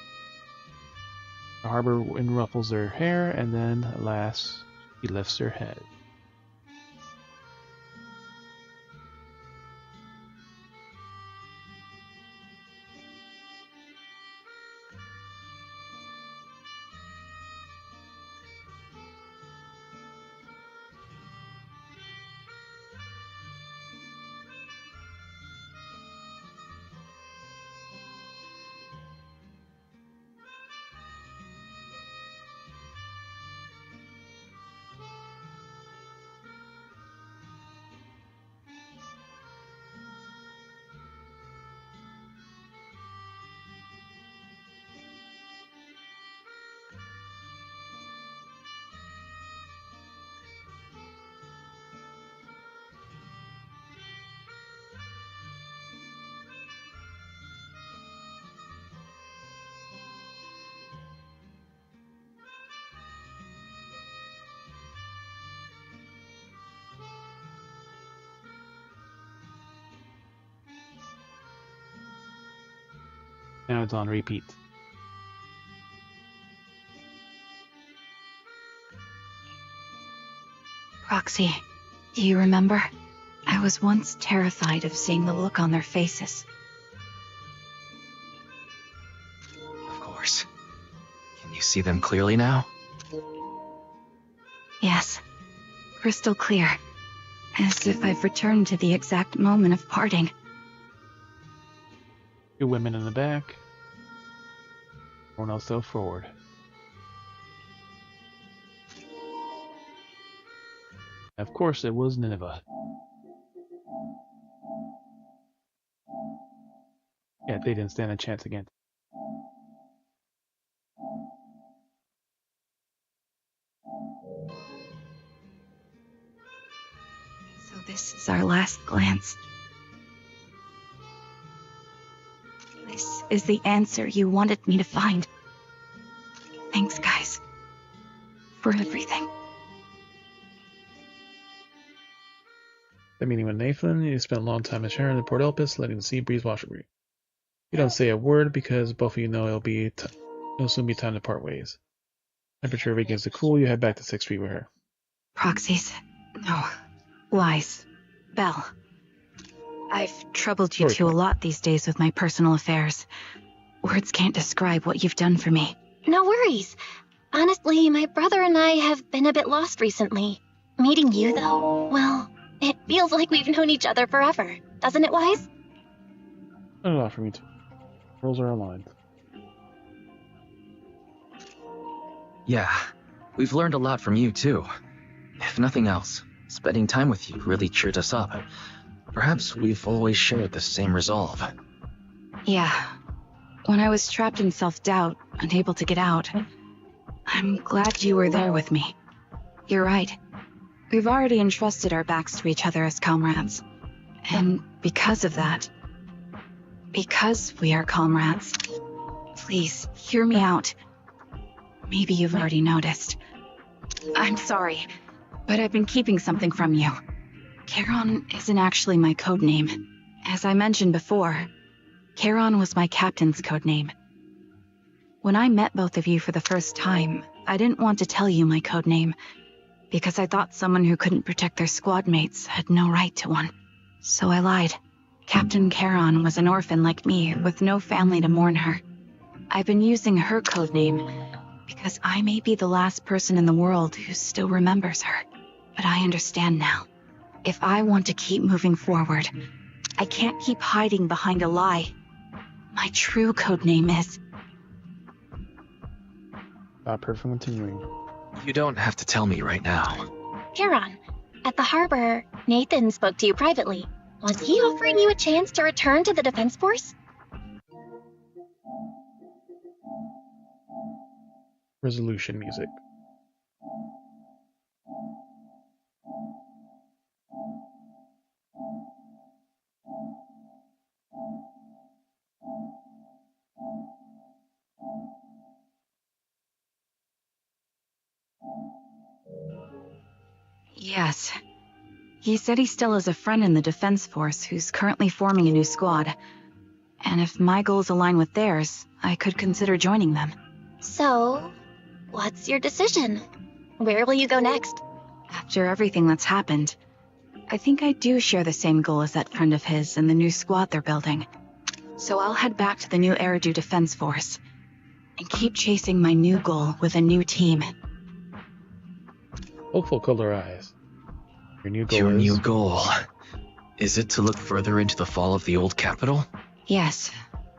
The harbor wind ruffles her hair, and then, alas, she lifts her head. Now it's on repeat. Roxy, do you remember? I was once terrified of seeing the look on their faces. Of course. Can you see them clearly now? Yes, crystal clear. As if I've returned to the exact moment of parting. Two women in the back. Everyone else go forward. Of course, it was Nineveh. Yeah, they didn't stand a chance again. So this is our last glance. This is the answer you wanted me to find. Thank for everything. The meeting with Nathan, you spent a long time with Sharon in Port Elpis, letting the sea breeze wash over you. You don't say a word because both of you know it'll soon be time to part ways. Temperature begins to cool, you head back to 6th Street with her. Proxies. No. Lies. Belle. I've troubled you two a lot these days with my personal affairs. Words can't describe what you've done for me. No worries. Honestly, my brother and I have been a bit lost recently. Meeting you, though, well, it feels like we've known each other forever. Doesn't it, Wise? Not a lot for me too. Roles are aligned. Yeah, we've learned a lot from you too. If nothing else, spending time with you really cheered us up. Perhaps we've always shared the same resolve. Yeah. When I was trapped in self-doubt, unable to get out, I'm glad you were there with me. You're right. We've already entrusted our backs to each other as comrades. And because of that, because we are comrades, please, hear me out. Maybe you've already noticed. I'm sorry, but I've been keeping something from you. Charon isn't actually my code name. As I mentioned before, Charon was my captain's code name. When I met both of you for the first time, I didn't want to tell you my code name, because I thought someone who couldn't protect their squad mates had no right to one. So I lied. Captain Charon was an orphan like me, with no family to mourn her. I've been using her code name because I may be the last person in the world who still remembers her. But I understand now. If I want to keep moving forward, I can't keep hiding behind a lie. My true code name is... Stop her from continuing. You don't have to tell me right now. Charon, at the harbor, Nathan spoke to you privately. Was he offering you a chance to return to the Defense Force? Resolution music. Yes. He said he still has a friend in the Defense Force who's currently forming a new squad. And if my goals align with theirs, I could consider joining them. So, what's your decision? Where will you go next? After everything that's happened, I think I do share the same goal as that friend of his and the new squad they're building. So I'll head back to the new Eridu Defense Force and keep chasing my new goal with a new team. Hopeful color eyes. Your new goal. Is it to look further into the fall of the old capital? Yes.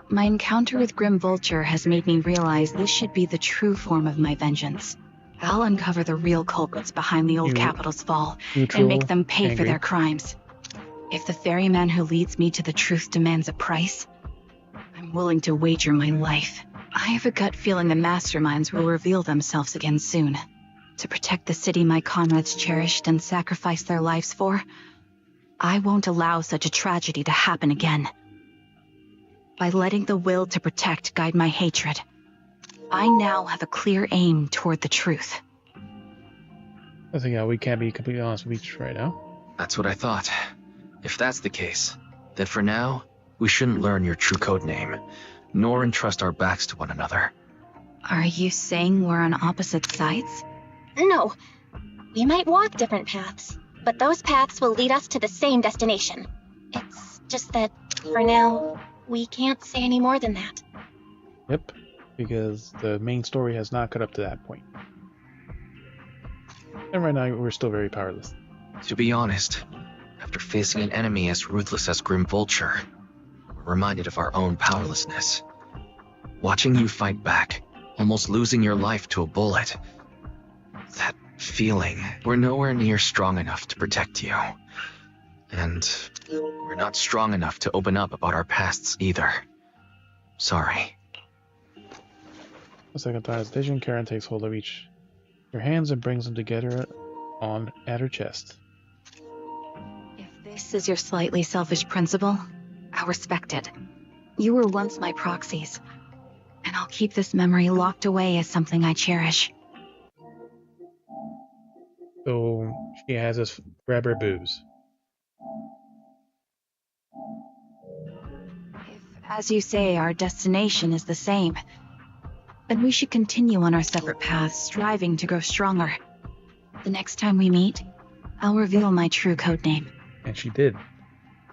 My encounter with Grim Vulture has made me realize this should be the true form of my vengeance. I'll uncover the real culprits behind the old capital's fall and make them pay for their crimes. If the ferryman who leads me to the truth demands a price, I'm willing to wager my life. I have a gut feeling the masterminds will reveal themselves again soon. To protect the city my comrades cherished and sacrificed their lives for, I won't allow such a tragedy to happen again. By letting the will to protect guide my hatred, I now have a clear aim toward the truth. I think we can't be completely honest with each right now. That's what I thought. If that's the case, then for now, we shouldn't learn your true code name, nor entrust our backs to one another. Are you saying we're on opposite sides? No. We might walk different paths, but those paths will lead us to the same destination. It's just that, for now, we can't say any more than that. Yep, because the main story has not cut up to that point. And right now, we're still very powerless. To be honest, after facing an enemy as ruthless as Grim Vulture, we're reminded of our own powerlessness. Watching you fight back, almost losing your life to a bullet, that feeling, we're nowhere near strong enough to protect you. And we're not strong enough to open up about our pasts either. Sorry. A second time hesitation, Karen takes hold of each your hands and brings them together at her chest. If this is your slightly selfish principle, I'll respect it. You were once my proxies, and I'll keep this memory locked away as something I cherish. So she has us grab her boobs. As you say, our destination is the same. Then we should continue on our separate paths, striving to grow stronger. The next time we meet, I'll reveal my true codename. And she did.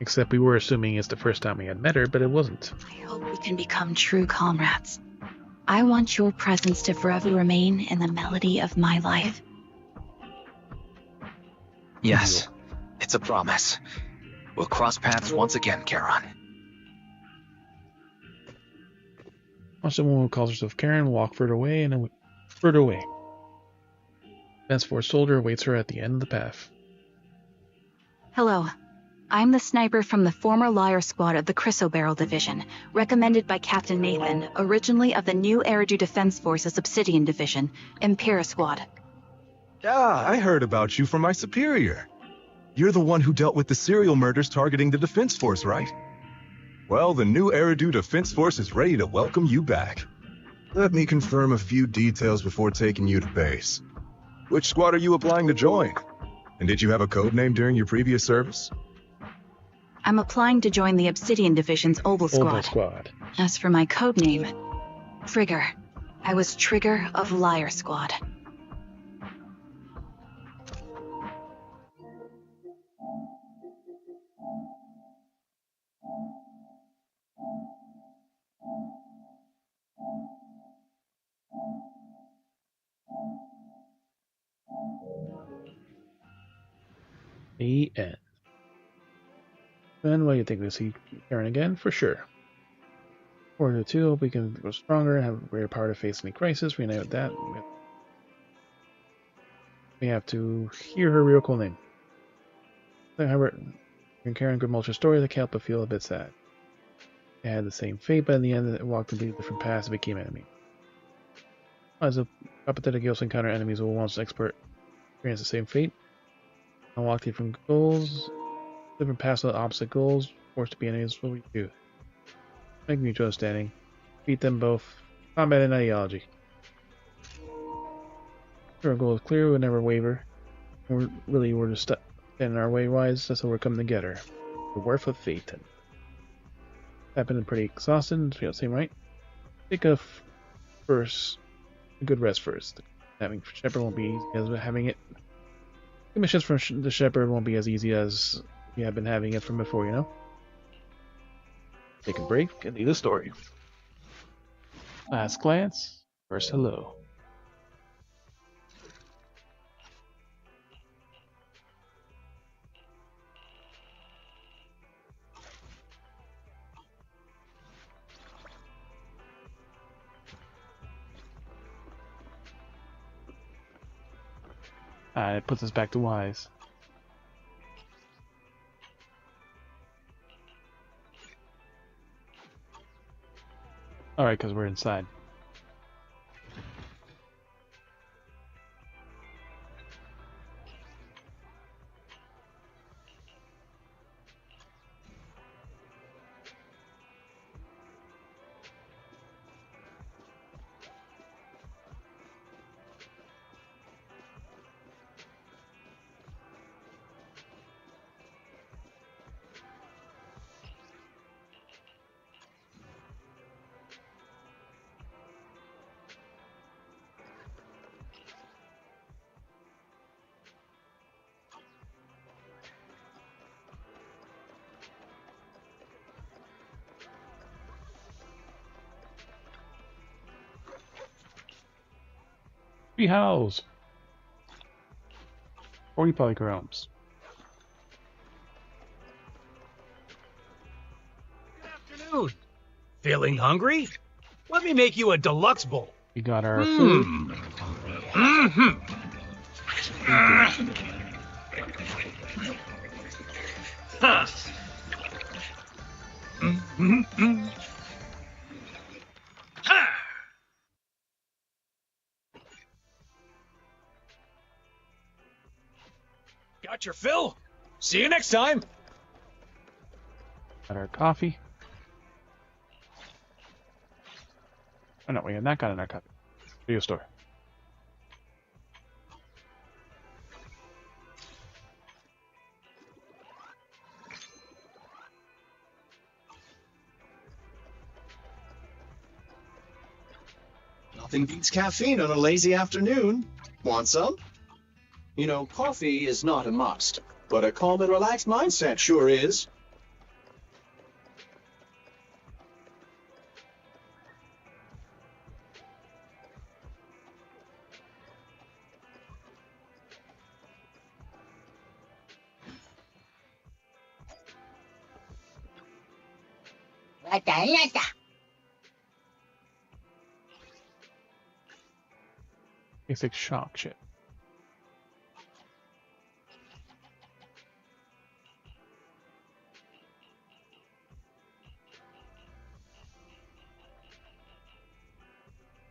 Except we were assuming it's the first time we had met her, but it wasn't. I hope we can become true comrades. I want your presence to forever remain in the melody of my life. Yes, it's a promise. We'll cross paths once again, Charon. Watch the woman who calls herself Karen walk further away and then further away. Defense Force soldier awaits her at the end of the path. Hello. I'm the sniper from the former Liar Squad of the Chrysoberyl Division, recommended by Captain Nathan, originally of the new Eridu Defense Forces Obsidian Division, Impera Squad. Ah, I heard about you from my superior. You're the one who dealt with the serial murders targeting the Defense Force, right? Well, the new Eridu Defense Force is ready to welcome you back. Let me confirm a few details before taking you to base. Which squad are you applying to join? And did you have a code name during your previous service? I'm applying to join the Obsidian Division's Obel Squad. As for my codename, Trigger. I was Trigger of Liar Squad. The end. And what do you think? We'll see Karen again? For sure. Order 2, hope we can grow stronger and have a greater power to face any crisis. Reunite with that. We have to hear her real cool name. However, and Karen could mulch her story that can't help but feel a bit sad. They had the same fate, but in the end, they walked completely different paths and became enemies. As a apathetic ghost encounter enemies will once experience the same fate. Unlock different goals, different paths with opposite goals, forced to be enemies. What we do? Make mutual understanding. Beat them both. Combat and ideology. Our goal is clear, we'll never waver. We're just standing our way wise, that's how we're coming together. The Wharf of Fate. I've been pretty exhausted, same right? Take a good rest first. Having Shepherd won't be easy as having it. The missions from the Shepherd won't be as easy as we have been having it from before, you know? Take a break and leave the story. Last glance, first hello. It puts us back to Wise. Alright, because we're inside. Three howls. 40 polychromes. Afternoon. Feeling hungry? Let me make you a deluxe bowl. We got our food. Got your fill. See you next time. Got our coffee. Oh no, we had not gotten our coffee. Video store. Nothing beats caffeine on a lazy afternoon. Want some? You know, coffee is not a must, but a calm and relaxed mindset sure is. Basic shock shit.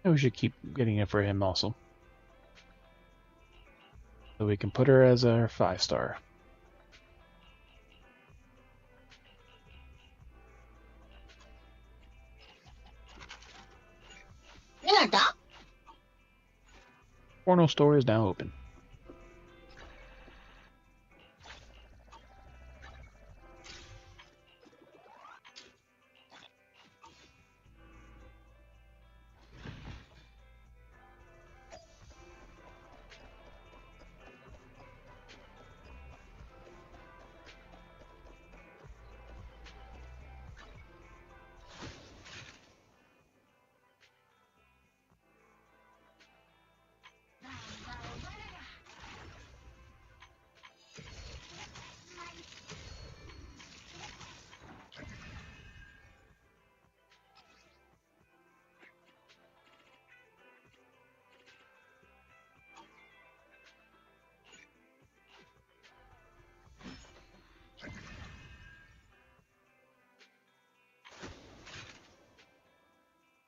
We should keep getting it for him also. So we can put her as our 5-star. Porno store is now open.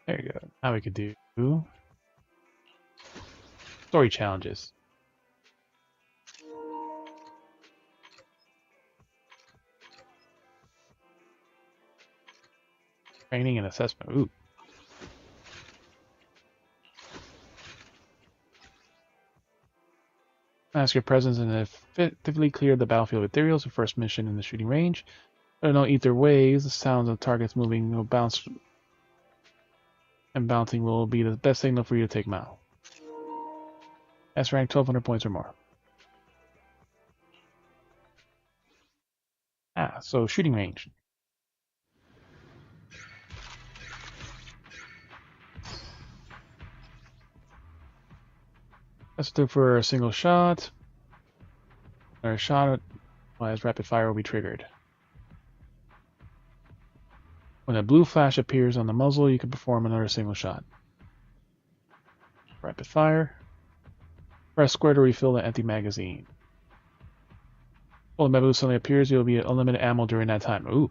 There you go. Now we could do story challenges. Training and assessment. Ooh. Mask your presence and effectively clear the battlefield of ethereals. The first mission in the shooting range. There are no ether waves. The sounds of targets moving will bounce, and bouncing will be the best signal for you to take them out. S rank 1200 points or more. So shooting range. Let's do for a single shot. Or a shot as rapid fire will be triggered. When a blue flash appears on the muzzle, you can perform another single shot. Rapid fire. Press square to refill the empty magazine. When the blue suddenly appears, you'll be unlimited ammo during that time. Ooh.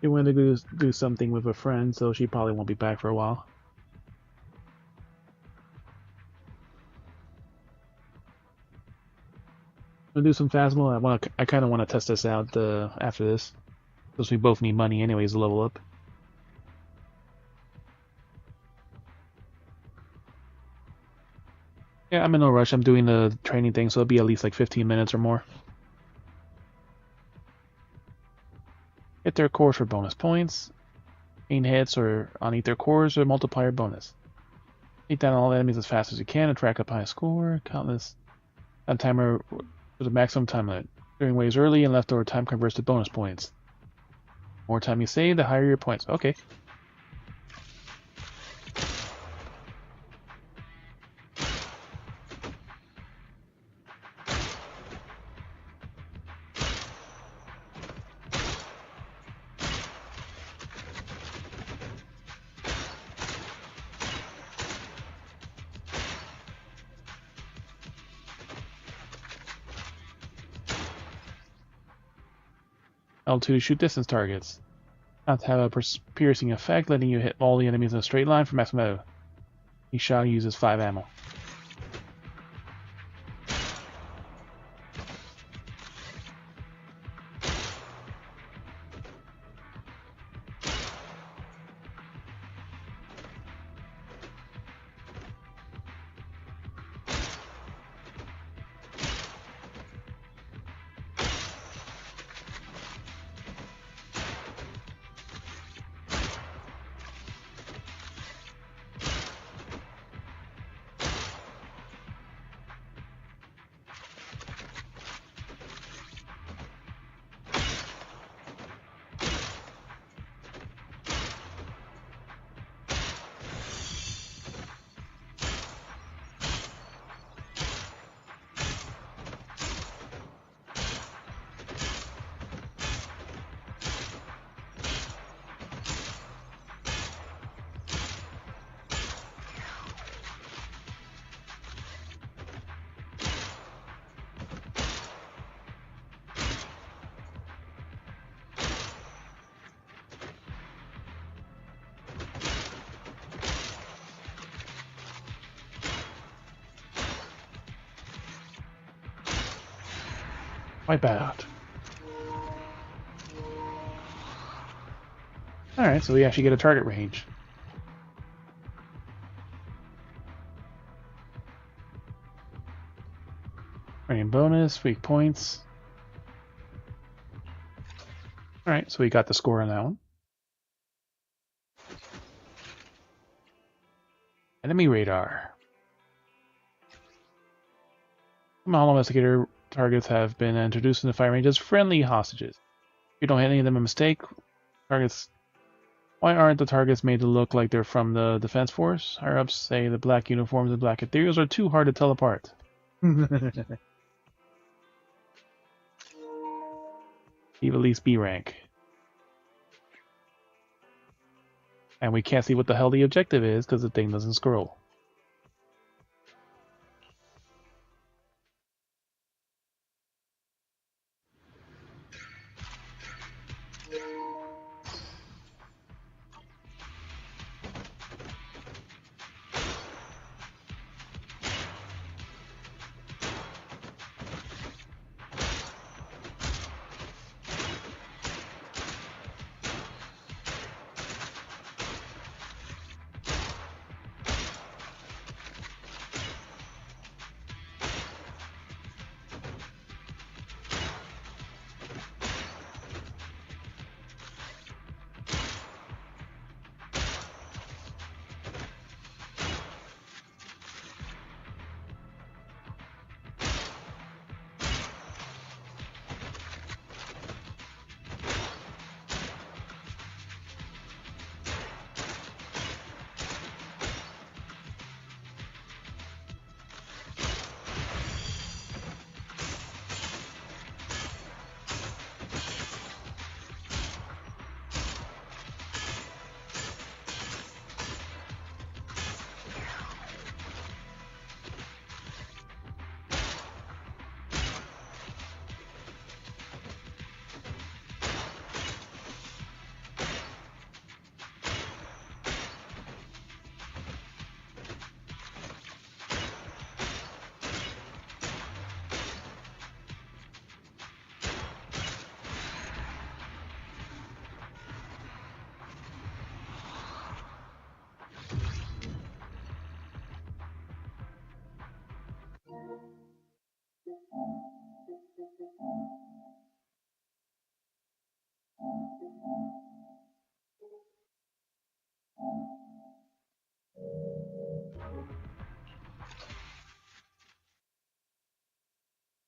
She went to do something with a friend, so she probably won't be back for a while. I'm gonna do some Phasma. I kind of want to test this out after this, because we both need money anyways to level up. Yeah, I'm in no rush. I'm doing the training thing, so it'll be at least like 15 minutes or more. Hit their cores for bonus points. Gain hits or on eat their cores or multiplier bonus. Take down all enemies as fast as you can and track up high score. Countless timer with the maximum time limit. Clearing waves early and leftover time converts to bonus points. The more time you save, the higher your points. Okay. L2 shoot distance targets. Not to have a piercing effect, letting you hit all the enemies in a straight line for maximum. Each shot uses 5 ammo. Wipe out. Alright, so we actually get a target range. Rain bonus, weak points. Alright, so we got the score on that one. Enemy radar. Some hollow investigator targets have been introduced in the fire range as friendly hostages. If you don't hit any of them a mistake, targets. Why aren't the targets made to look like they're from the defense force? Higher ups say the black uniforms and black ethereals are too hard to tell apart. Leave at least B rank. And we can't see what the hell the objective is because the thing doesn't scroll.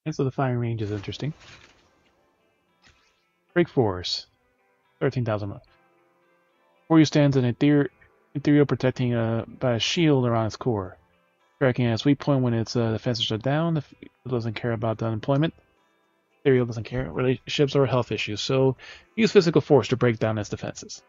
And so the firing range is interesting. Break force, 13,000. Before you stands an ethereal protecting by a shield around its core. Striking at its weak point when its defenses are down. It doesn't care about the unemployment. Ethereal doesn't care relationships or health issues, so use physical force to break down its defenses.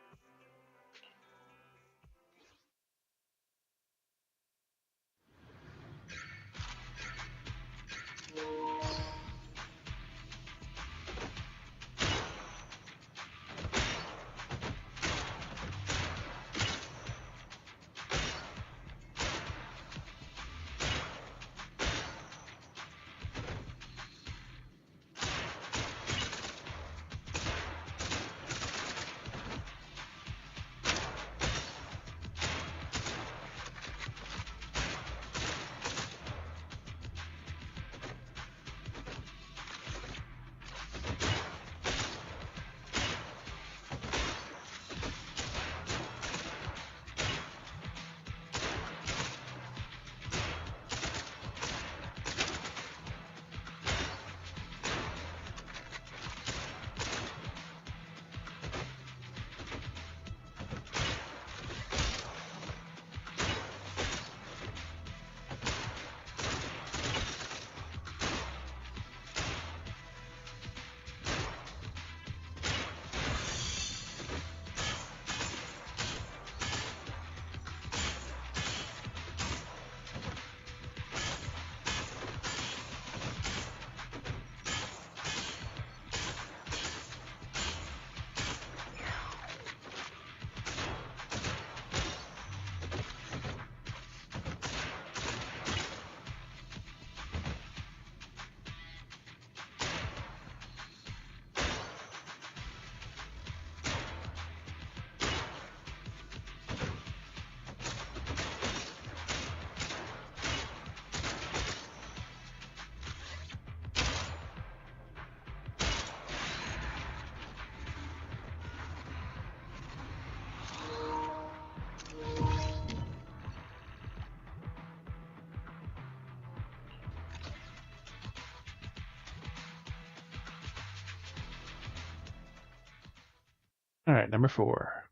Alright, number 4.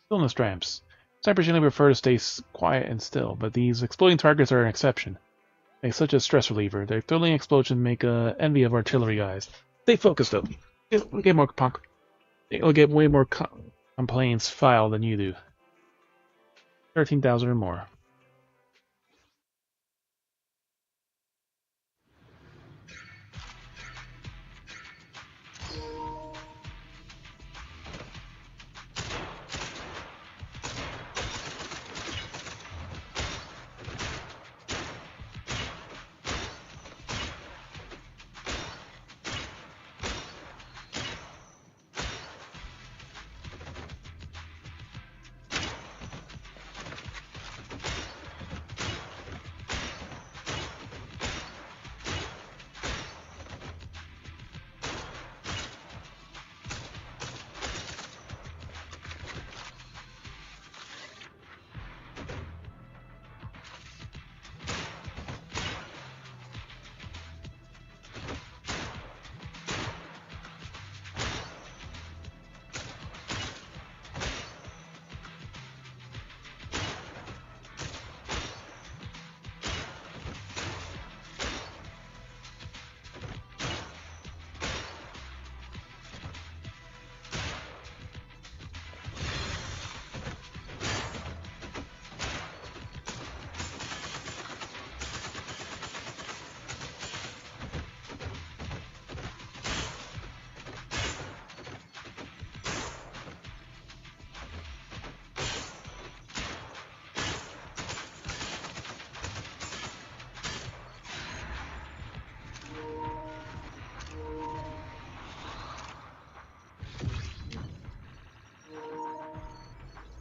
Stillness ramps. Snipers generally prefer to stay quiet and still, but these exploding targets are an exception. They're such a stress reliever. Their thrilling explosions make envy of artillery guys. Stay focused though. You'll get way more complaints filed than you do. 13,000 or more.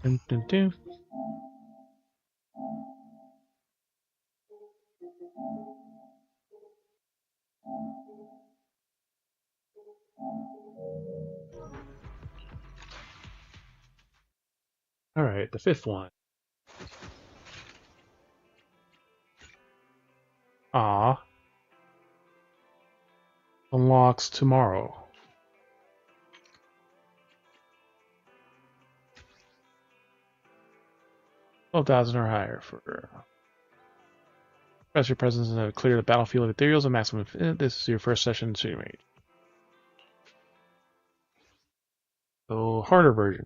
Dun, dun, dun. Alright, the 5th one. Ah. Unlocks tomorrow. $12,000 or higher for press your presence and clear the battlefield of ethereals and maximum. This is your first session shooting range. So harder version.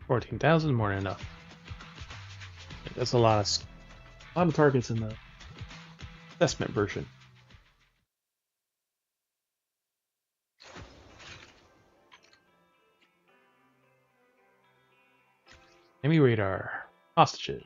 $14,000 more than enough. That's a lot of targets in the assessment version. Enemy radar. Hostages.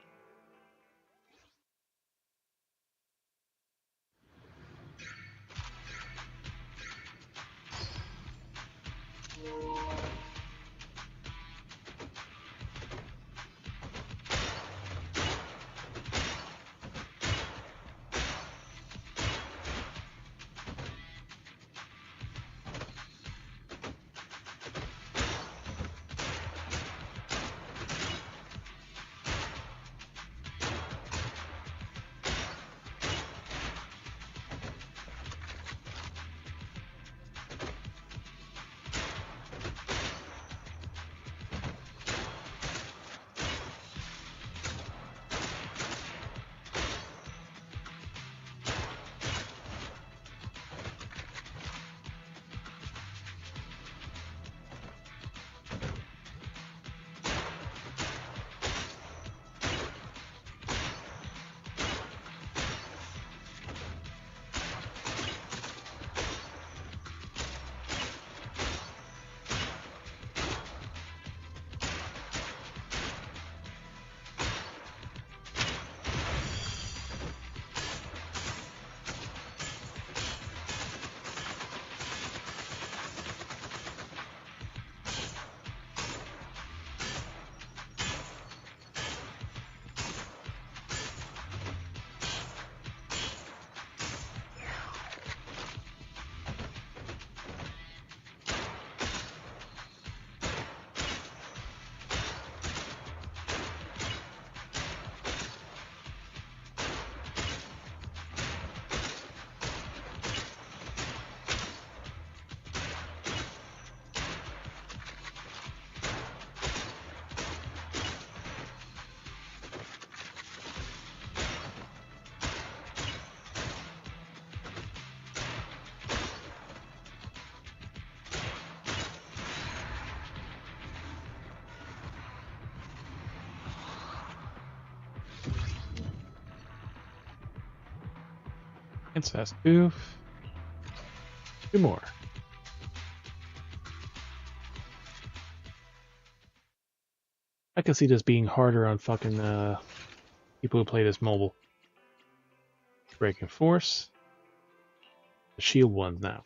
Incest. Oof. 2 more. I can see this being harder on fucking people who play this mobile. Breaking Force. The shield ones now.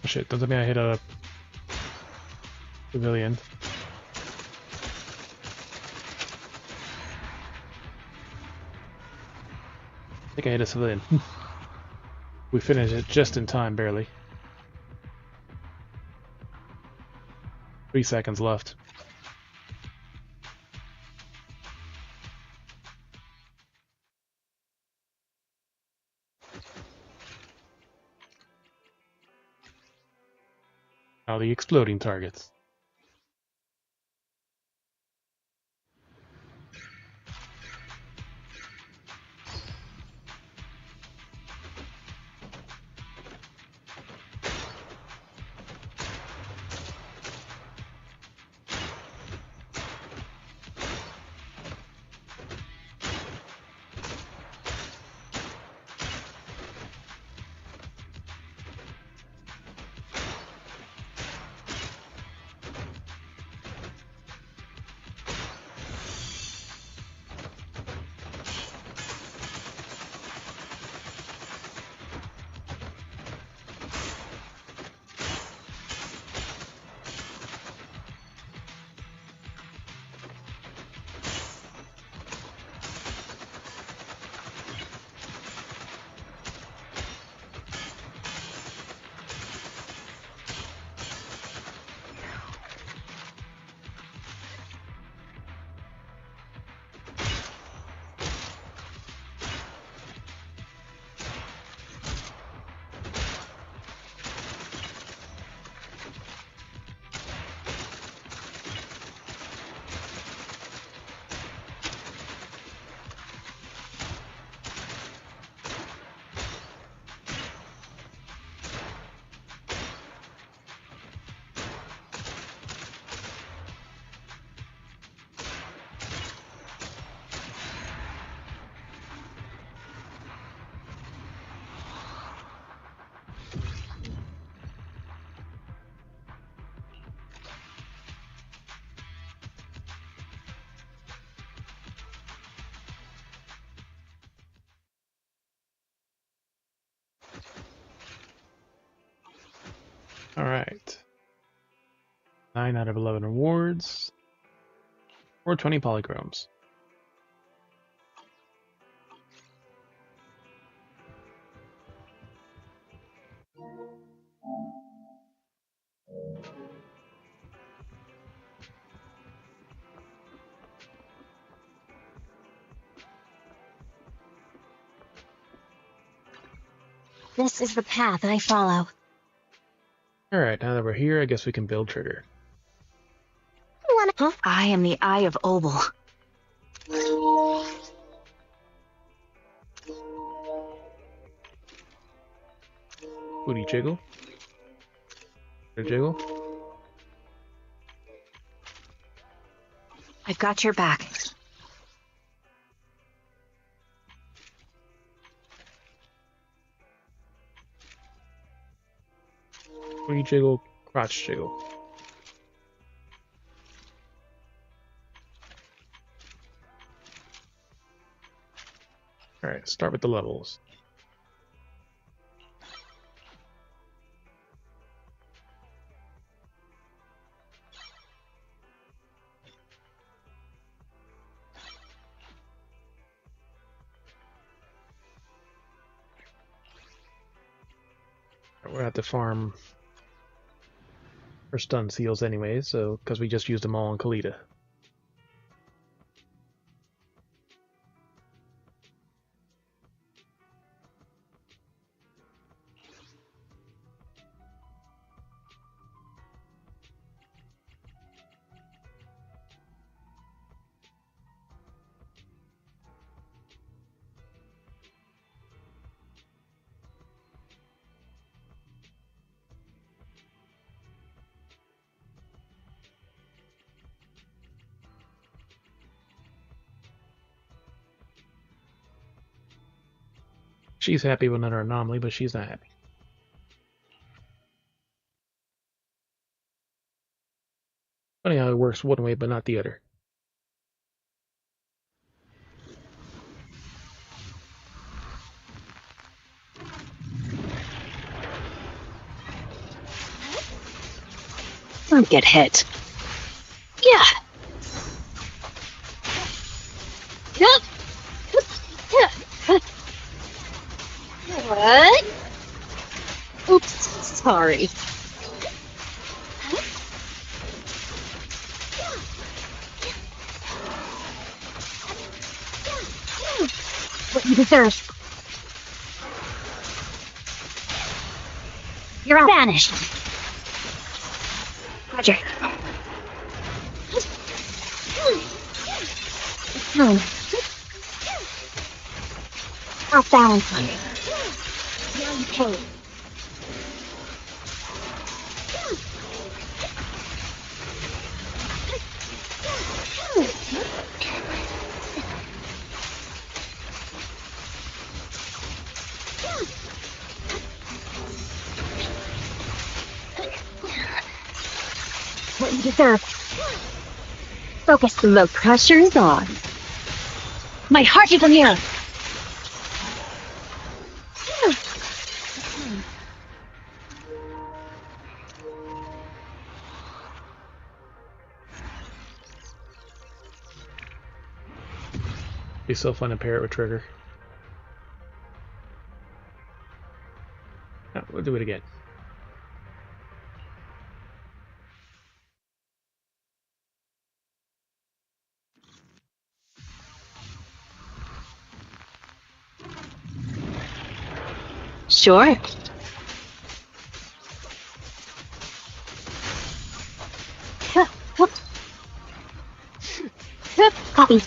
Oh shit, doesn't mean I hit a Civilian. I think I hit a civilian. We finished it just in time, barely. 3 seconds left. Now the exploding targets. Alright. 9 out of 11 rewards. Or 20 polychromes. This is the path I follow. Alright, now that we're here, I guess we can build Trigger. I am the Eye of Obel. Booty jiggle. Jiggle. I've got your back. Booty jiggle, crotch jiggle. Alright, start with the levels. We're at the farm for stun seals anyway, so because we just used them all on Kalita. She's happy with another anomaly, but she's not happy. Funny how it works one way, but not the other. Don't get hit. What? Oops, sorry. What you deserve. You're out. Vanished. Roger. Off balance. Now you pay. What you deserve. Focus. The pressure's on. My heart is in here. Be so fun to pair it with Trigger. Oh, we'll do it again. Sure. Copy.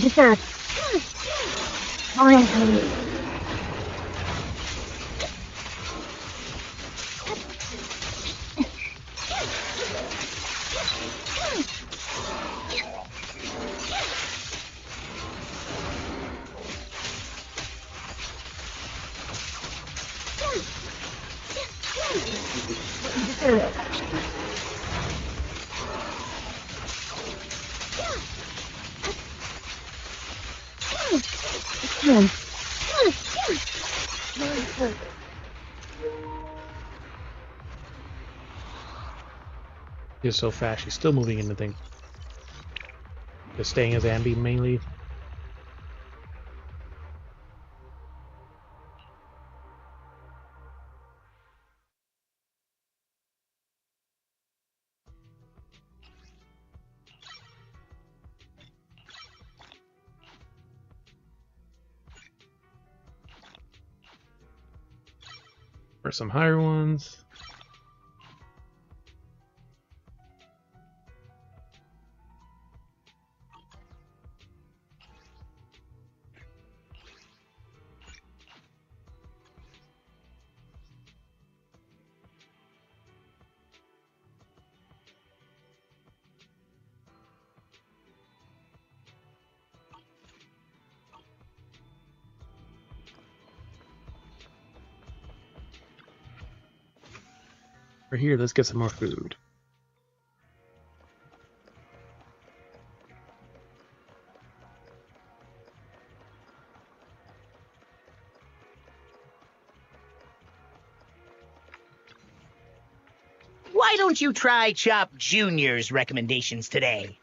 Deserve. He's so fast, she's still moving in the thing. Just staying as Ambi mainly. For some higher ones. We're here, let's get some more food. Why don't you try Chop Jr.'s recommendations today?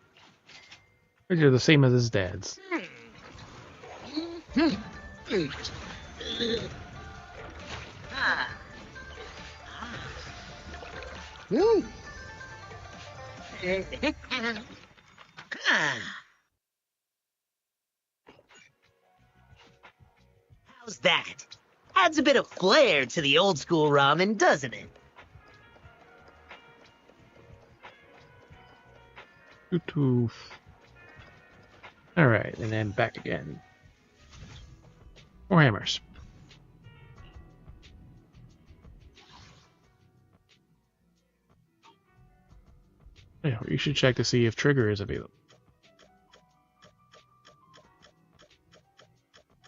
They're the same as his dad's. How's that? Adds a bit of flair to the old school ramen, doesn't it? Alright, and then back again. More hammers. Yeah, you should check to see if Trigger is available.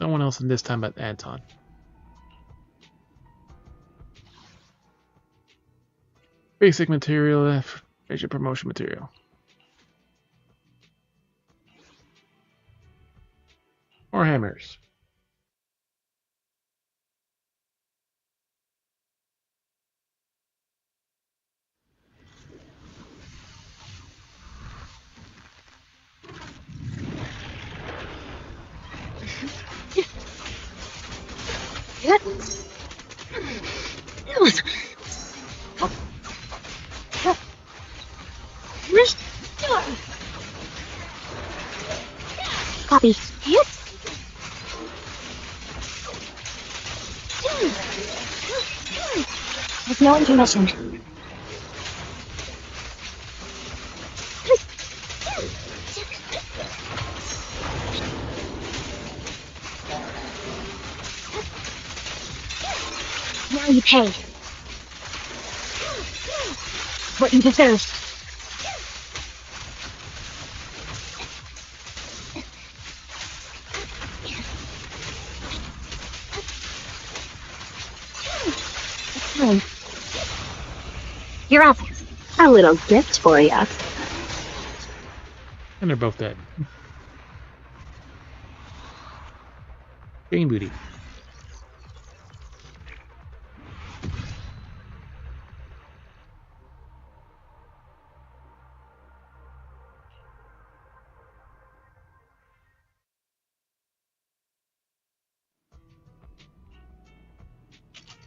No one else in this time but Anton. Basic material, major promotion material. More hammers. Copy. With no intermission. Now you pay. What you deserve. Fine. You're up. A little gift for you. And they're both dead. Jane Booty.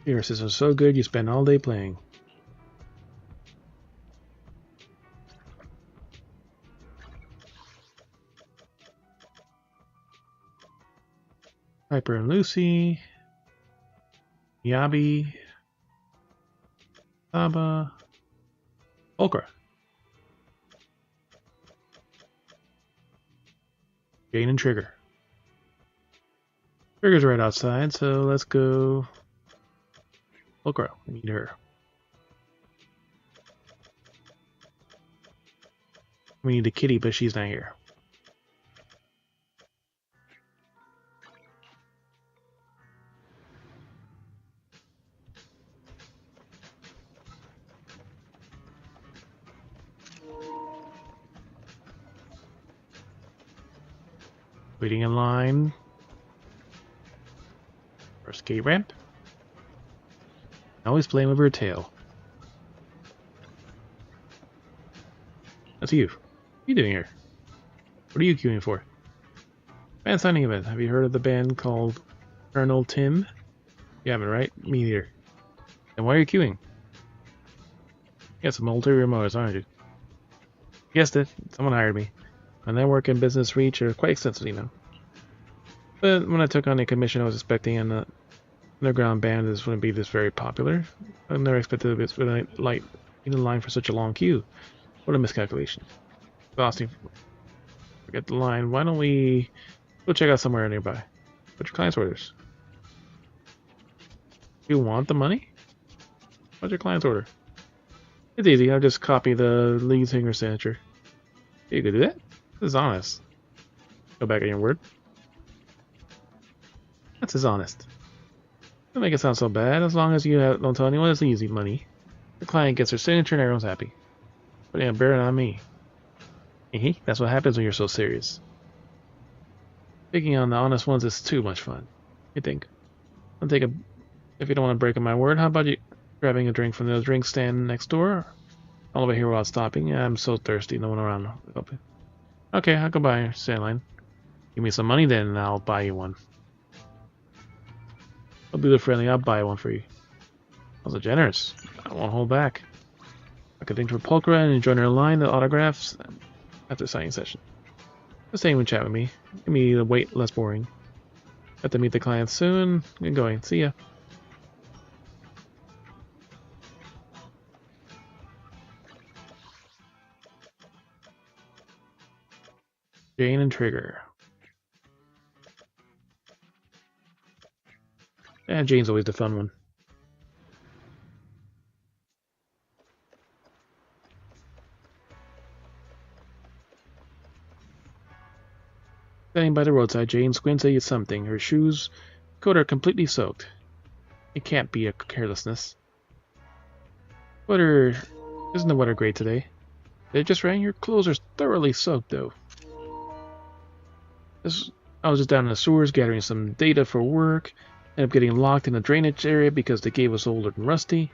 Your system's so good you spend all day playing. Piper and Lucy. Yabi. Saba. Volker. Jane and Trigger. Trigger's right outside, so let's go. Volker, we need her. We need a kitty, but she's not here. Waiting in line for skate ramp. Always playing with her tail. That's you. What are you doing here? What are you queuing for? Band signing event. Have you heard of the band called Colonel Tim? You haven't, right? Me neither. And why are you queuing? You got some ulterior motives, aren't you? Guessed it. Someone hired me. My network and business reach are quite extensive, you know. But when I took on the commission, I was expecting an underground band this wouldn't be this very popular. I never expected this light in the line for such a long queue. What a miscalculation. Exhausting. Forget the line. Why don't we go check out somewhere nearby? What's your client's orders? You want the money? What's your client's order? It's easy. I'll just copy the lead singer's signature. You could do that? This is honest. Go back on your word. That's as honest. Don't make it sound so bad. As long as you don't tell anyone, it's easy money. The client gets her signature and everyone's happy. But yeah, bear it on me. That's what happens when you're so serious. Picking on the honest ones is too much fun. You think? If you don't want to break my word, how about you grabbing a drink from the drink stand next door? All over here without stopping. I'm so thirsty, no one around. Okay, I'll go buy your stand line. Give me some money then and I'll buy you one. I'll do the friendly, I'll buy one for you. Also generous. I won't hold back. I could drink for Pulchra and join her line, the autographs after signing session. Just stay and chat with me. Give me the wait less boring. Have to meet the client soon. Get going. See ya. Jane and Trigger. Yeah, Jane's always the fun one. Standing by the roadside, Jane squints at something. Her shoes coat are completely soaked. It can't be a carelessness. Isn't the weather great today? It just rained. Your clothes are thoroughly soaked, though. I was just down in the sewers gathering some data for work. Ended up getting locked in a drainage area because the gate was old and rusty.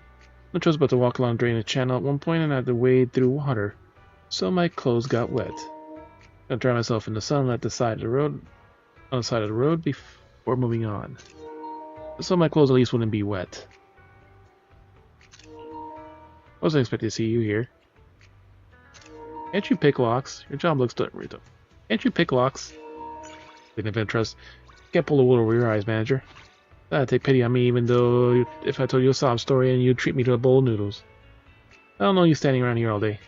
I was about to walk along the drainage channel at one point and I had to wade through water, so my clothes got wet. I dried myself in the sun on the side of the road before moving on. so my clothes at least wouldn't be wet. I wasn't expecting to see you here. Can't you pick locks? Your job looks different. Can't you pick locks? Significant trust. Can't pull the wool over your eyes, manager. That'd take pity on me, even though if I told you a sob story and you'd treat me to a bowl of noodles. I don't know you standing around here all day.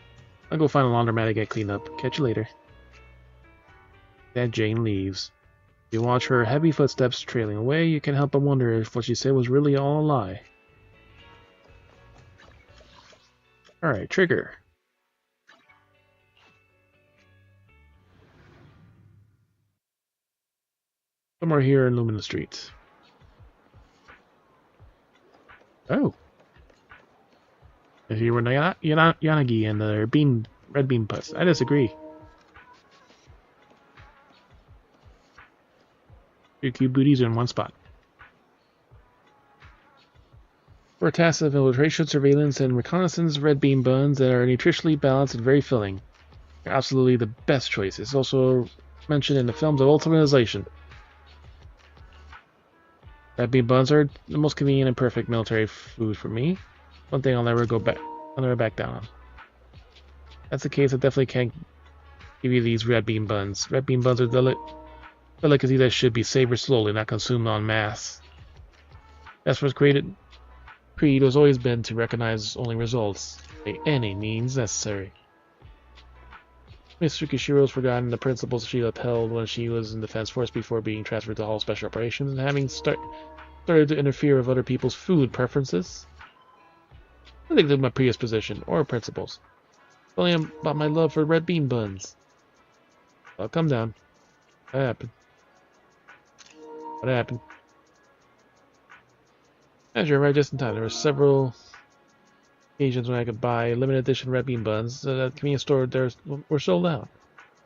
I'll go find a laundromat to get cleaned up. Catch you later. Then Jane leaves. You watch her heavy footsteps trailing away, you can't help but wonder if what she said was really all a lie. Alright, Trigger. Somewhere here in Lumina Street. Oh. Here were Yanagi and their red bean putts. I disagree. 2 cute booties in one spot. For tasks of infiltration, surveillance, and reconnaissance, red bean buns that are nutritionally balanced and very filling. They're absolutely the best choice. It's also mentioned in the films of Ultimatization. Red bean buns are the most convenient and perfect military food for me. One thing I'll never back down on. That's the case, I definitely can't give you these red bean buns. Red bean buns are delicacy that should be savored slowly, not consumed en masse. That's what's creed has always been to recognize only results by any means necessary. Miss Tsukishiro's forgotten the principles she upheld when she was in the Defense Force before being transferred to Hall of Special Operations and having started to interfere with other people's food preferences. I think they're my previous position, or principles. It's only about my love for red bean buns. I'll come down. What happened? What happened? As you arrived just in time, there were several occasions when I could buy limited edition red bean buns at the convenience store were sold out.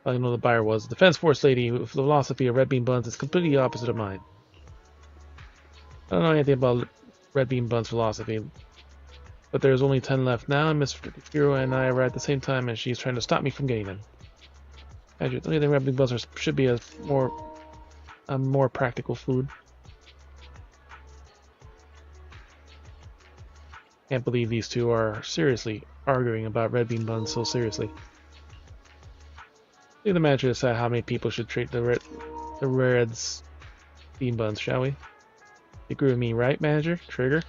All I know the buyer was a Defense Force lady with the philosophy of red bean buns is completely opposite of mine. I don't know anything about red bean buns philosophy, but there's only 10 left now, and Miss Firo and I arrived at the same time, and she's trying to stop me from getting them. Andrew, don't you think red bean buns should be a more practical food? Can't believe these two are seriously arguing about red bean buns so seriously. Leave the manager to decide how many people should treat the Reds bean buns, shall we? You agree with me, right, manager? Trigger?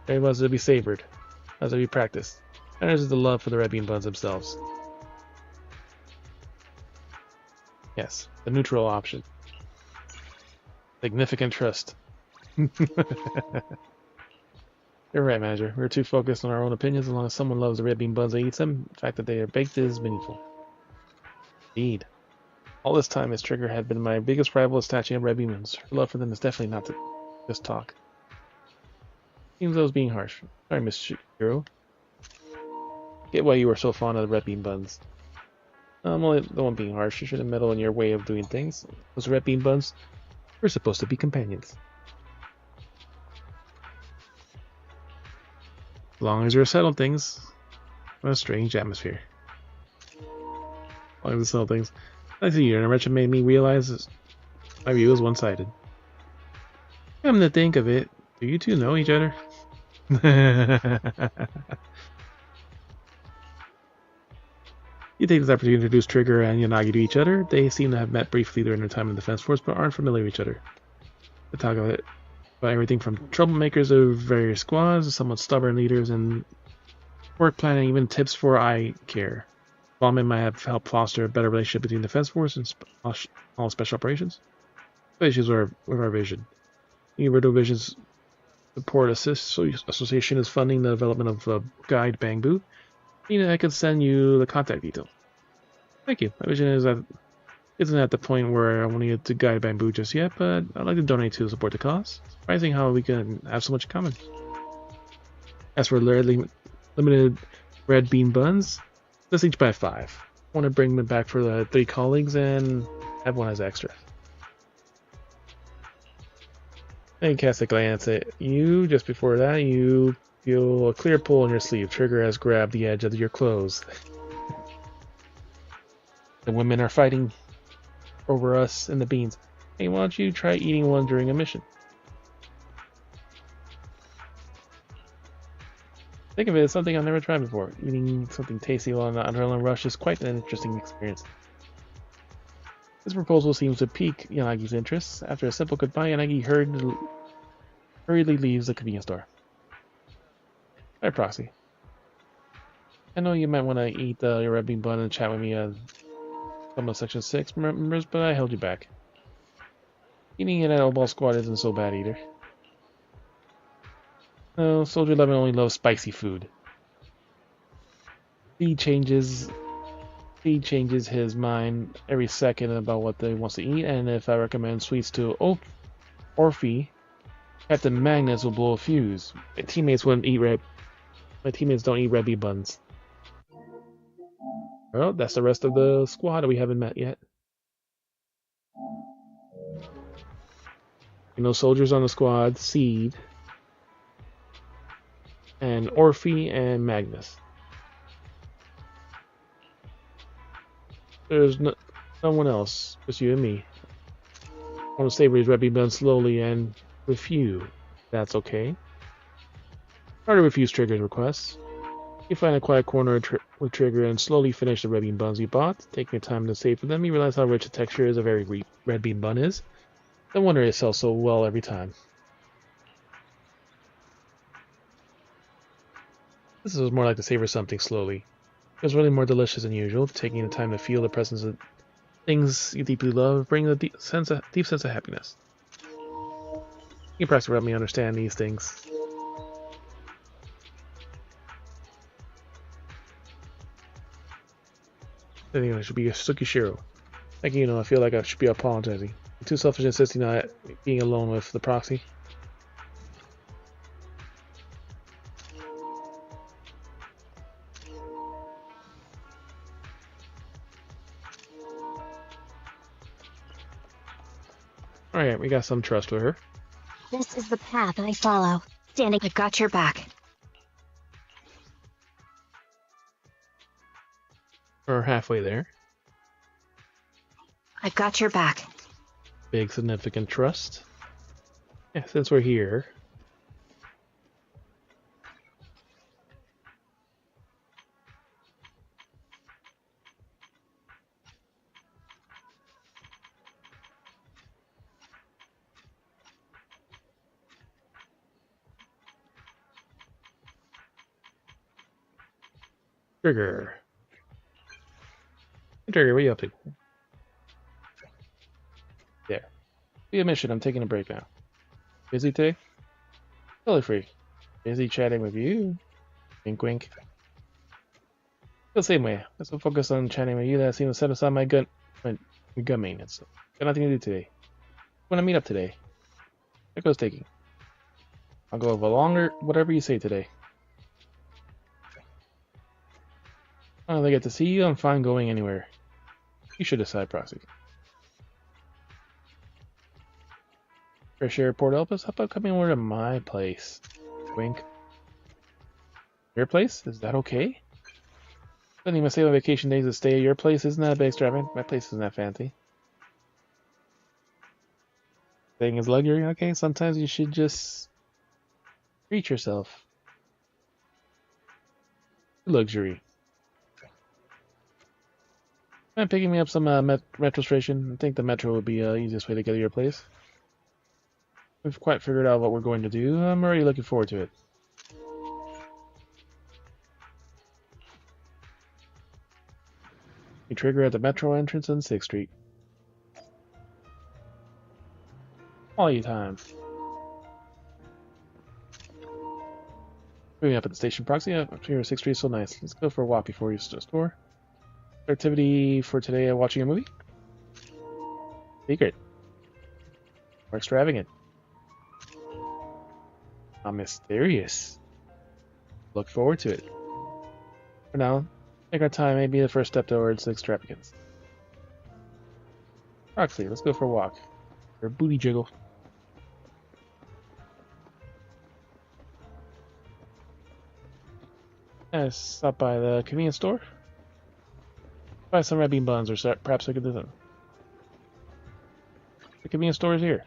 Red buns to be savored, as to be practiced. And there's the love for the red bean buns themselves. Yes, the neutral option. Significant trust. You're right, manager. We're too focused on our own opinions. As long as someone loves the red bean buns and eats them, the fact that they are baked is meaningful. Indeed. All this time, Miss Trigger had been my biggest rival attaching red bean buns. Her love for them is definitely not to just talk. Seems I was being harsh. Sorry, Miss Hero. Get why you were so fond of the red bean buns. I'm only the one being harsh. You shouldn't meddle in your way of doing things. Those red bean buns, we're supposed to be companions. As long as you're settled things. What a strange atmosphere. As long as you settle things. I see your intervention made me realize my view is one-sided. Come to think of it, do you two know each other? You take this opportunity to introduce Trigger and Yanagi to each other. They seem to have met briefly during their time in the Defense Force, but aren't familiar with each other. They talk about everything from troublemakers of various squads, to somewhat stubborn leaders, and work planning, even tips for eye care. Bondman might have helped foster a better relationship between the Defense Force and all special operations. But issues with our vision. Universal Vision's Support Association is funding the development of Guide Bamboo. I could send you the contact details. Thank you. My vision isn't at the point where I want to get to Guide Bamboo just yet, but I'd like to donate to support the cause. Surprising how we can have so much in common. As for limited red bean buns, let's each buy 5. I want to bring them back for the 3 colleagues and have one as extra. Then you cast a glance at you. Just before that, you feel a clear pull on your sleeve. Trigger has grabbed the edge of your clothes. The women are fighting over us and the beans. Hey, why don't you try eating one during a mission? Think of it as something I've never tried before. Eating something tasty while in an adrenaline rush is quite an interesting experience. This proposal seems to pique Yanagi's interest. After a simple goodbye, Yanagi hurriedly leaves the convenience store. Hi, Proxy. I know you might want to eat your red bean bun and chat with me some of Section 6 members, but I held you back. Eating it at Oddball Squad isn't so bad either. No, Soldier 11 only loves spicy food. He changes his mind every second about what he wants to eat, and if I recommend sweets to Orphe, Captain Magnus will blow a fuse. My teammates don't eat red bean buns. Well, that's the rest of the squad that we haven't met yet. You know, soldiers on the squad, Seed, and Orphe and Magnus. There's no one else, just you and me. I want to savor his red bean bun slowly and with you. That's okay. Try to refuse Trigger's requests. You find a quiet corner with Trigger and slowly finish the red bean buns you bought. Taking your time to savor them, you realize how rich the texture is of every red bean bun is. No wonder it sells so well every time. This is more like to savor something slowly. It was really more delicious than usual. Taking the time to feel the presence of things you deeply love brings a deep sense of happiness. You perhaps help me understand these things. Anyway, it should be Tsukishiro. Thank you, I feel like I should be apologizing. I'm too selfish insisting on being alone with the proxy. Alright, we got some trust with her. This is the path I follow. Standing. I've got your back. We're halfway there. I've got your back. Big significant trust. Yeah, since we're here. Trigger. Hey, Trigger, what are you up to? There. Be a mission, I'm taking a break now. Busy today? Totally free. Busy chatting with you. Wink wink. The same way. Let's focus on chatting with you. That seems to set aside my gun maintenance. Got nothing to do today. Want to meet up today? That goes taking. I'll go over longer, whatever you say today. Oh, they get to see you. I'm fine going anywhere. You should decide, Proxy. Fresh airport help us. How about coming over to my place? Wink. Your place? Is that okay? Spending my sale on vacation days to stay at your place isn't that a bit extravagant. My place isn't that fancy. Staying is luxury, okay? Sometimes you should just treat yourself. Luxury. I'm picking me up some metro station. I think the metro would be the easiest way to get to your place. We've quite figured out what we're going to do. I'm already looking forward to it. You trigger at the metro entrance on 6th Street. Quality time. Moving up at the station proxy. Up here at 6th Street is so nice. Let's go for a walk before you store. Activity for today, watching a movie? Secret. Or extravagant. How mysterious. Look forward to it. For now, take our time, may be the first step towards extravagance. Proxy, let's go for a walk. Or a booty jiggle. Stop by the convenience store. Buy some red bean buns, or perhaps I could do them. The convenience store is here.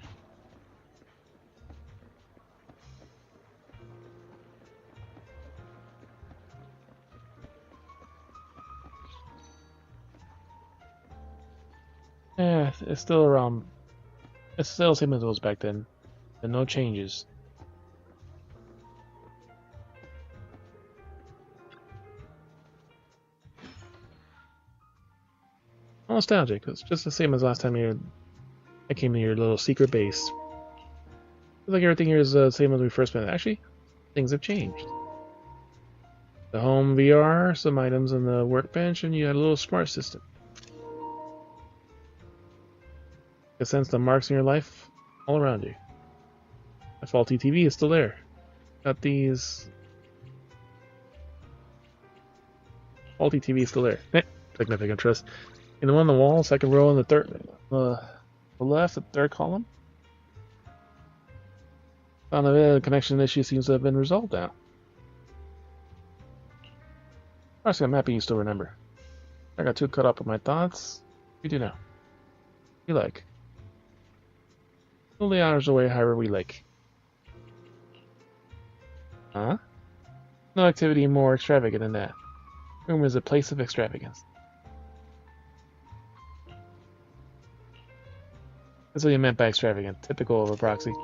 Yeah, it's still around. It's still the same as it was back then. And no changes. Nostalgic. It's just the same as last time I came to your little secret base. Feels like everything here is the same as we first met. Actually, things have changed. The home VR, some items on the workbench, and you had a little smart system. You can sense the marks in your life all around you. The faulty TV is still there. Got these. Faulty TV is still there. Significant trust. And the one on the wall, second row, in the third, the left, the third column. Found a connection issue seems to have been resolved now. Actually, I'm happy you still remember. I got too caught up with my thoughts. We do now. You like. Pull the honors away however we like. Huh? No activity more extravagant than that. Room is a place of extravagance. That's what you meant by extravagant. Typical of a proxy. What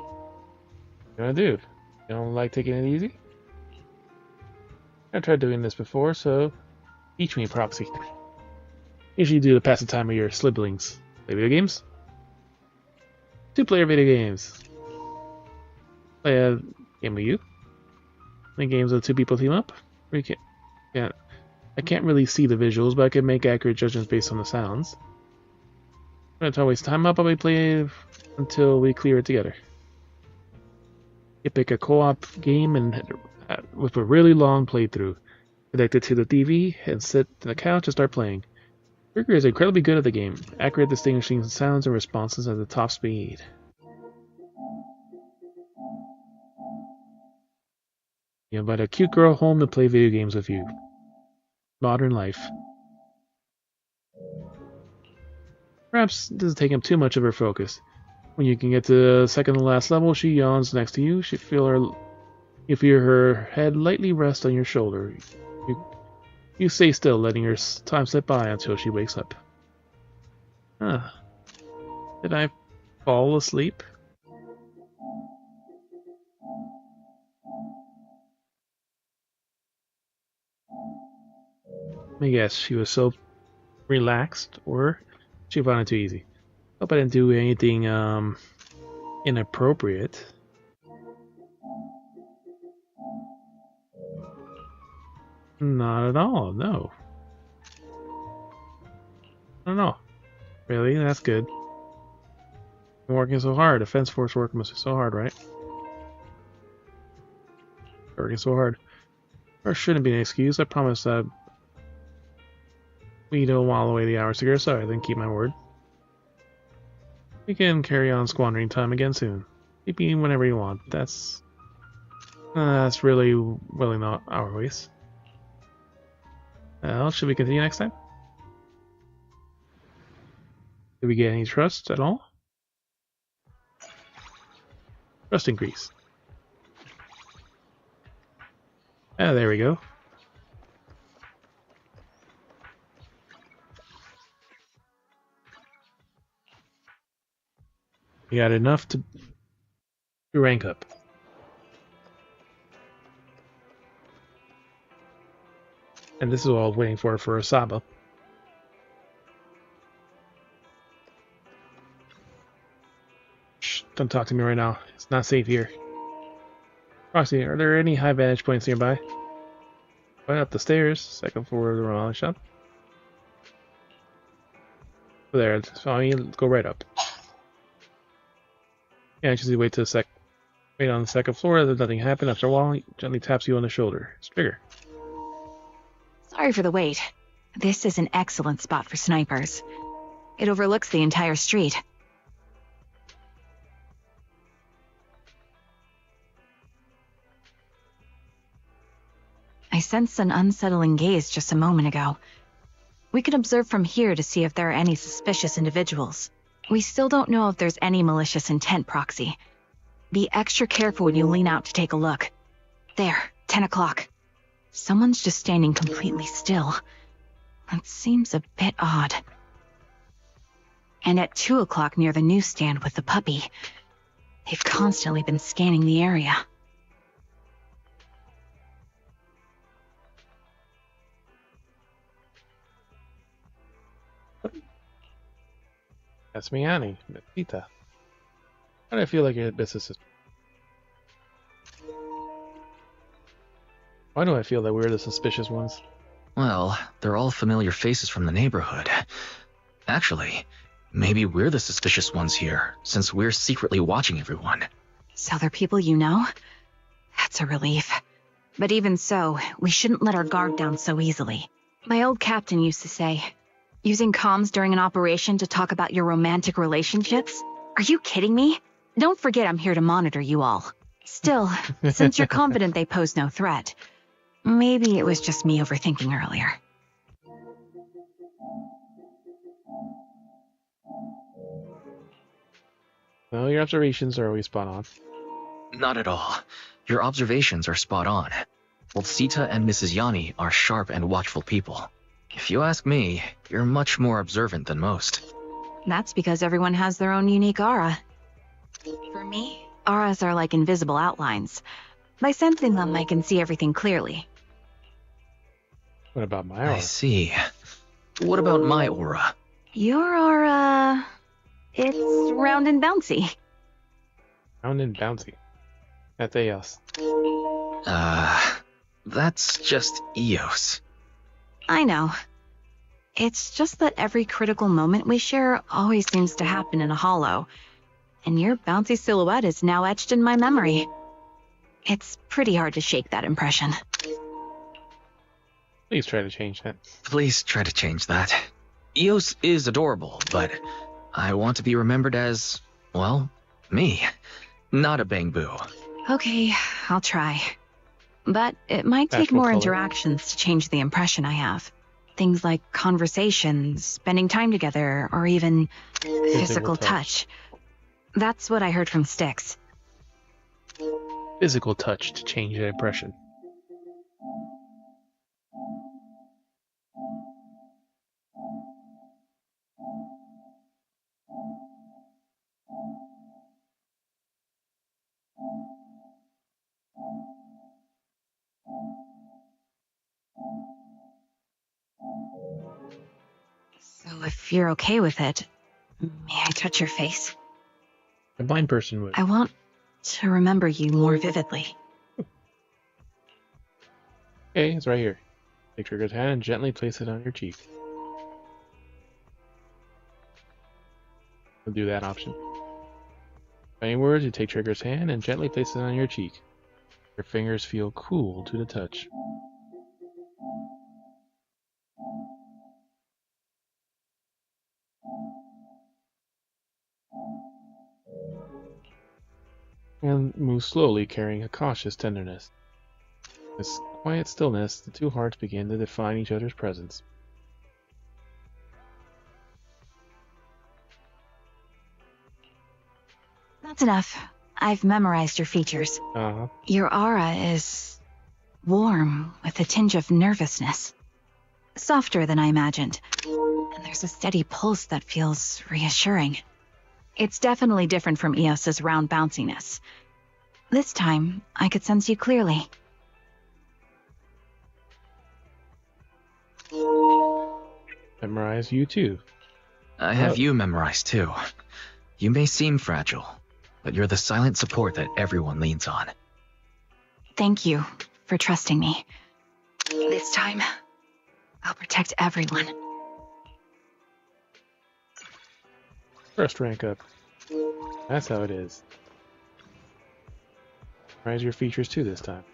you wanna do? You don't like taking it easy? I've tried doing this before, so teach me, proxy. Usually do to pass the time with your siblings. Play video games? Two-player video games. Play a game with you. Play games with two people team up. Or you can't. I can't really see the visuals, but I can make accurate judgments based on the sounds. I'm not trying to waste time up, but we play until we clear it together. You pick a co-op game and with a really long playthrough. Connect it to the TV and sit on the couch and start playing. Trigger is incredibly good at the game, accurate distinguishing sounds and responses at the top speed. You invite a cute girl home to play video games with you. Modern life. Perhaps this is taking up too much of her focus. When you can get to the second to last level, she yawns next to you. You feel her head lightly rest on your shoulder. You stay still, letting her time slip by until she wakes up. Huh. Did I fall asleep? Let me guess, she was so relaxed, or she found it too easy. Hope I didn't do anything inappropriate. Not at all, no. I don't know. Really? That's good. I'm working so hard. Defense Force work must be so hard, right? Working so hard. There shouldn't be an excuse. I promise that we don't while away the hours together, so I didn't keep my word. We can carry on squandering time again soon. Keep eating whenever you want. That's really not our ways. Well, should we continue next time? Did we get any trust at all? Trust increase. Ah, there we go. We got enough to rank up. And this is what I was waiting for Asaba. Shh, don't talk to me right now. It's not safe here. Roxy, are there any high vantage points nearby? Right up the stairs, second floor of the Romali shop. There, so I mean, go right up. Yeah, just wait on the second floor. There's nothing happen. After a while, he gently taps you on the shoulder. It's trigger. Sorry for the wait. This is an excellent spot for snipers. It overlooks the entire street. I sensed an unsettling gaze just a moment ago. We can observe from here to see if there are any suspicious individuals. We still don't know if there's any malicious intent, Proxy. Be extra careful when you lean out to take a look. There, 10 o'clock. Someone's just standing completely still. That seems a bit odd. And at 2 o'clock near the newsstand with the puppy. They've constantly been scanning the area. That's me, Annie. Tita. Why do I feel like you're a bit suspicious? Why do I feel that we're the suspicious ones? Well, they're all familiar faces from the neighborhood. Actually, maybe we're the suspicious ones here, since we're secretly watching everyone. So they're people you know? That's a relief. But even so, we shouldn't let our guard down so easily. My old captain used to say, using comms during an operation to talk about your romantic relationships? Are you kidding me? Don't forget I'm here to monitor you all. Still, since you're confident they pose no threat, maybe it was just me overthinking earlier. No, your observations are always spot on. Not at all. Your observations are spot on. Both Sita and Mrs. Yanni are sharp and watchful people. If you ask me, you're much more observant than most. That's because everyone has their own unique aura. For me, auras are like invisible outlines. By sensing them, I can see everything clearly. What about my aura? I see. What about my aura? Your aura... it's round and bouncy. Round and bouncy. That's Eos. That's just Eos. I know. It's just that every critical moment we share always seems to happen in a hollow, and your bouncy silhouette is now etched in my memory. It's pretty hard to shake that impression. Please try to change that. Please try to change that. Eos is adorable, but I want to be remembered as, well, me, not a bang-boo. Okay, I'll try. But it might take more interactions to change the impression I have. Things like conversations, spending time together, or even physical touch. That's what I heard from Styx. Physical touch to change the impression. So if you're okay with it, may I touch your face? A blind person would. I want to remember you more vividly. Okay, it's right here. Take Trigger's hand and gently place it on your cheek. We'll do that option. Any words, you take Trigger's hand and gently place it on your cheek. Your fingers feel cool to the touch. And move slowly, carrying a cautious tenderness. In this quiet stillness, the two hearts begin to define each other's presence. That's enough. I've memorized your features. Your aura is warm, with a tinge of nervousness. Softer than I imagined. And there's a steady pulse that feels reassuring. It's definitely different from Eos's round bounciness. This time, I could sense you clearly. Memorize you too. I have you memorized too. You may seem fragile, but you're the silent support that everyone leans on. Thank you for trusting me. This time, I'll protect everyone. First rank up. That's how it is. Memorize your features too this time.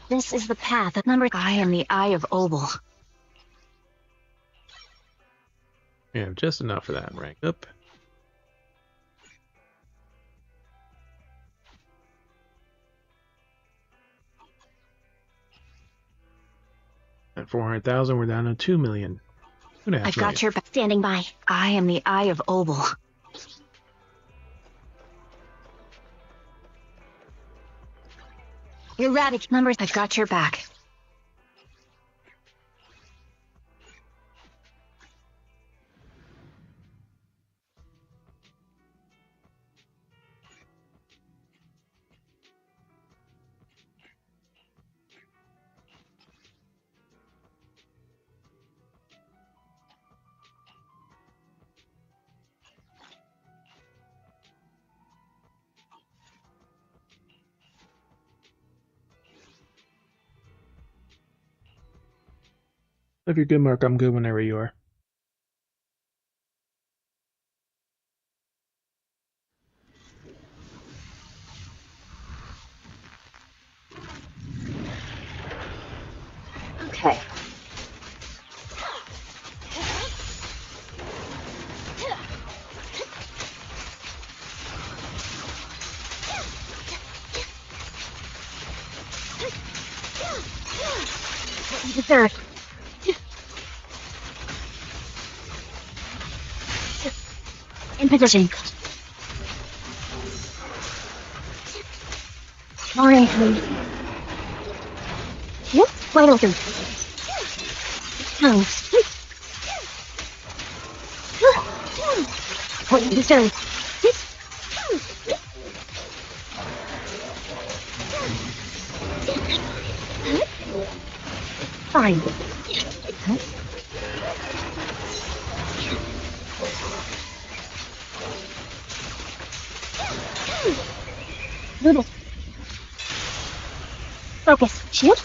This is the path of number... I am the Eye of Obel. Yeah, just enough for that rank up. At 400,000, we're down to 2 million. 2.5 I've million. got your back. Standing by. I am the Eye of Obel. Erratic numbers. I've got your back. If you're good, Mark, I'm good whenever you are. Okay. What you deserve. In position. Alright, honey. Yep, wide open. No. What you deserve. Fine. Noodle. Focus. Shield.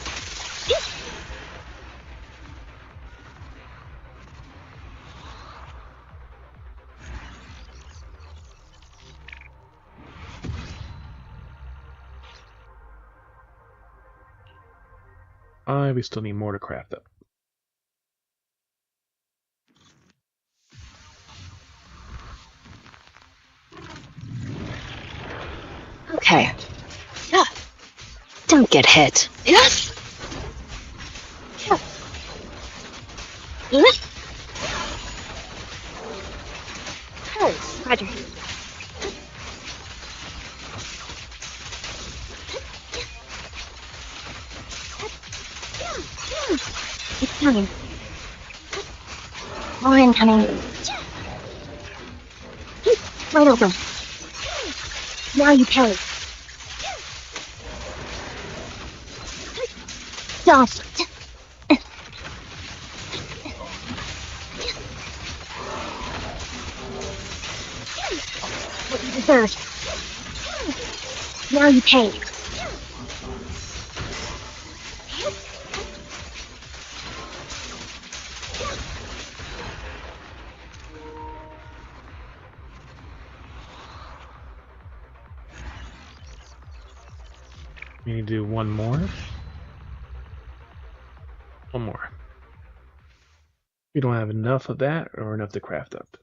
We still need more to craft up. Okay. Don't get hit. Yes. Roger. It's time. All in, honey. Right over. Now you pay. Dodge. What you deserve. Now you pay. We need to do one more. One more. We don't have enough of that or enough to craft up.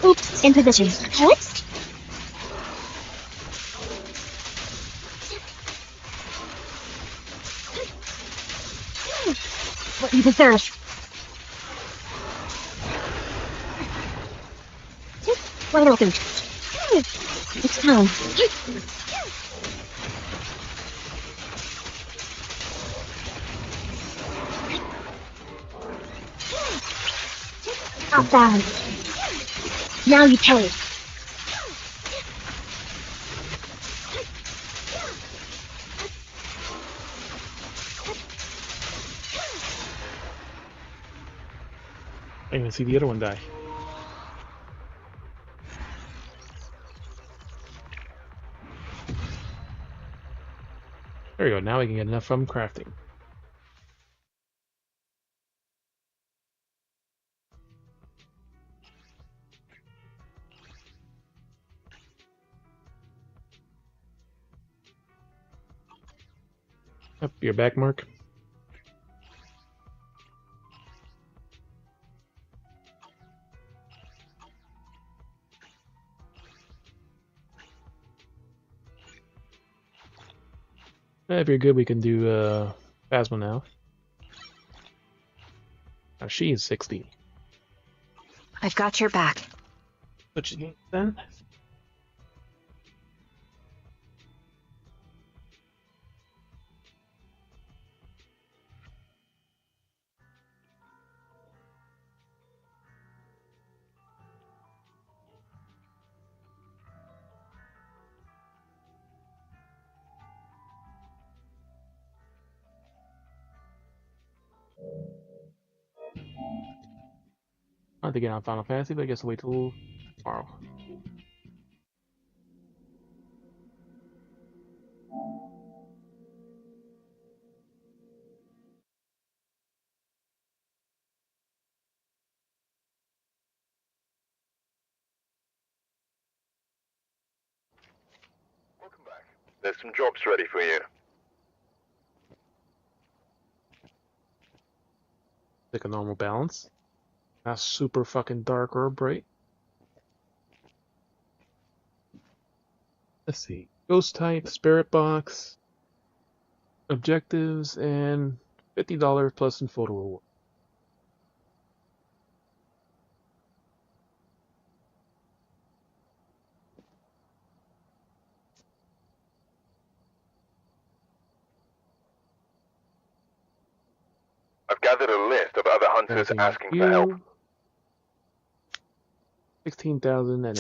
Oops, in position. What? What you deserve. Wide open. It's time. Up down. Now you pay. I didn't even see the other one die. There we go, now we can get enough from crafting. Up your back, Mark. If you're good, we can do Phasma now. Now she is 60. I've got your back. What you need then? I have to get on Final Fantasy, but I guess I'll wait till tomorrow. There's some jobs ready for you. Like a normal balance. Not super fucking dark or bright. Let's see. Ghost type, spirit box, objectives, and $50 plus in photo reward. I've gathered a list of other hunters asking for help. 16,000 NA.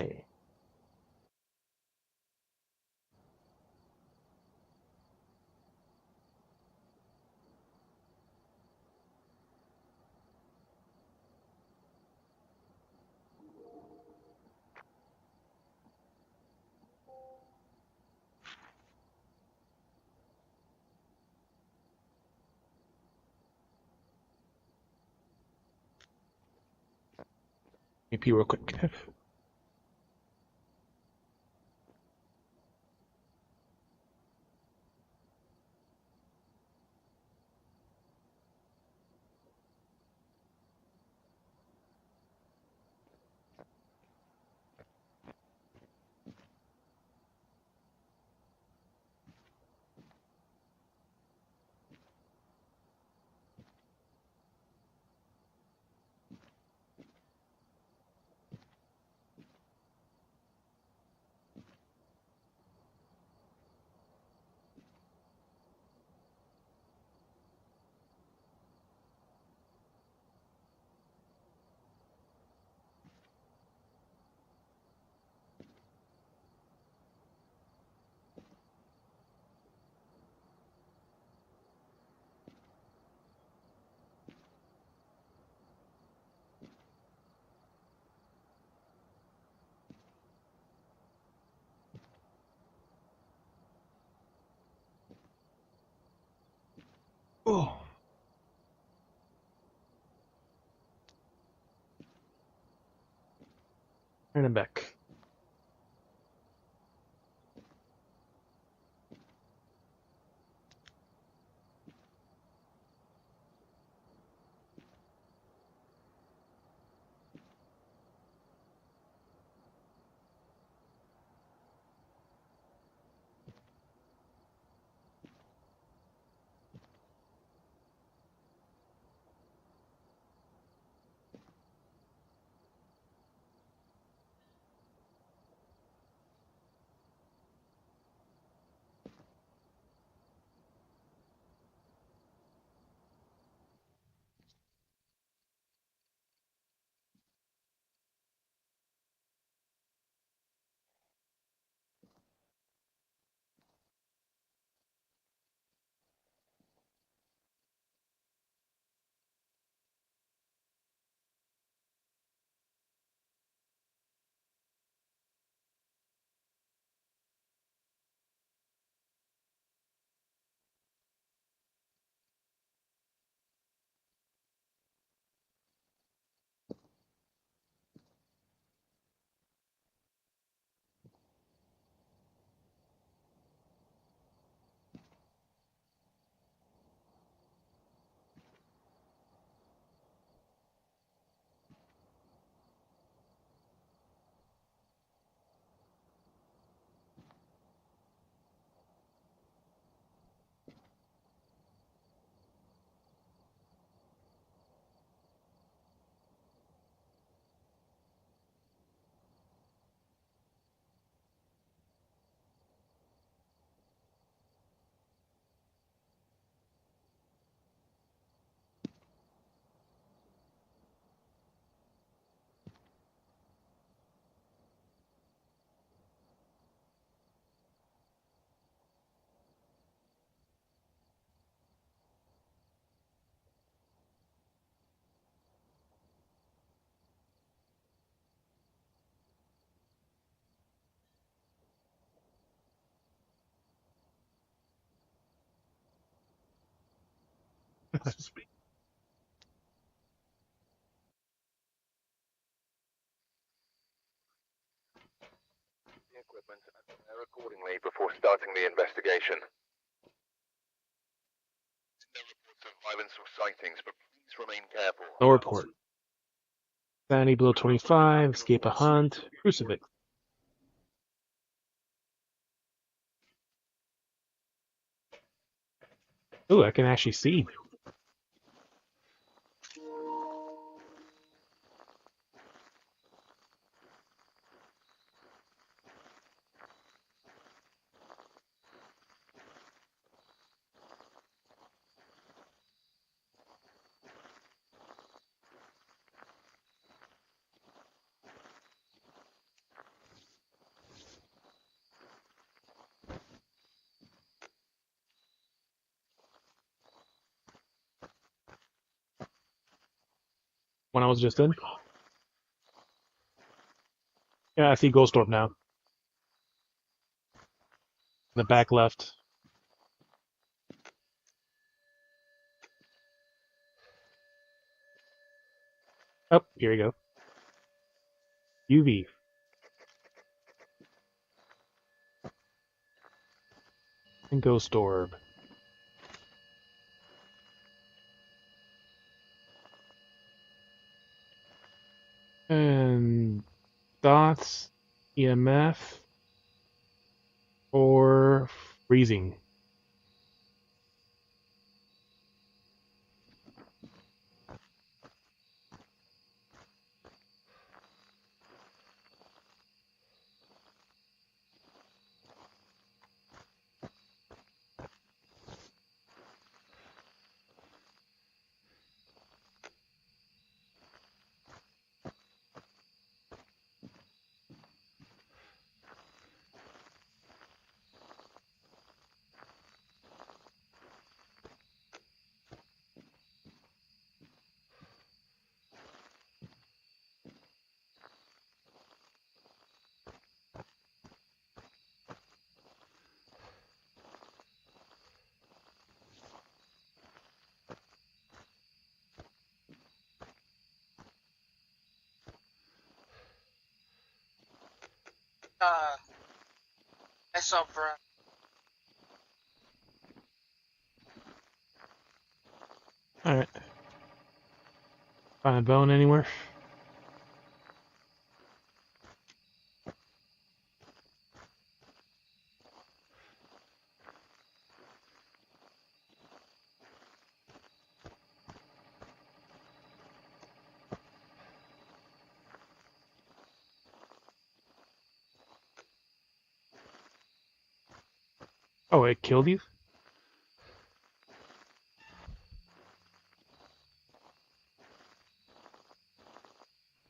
AP real quick. Oh. Turn it back. The equipment and prepare accordingly before starting the investigation. No reports of violence or sightings, but please remain careful. No report. Sandy below 25, escape a hunt, crucifix. Ooh, I can actually see. When I was just in. Yeah, I see Ghost Orb now. The back left. Oh, here we go. UV. And Ghost Orb. And dots, EMF, or freezing. I saw Brown. Alright. Find a bone anywhere? Oh, it killed you?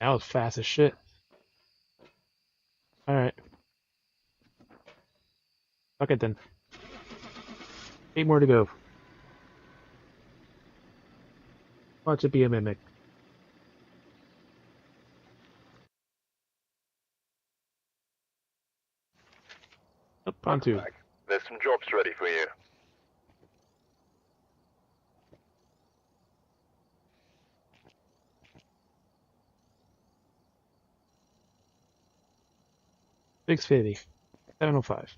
That was fast as shit. Alright. Fuck it then. 8 more to go. Watch it be a mimic. Up on 2. There's some jobs ready for you. $650. 705.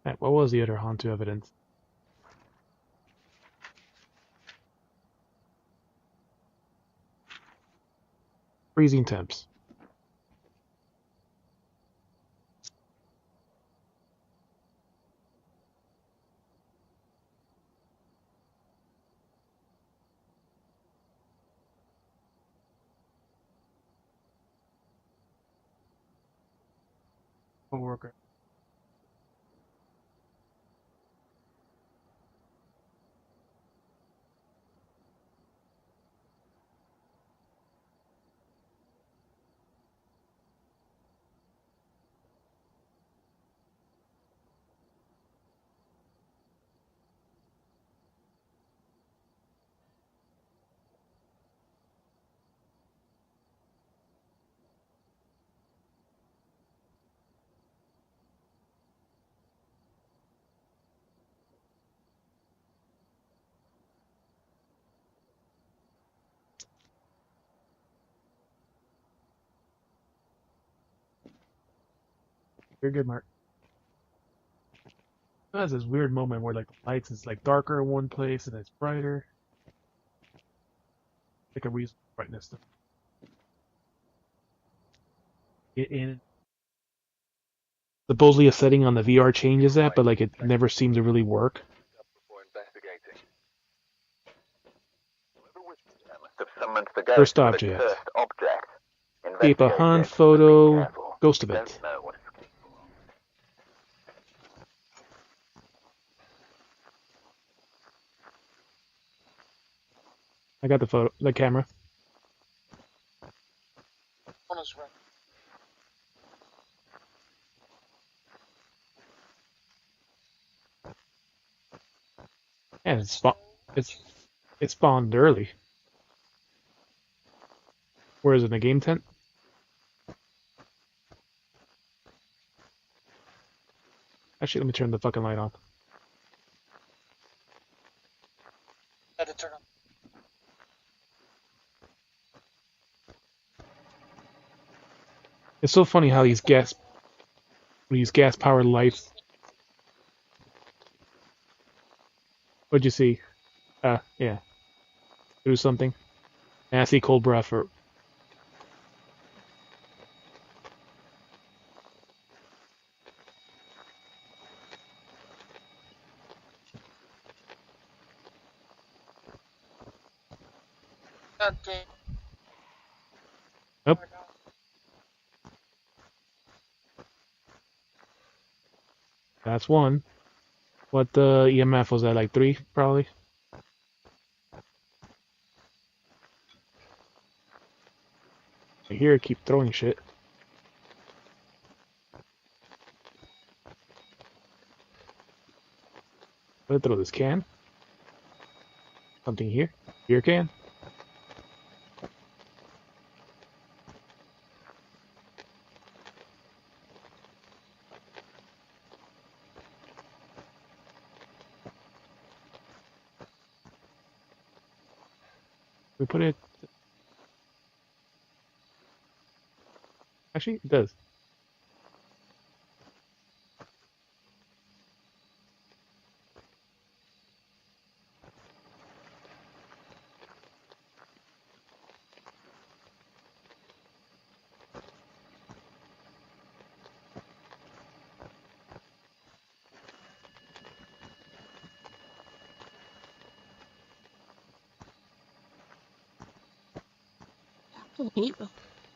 Alright, what was the other Hantu evidence? Freezing temps. Co-worker. You're good, Mark. It has this weird moment where like the lights is like darker in one place and it's brighter. Like a reasonable brightness to get in. Supposedly a setting on the VR changes that, but like it never seemed to really work. Summoned the ghost First with a object. cursed object. Keep a Investigate hunt, this, but be photo, careful. ghost You don't event. know what I got the photo, the camera. And it spawned early. Where is it, in the game tent? Actually, let me turn the fucking light on. Had to turn on. It's so funny how these gas powered lights. What'd you see? Yeah. Do something. Nasty cold breath or God damn. Nope. That's one. What the EMF was that, like 3, probably? I hear it keep throwing shit. Let me throw this can. Something here. Beer can. We put it. Actually, it does.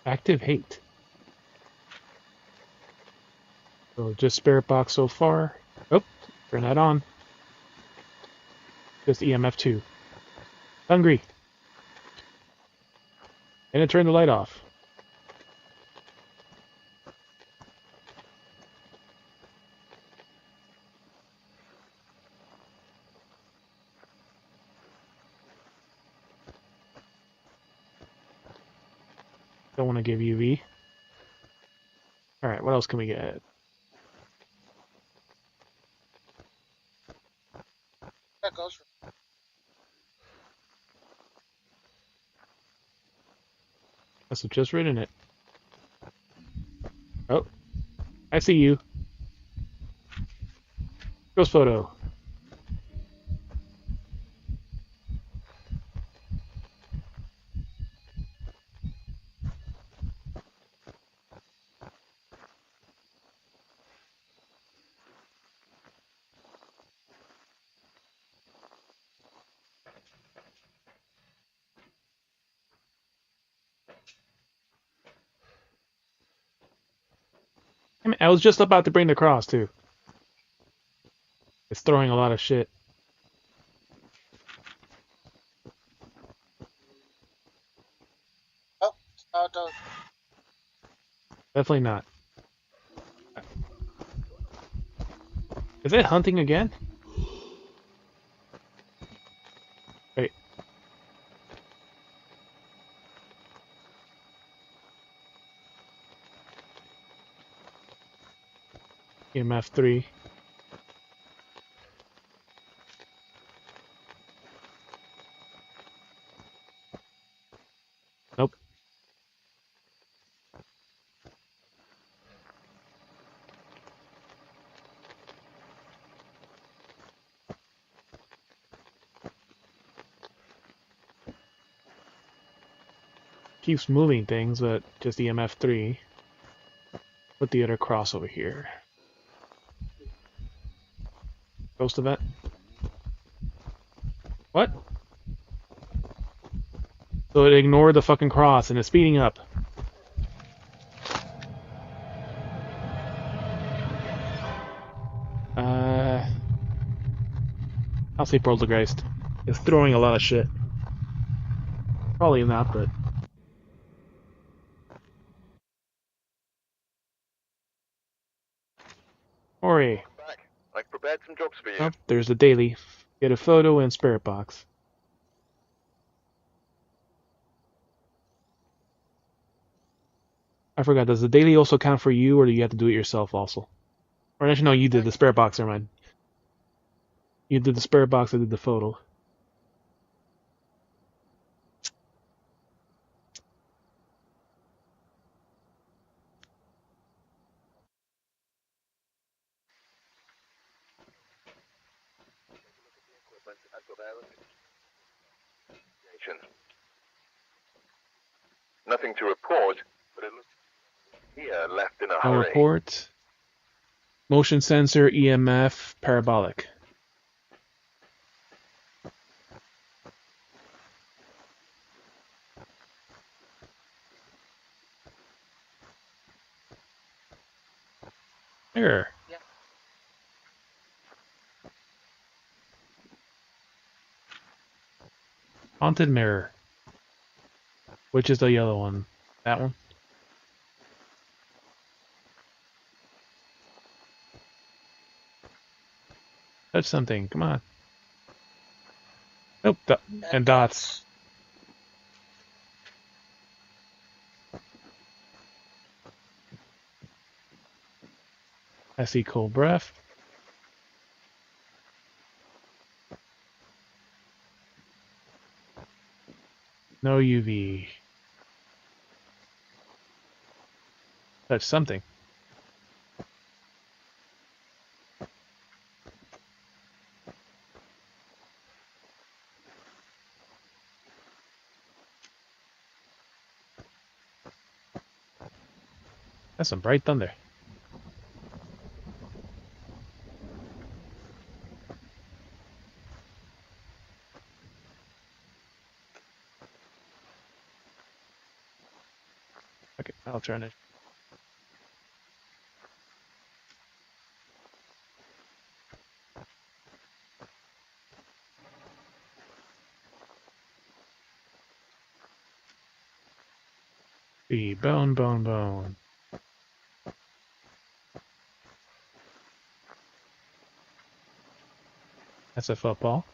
Active hate. So just spirit box so far. Oh, turn that on. Just EMF 2. Hungry. And it turned the light off. Don't want to give UV. Alright, what else can we get? That goes for. Must have just written it. Oh, I see you. Ghost photo. I was just about to bring the cross too. It's throwing a lot of shit. Oh, how it does. Definitely not. Is it hunting again? Wait. EMF 3. Nope. keeps moving things, but just EMF 3. Put the other cross over here. Ghost event. What? So it ignored the fucking cross and it's speeding up. I'll say Poltergeist. It's throwing a lot of shit. Probably not, but... Ori. I've prepared some jobs for you. Oh, there's the daily. Get a photo and spirit box. I forgot, does the daily also count for you, or do you have to do it yourself also? Or actually, no, you did the spirit box, never mind. You did the spirit box, I did the photo. Nothing to report, but it looks here left in a No hurry. report. Motion sensor, EMF, parabolic. Mirror. Haunted mirror. Which is the yellow one? That one? Touch something, come on. Nope, and dots. I see cold breath. No UV. Touch something. That's some bright thunder. Okay, I'll turn it. The bone, bone, bone. That's a football.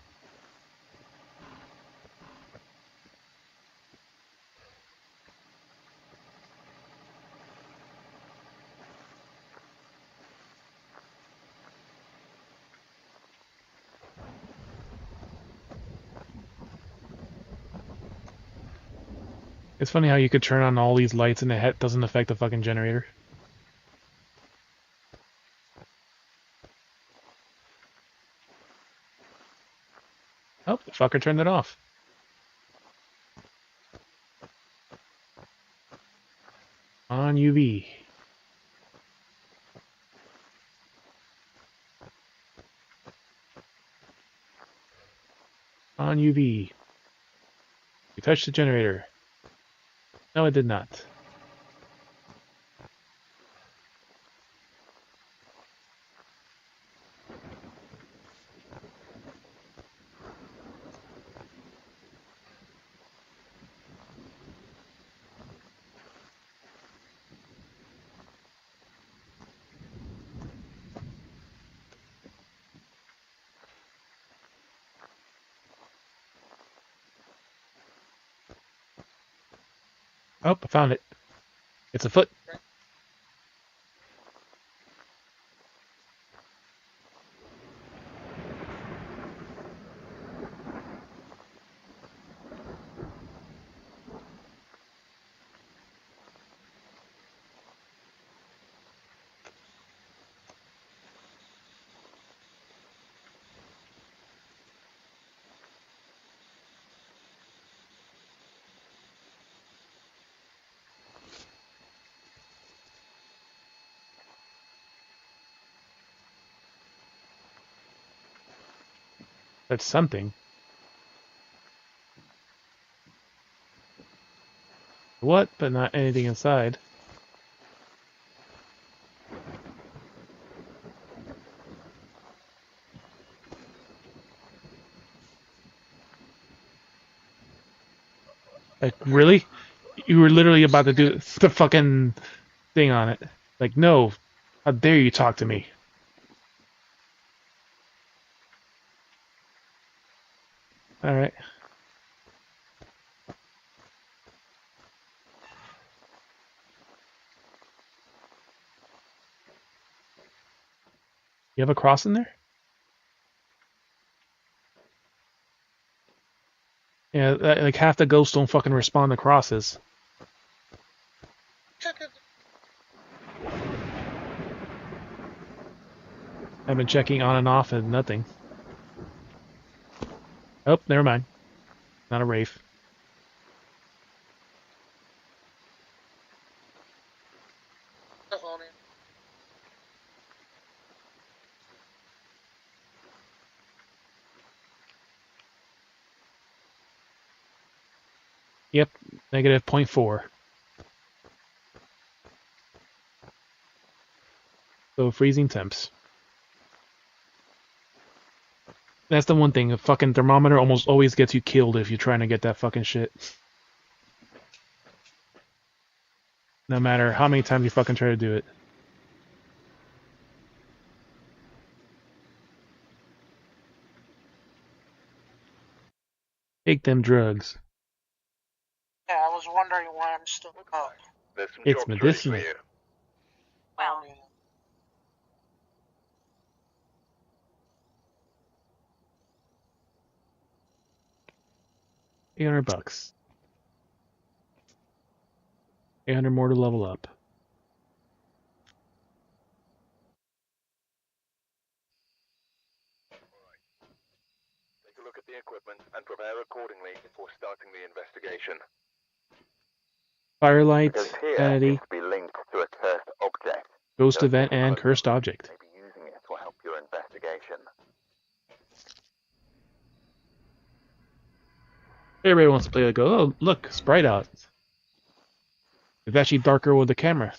It's funny how you could turn on all these lights and it doesn't affect the fucking generator. Oh, the fucker turned it off. On UV. On UV. You touched the generator. No, it did not. Oh, I found it. It's a foot. That's something. What? But not anything inside. Like, really? You were literally about to do the fucking thing on it. Like, no. How dare you talk to me? Alright. You have a cross in there? Yeah, like half the ghosts don't fucking respond to crosses. I've been checking on and off and nothing. Oh, never mind. Not a Wraith. Yep, negative 0.4. So freezing temps. That's the one thing, a fucking thermometer almost always gets you killed if you're trying to get that fucking shit. No matter how many times you fucking try to do it. Take them drugs. Yeah, I was wondering why I'm still up. It's medicinal. Well, 800 bucks. 800 more to level up. Take a look at the equipment and prepare accordingly before starting the investigation. Firelight, Because here Vanity, seems to be linked to a cursed object. Ghost Event, and Cursed Object. Maybe using it will help your investigation. Everybody wants to play like, oh, look, it's bright out. It's actually darker with the camera.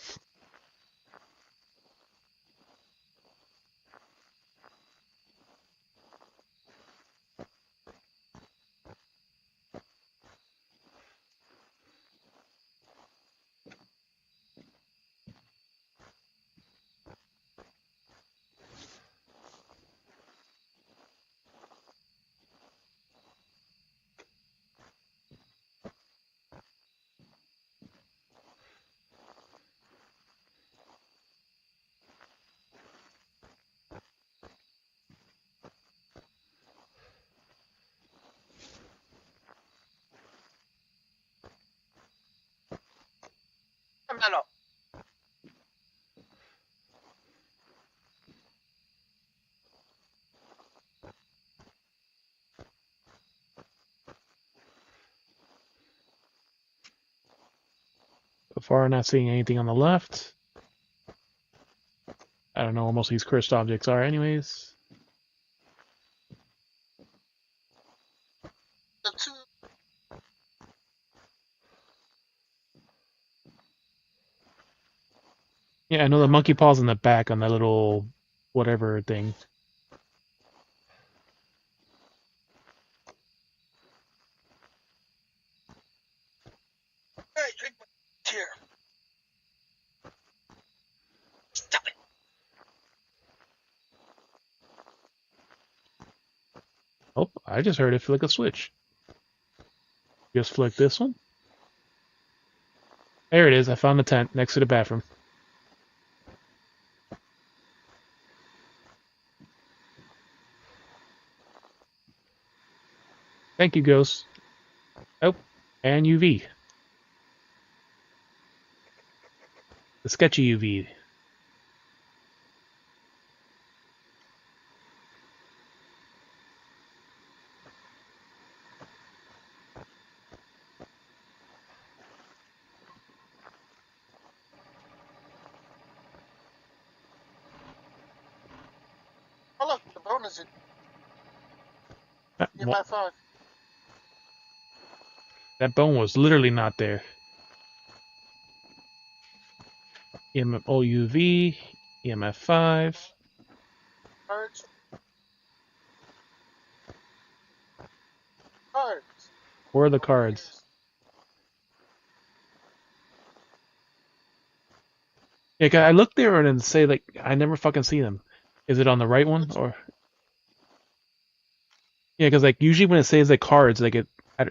Hello. So far, not seeing anything on the left. I don't know where most of these cursed objects are anyways. Yeah, I know the monkey paw's in the back on that little whatever thing. Hey, drink my tear. Stop it. Oh, I just heard it flick a switch. Just flick this one. There it is. I found the tent next to the bathroom. Thank you, Ghost. Oh, and UV. The sketchy UV. Oh look, the bonus is In my phone. That bone was literally not there. EMF OUV, EMF 5. Cards. Cards. Where are the cards? Yeah, 'cause I looked there and then say like I never fucking see them. Is it on the right one or? Yeah, because like usually when it says like cards, like I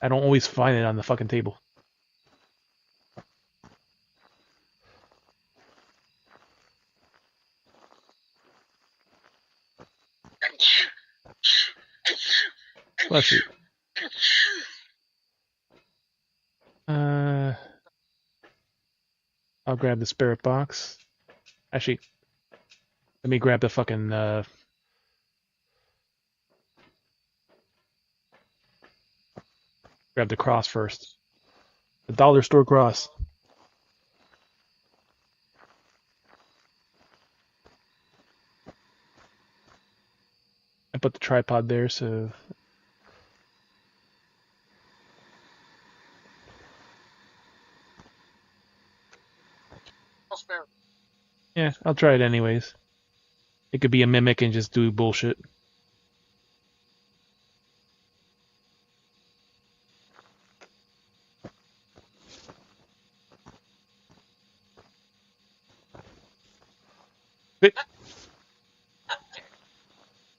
don't always find it on the fucking table. Bless you. I'll grab the spirit box. Actually, let me grab the fucking grab the cross first. The dollar store cross. I put the tripod there, so No spare. yeah, I'll try it anyways. It could be a mimic and just do bullshit.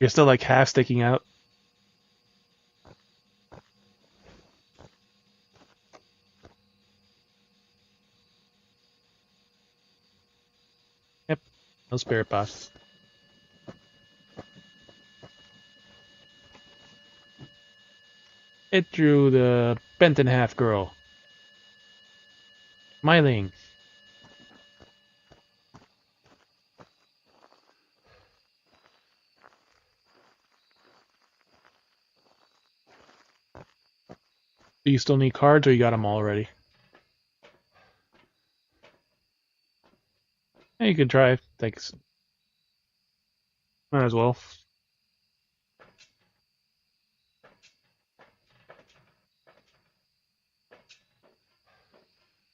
You're still like half sticking out. Yep, no spirit box. It drew the bent in half girl. Smiling. Do you still need cards or you got them all already? Yeah, you can try. Thanks. Might as well.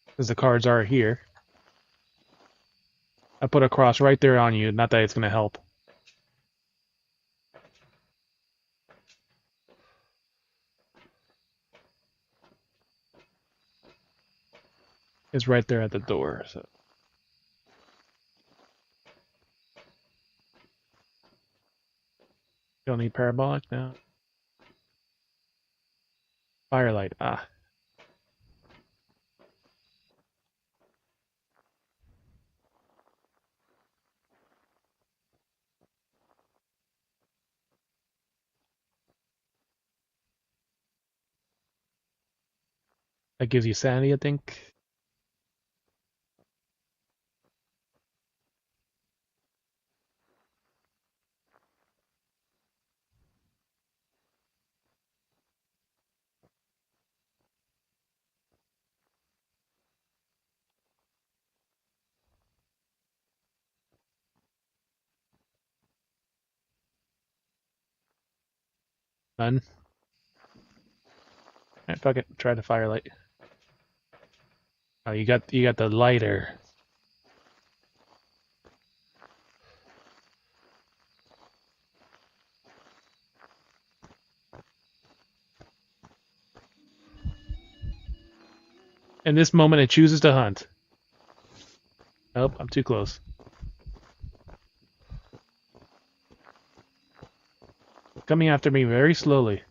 Because the cards are here. I put a cross right there on you, not that it's going to help. It's right there at the door, so. Don't need parabolic now. Firelight, ah. That gives you sanity, I think. None. Alright, fuck it. Try the firelight. Oh, you got the lighter. In this moment, it chooses to hunt. Nope, I'm too close. Coming after me very slowly.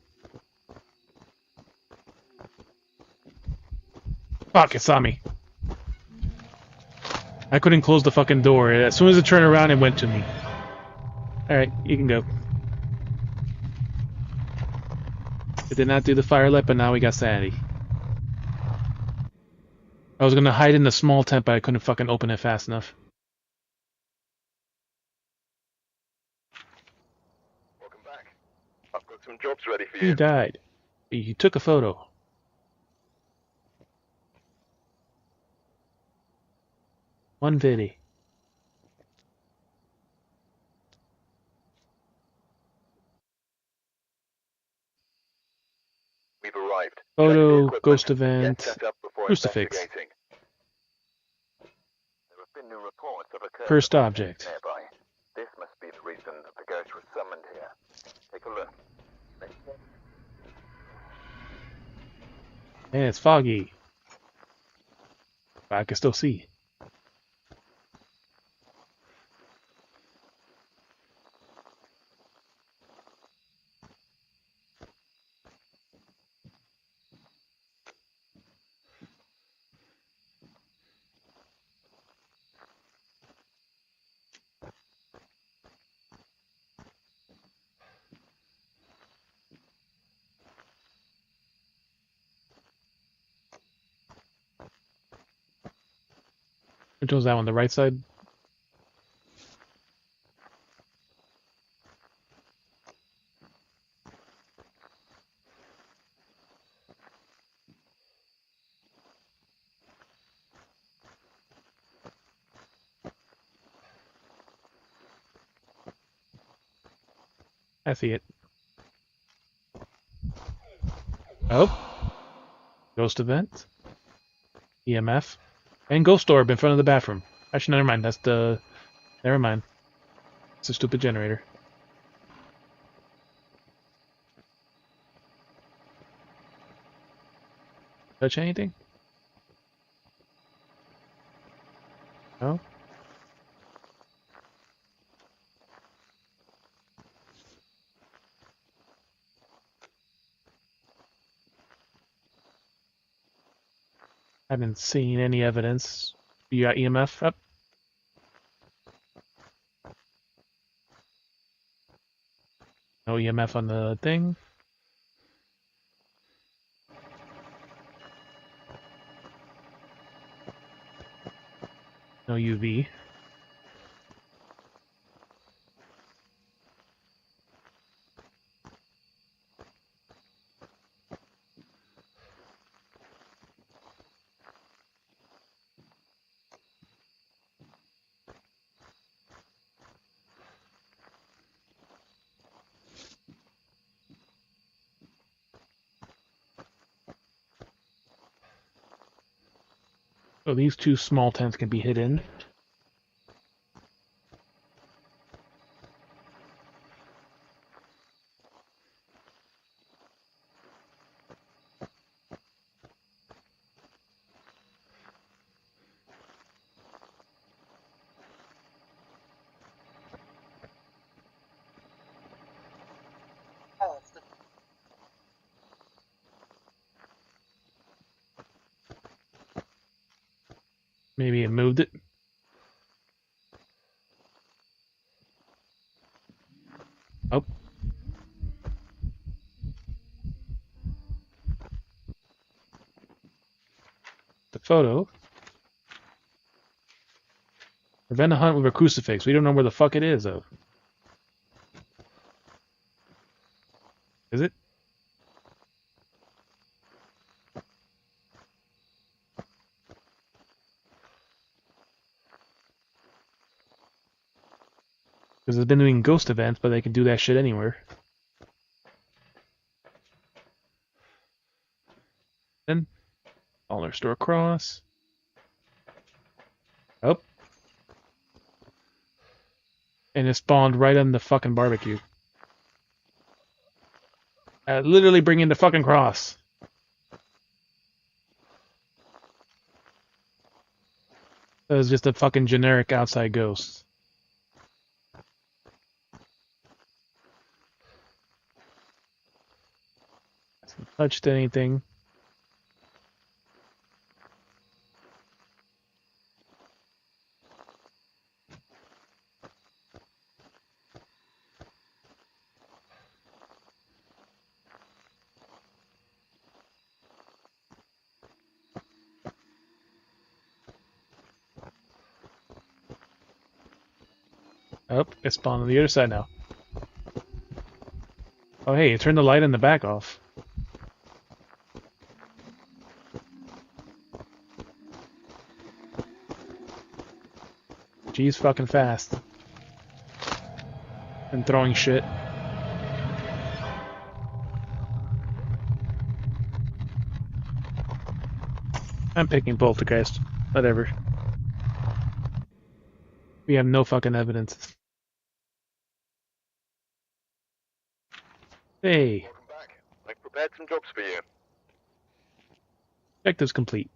Fuck, it saw me. I couldn't close the fucking door. As soon as it turned around, it went to me. Alright, you can go. It did not do the firelight, but now we got sanity. I was gonna hide in the small tent, but I couldn't fucking open it fast enough. Welcome back. I've got some jobs ready for He you. died. He took a photo. One viddy. We've arrived. Photo, ghost event, Set up before crucifix, investigating. There have been new reports of a curse cursed object. nearby. This must be the reason that the ghost was summoned here. Take a look. Man, it's foggy. But I can still see. Which one's that one? The right side? I see it. Oh. Ghost event. EMF. And ghost orb in front of the bathroom. Actually, never mind. That's the... Never mind. It's a stupid generator. Touch anything? No? I haven't seen any evidence. You got EMF up? No EMF on the thing. No UV. So these two small tents can be hidden. Maybe it moved it. Oh. The photo. Prevent a hunt with a crucifix. We don't know where the fuck it is, though. Is it? Because it's been doing ghost events, but they can do that shit anywhere. Then, dollar store cross. Oh. And it spawned right on the fucking barbecue. Literally bring in the fucking cross. That was just a fucking generic outside ghost. Hasn't touched anything. Oh, it spawned on the other side now. Oh hey, it turned the light in the back off. Geez, fucking fast. And throwing shit. I'm picking Poltergeist. Whatever. We have no fucking evidence. Hey. Welcome back. I've prepared some jobs for you. Objectives complete.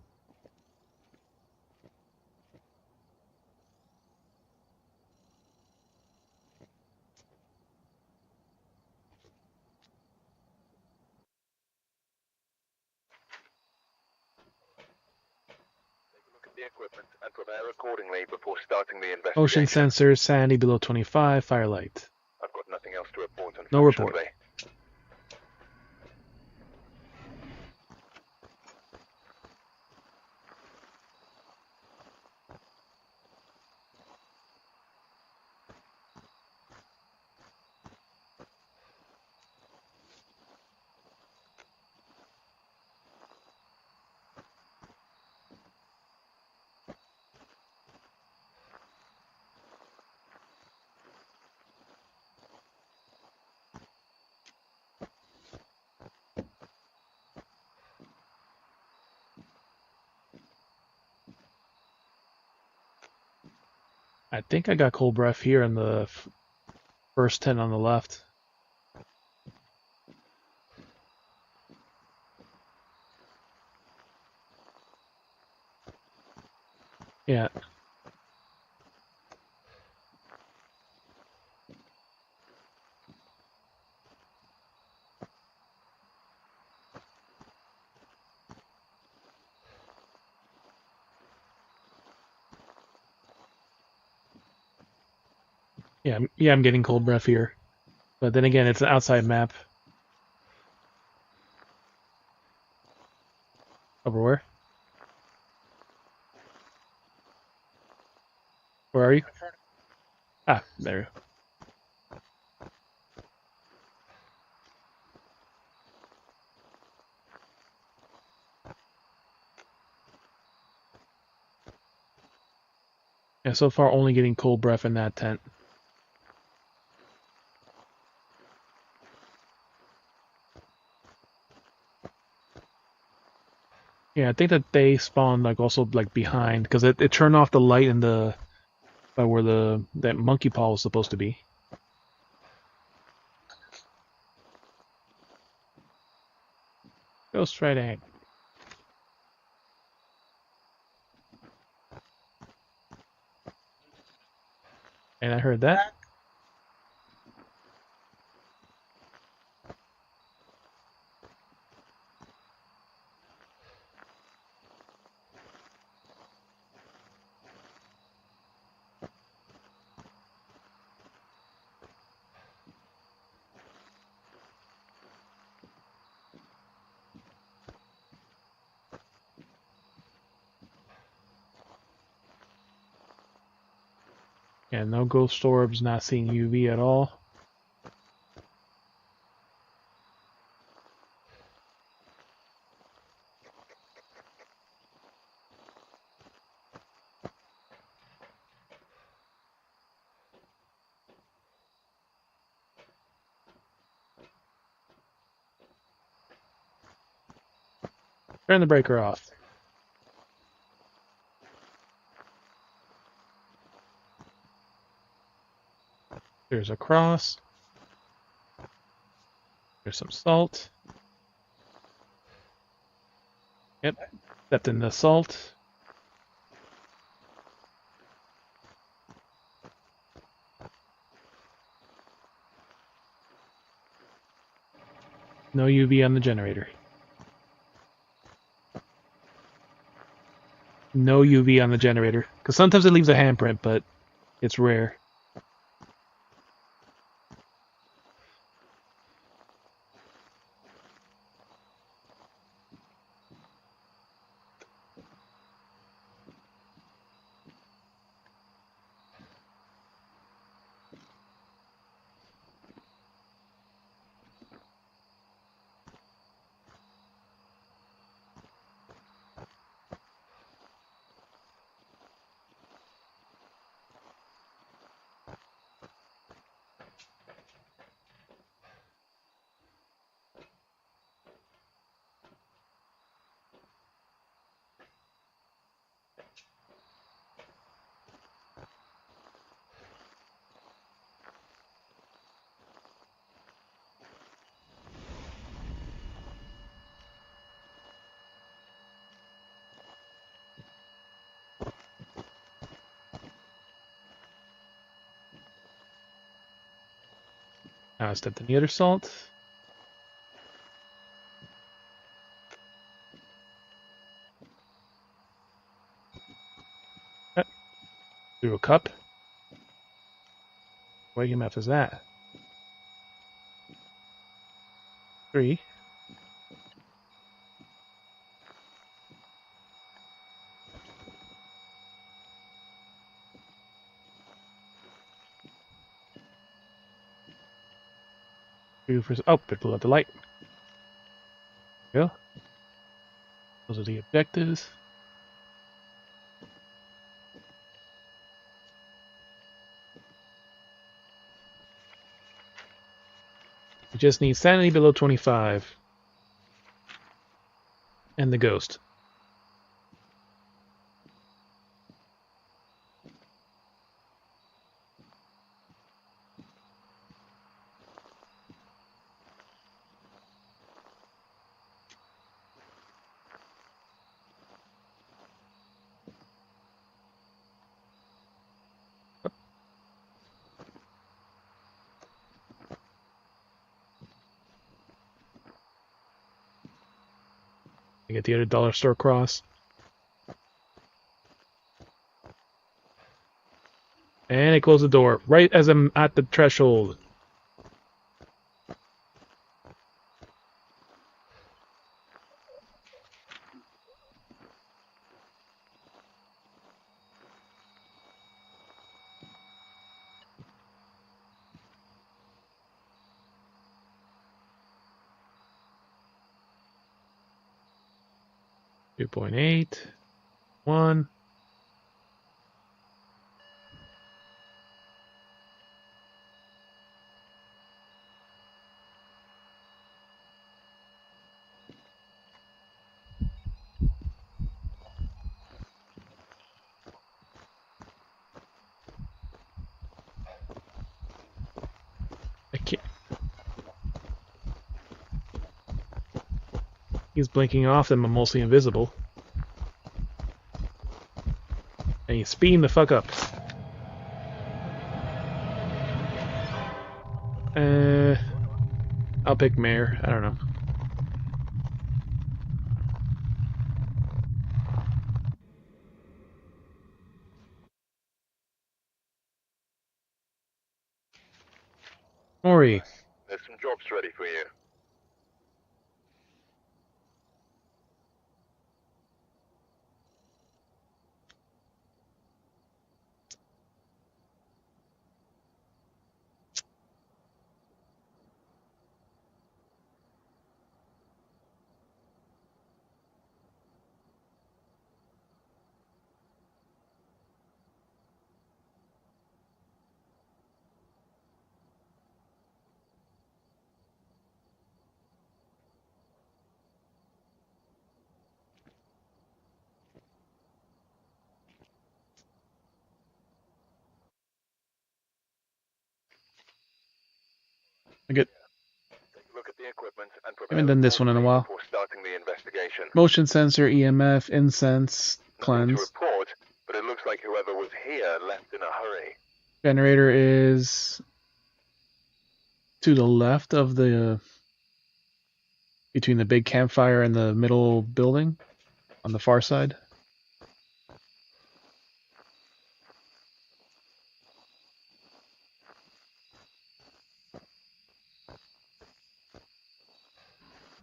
Look at the equipment and prepare accordingly before starting the investigation. Motion sensors, sanity below 25, firelight. I've got nothing else to report, No report. unfortunately. I think I got cold breath here in the first 10 on the left. Yeah. Yeah, I'm getting cold breath here. But then again, it's an outside map. Over where? Where are you? Ah, there you go. Yeah, so far only getting cold breath in that tent. Yeah, I think that they spawned like also like behind because it turned off the light in the by where that monkey paw was supposed to be. Go straight ahead. And I heard that. Yeah, no ghost orbs, not seeing UV at all. Turn the breaker off. There's a cross. There's some salt. Yep, stepped in the salt. No UV on the generator. No UV on the generator. Because sometimes it leaves a handprint, but it's rare. Now step in the other salt. Through a cup. What EMF is that? 3. Oh, people at the light. There you go. Those are the objectives. We just need sanity below 25. And the ghost. I get the other dollar store cross. And I close the door right as I'm at the threshold. $2.8. 1. I can't. He's blinking off and I'm mostly invisible. And he's speeding the fuck up. I'll pick Mayor. I don't know. Mori. There's some jobs ready for you. I get. Take a look at the equipment and Haven't done this one in a while. before starting the investigation. Motion sensor, EMF, incense, Nothing to cleanse. report, but it looks like whoever was here left in a hurry. Generator is to the left of the between the big campfire and the middle building on the far side.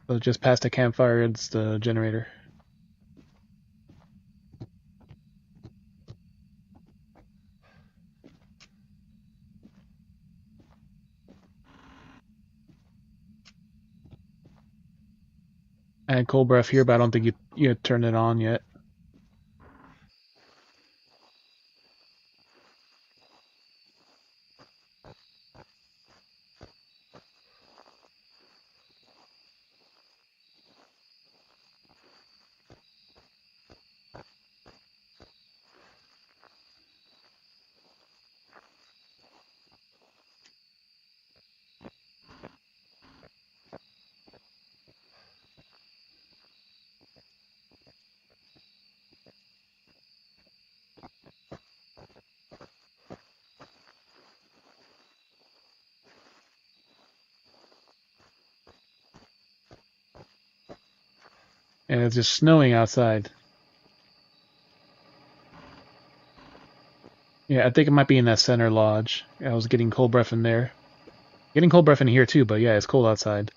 So just past the campfire, it's the generator. I had cold breath here, but I don't think you turned it on yet. And it's just snowing outside. Yeah, I think it might be in that center lodge. I was getting cold breath in there. Getting cold breath in here too, but yeah, it's cold outside.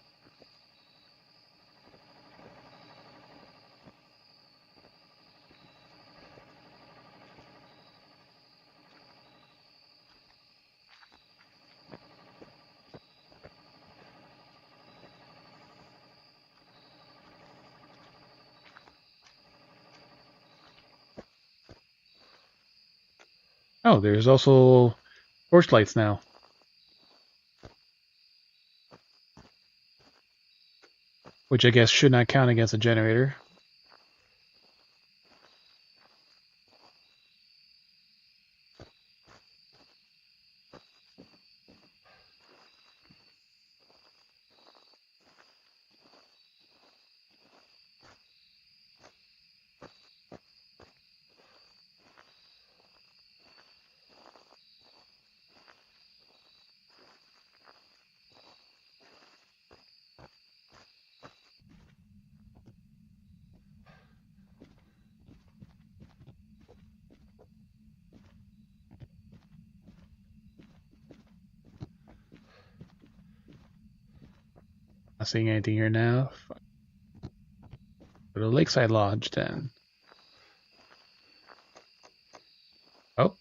Oh, there's also torch lights now. Which I guess should not count against a generator. Not seeing anything here now. Go to Lakeside Lodge then. Oh.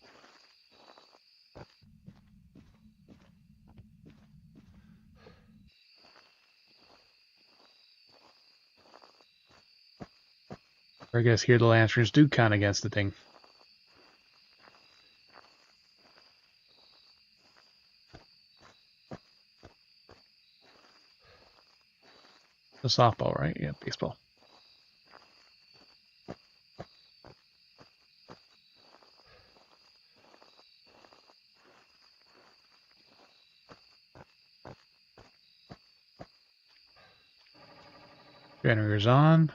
I guess here the lanterns do count against the thing. The softball, right? Yeah, baseball. Generators on.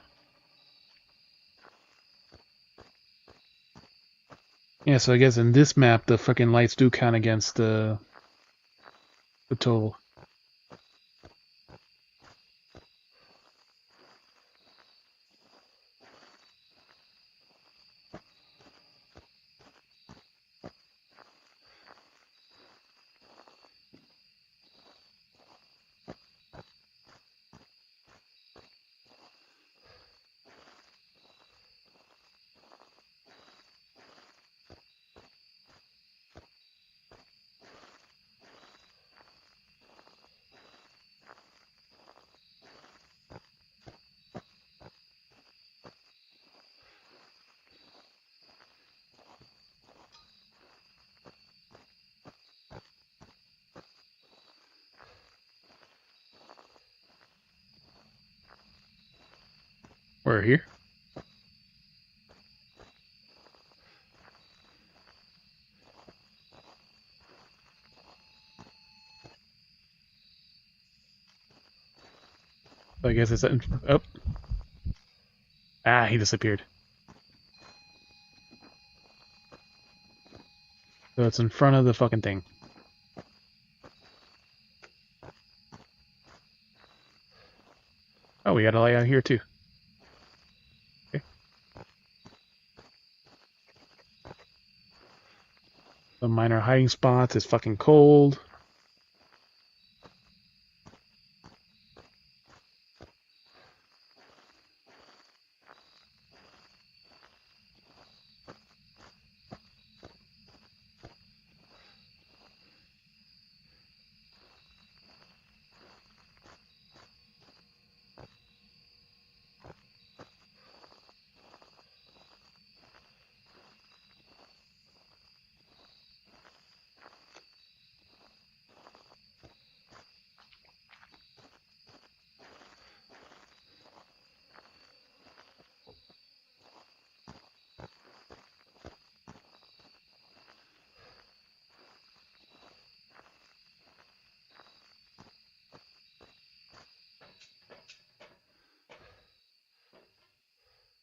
Yeah, so I guess in this map the fucking lights do count against the total. We're here. So I guess it's in, oh. Ah, he disappeared. So it's in front of the fucking thing. Oh, we got a light out here too. Okay. Some minor hiding spots. It's fucking cold.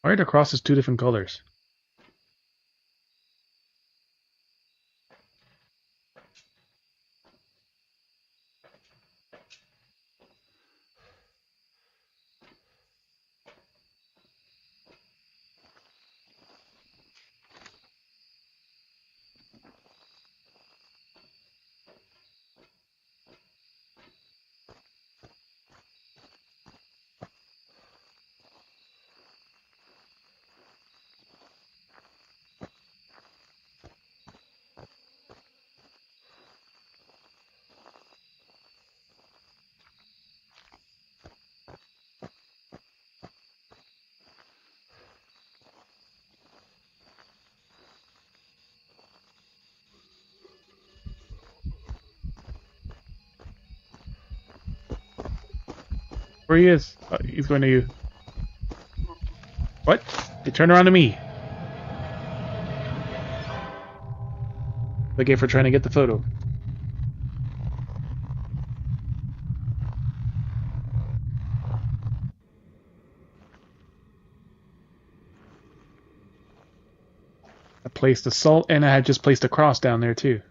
Right across is two different colors. Where he is? He's going to you. What? They turned around to me. The gate for trying to get the photo. I placed a salt, and I had just placed a cross down there too.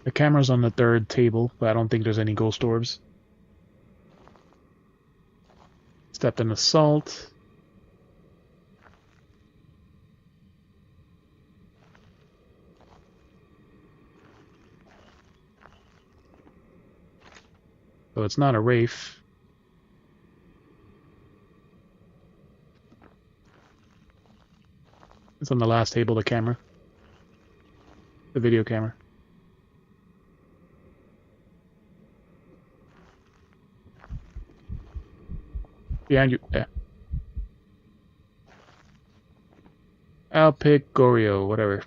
The camera's on the third table, but I don't think there's any ghost orbs. Stepped in the salt. So it's not a Wraith. It's on the last table, the camera. The video camera. Behind you. Yeah. I'll pick Goryo, whatever.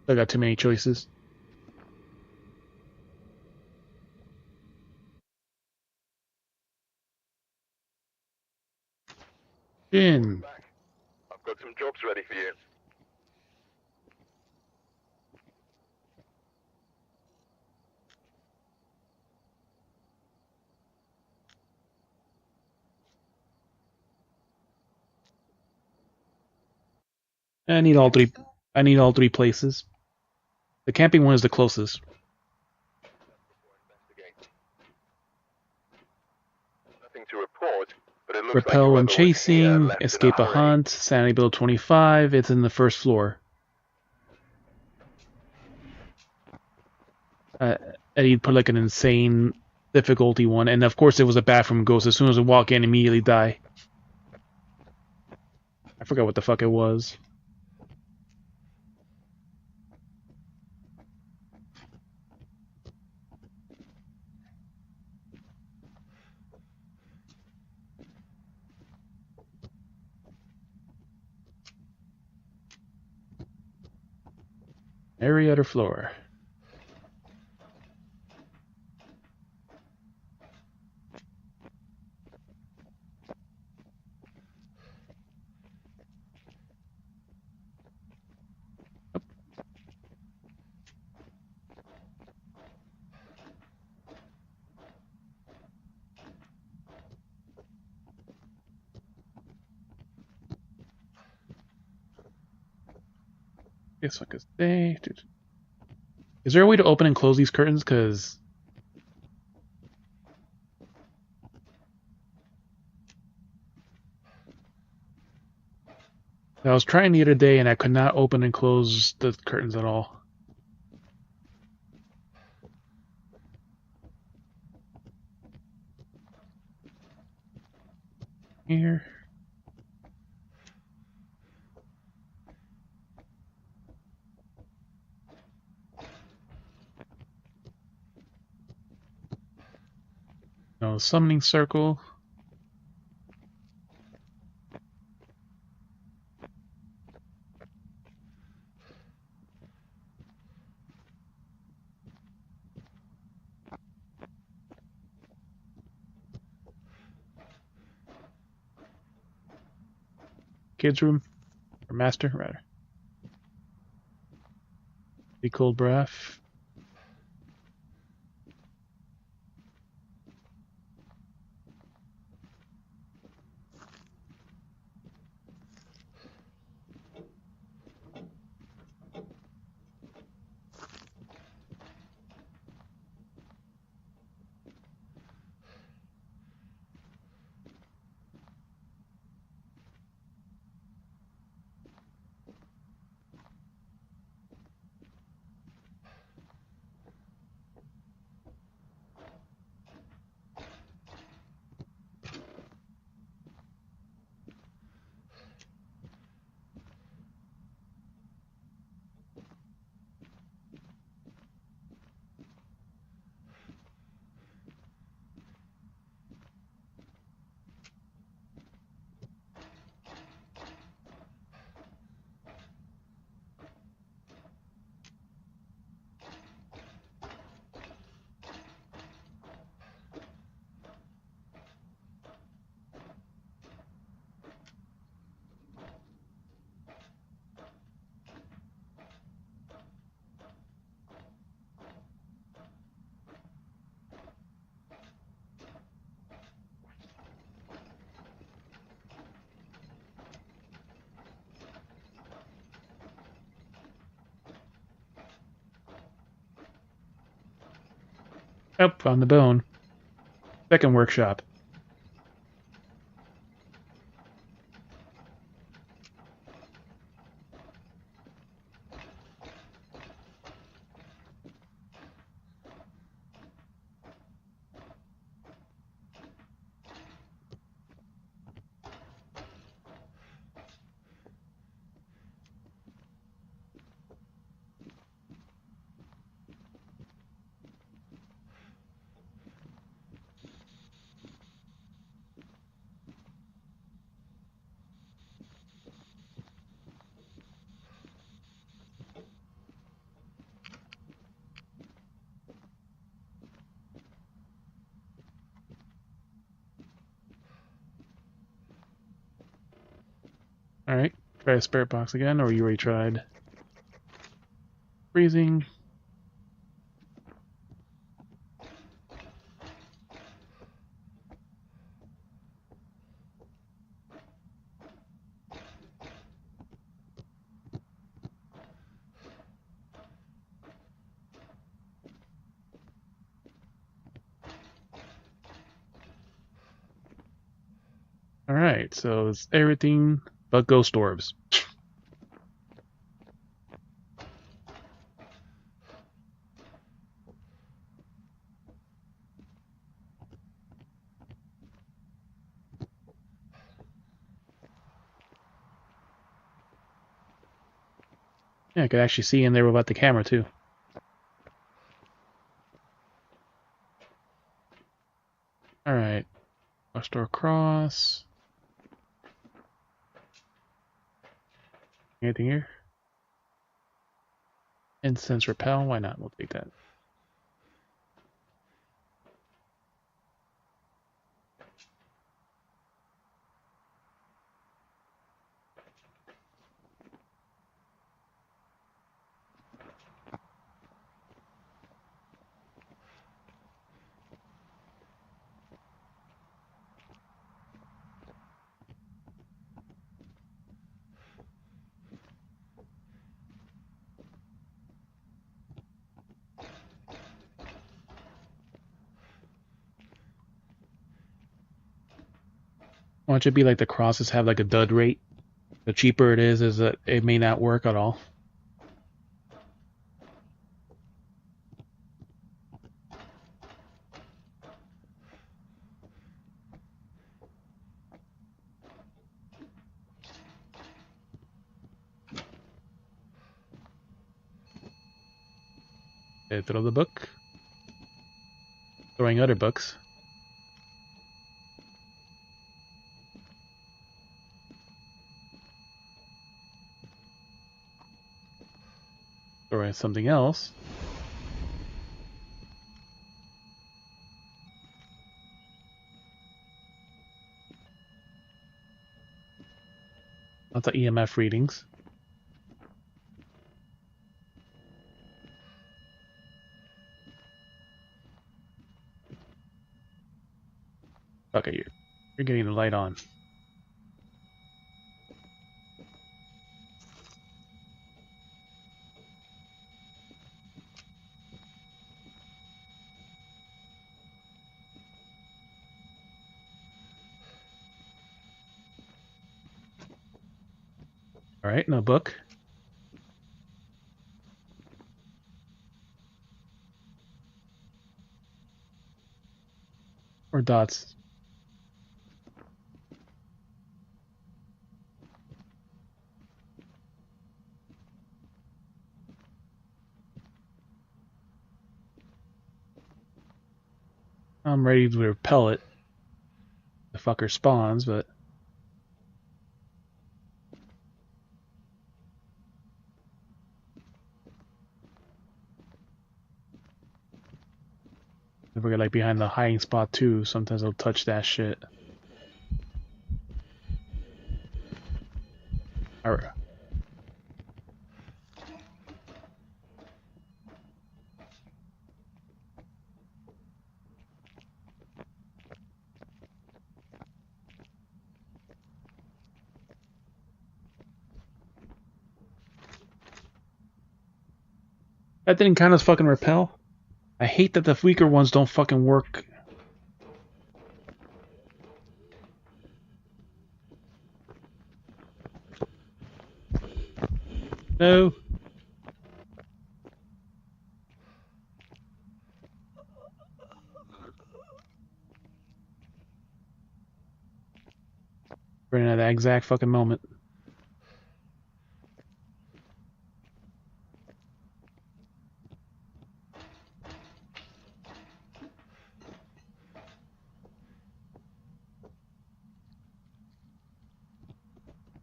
I got too many choices. Jin. I've got some jobs ready for you. I need all three. I need all three places. The camping one is the closest. Nothing to report, but it looks Repel like when whoever was here chasing, left in escape a hurry. hunt, sanity build 25. It's in the first floor. I need to put like an insane difficulty one, and of course it was a bathroom ghost. As soon as I walk in, immediately die. I forgot what the fuck it was. Every other floor. Guess I could stay. Is there a way to open and close these curtains? Because I was trying the other day and I could not open and close the curtains at all. Here. No, summoning circle. Kids room. Or master, rather. Be cold breath. Oh, found the bone. Second workshop. Alright, try a spirit box again, or you already tried freezing. Alright, so it's everything but ghost orbs. Yeah, I could actually see in there without the camera too. Alright. Rush door across. Anything here? Incense repel, why not? We'll take that. Why don't it be like the crosses have like a dud rate? The cheaper it is that it may not work at all. Okay, throw the book. Throwing other books. Throwing something else. Lots of EMF readings. Okay, you're getting the light on. Alright, no book. Or dots. I'm ready to repel it. The fucker spawns, but... if we get like behind the hiding spot too, sometimes they'll touch that shit. Alright. That didn't count as fucking repel. I hate that the weaker ones don't fucking work. No. Right at that exact fucking moment.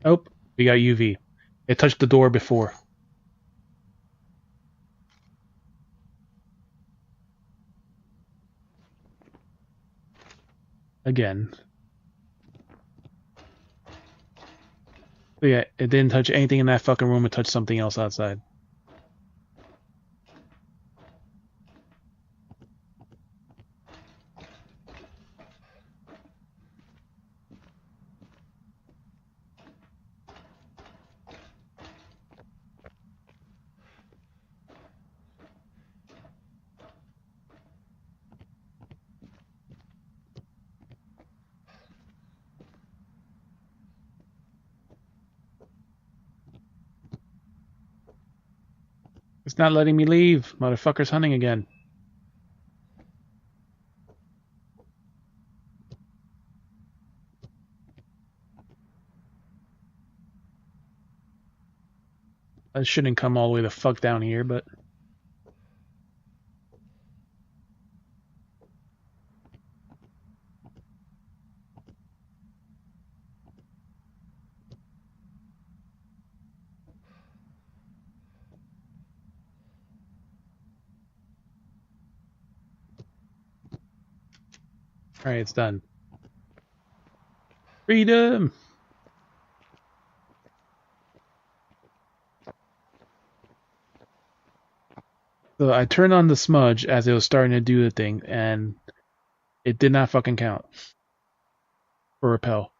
Oh, we got UV. It touched the door before. Again. But yeah, it didn't touch anything in that fucking room. It touched something else outside. It's not letting me leave. Motherfucker's hunting again. I shouldn't come all the way the fuck down here, but... Alright, it's done. Freedom! So I turned on the smudge as it was starting to do the thing, and it did not fucking count for repel.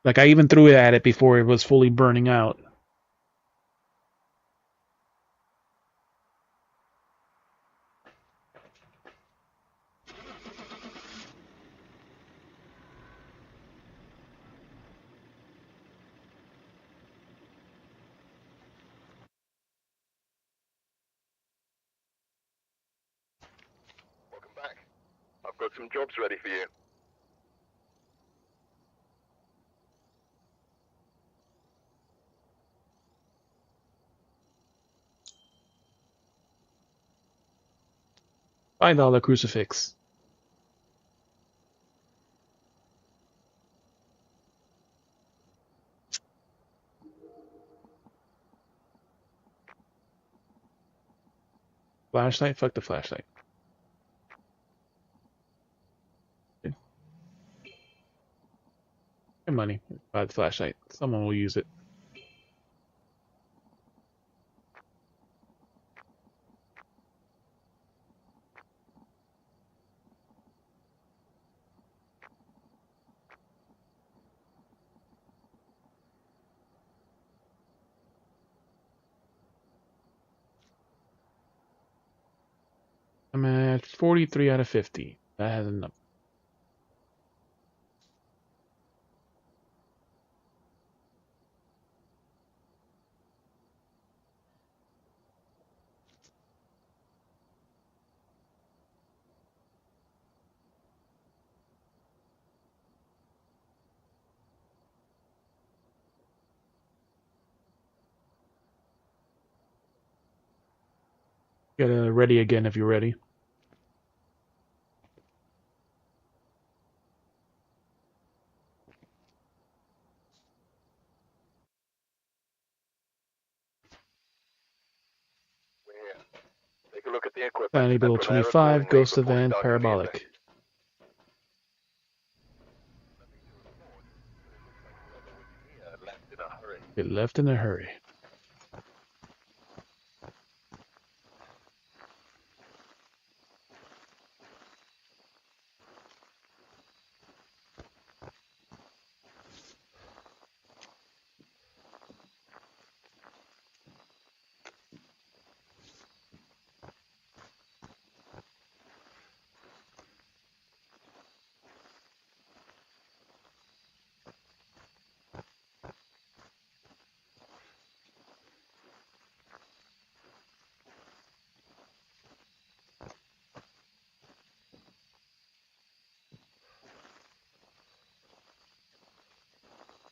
Like, I even threw it at it before it was fully burning out. Welcome back. I've got some jobs ready for you. $5 crucifix. Flashlight? Fuck the flashlight. Good money. Buy the flashlight. Someone will use it. I'm at 43 out of 50. That has enough. Get ready again if you're ready. We're here. Take a look at the equipment. Sanity Bill 25, Ghost Event, Parabolic. It left in a hurry.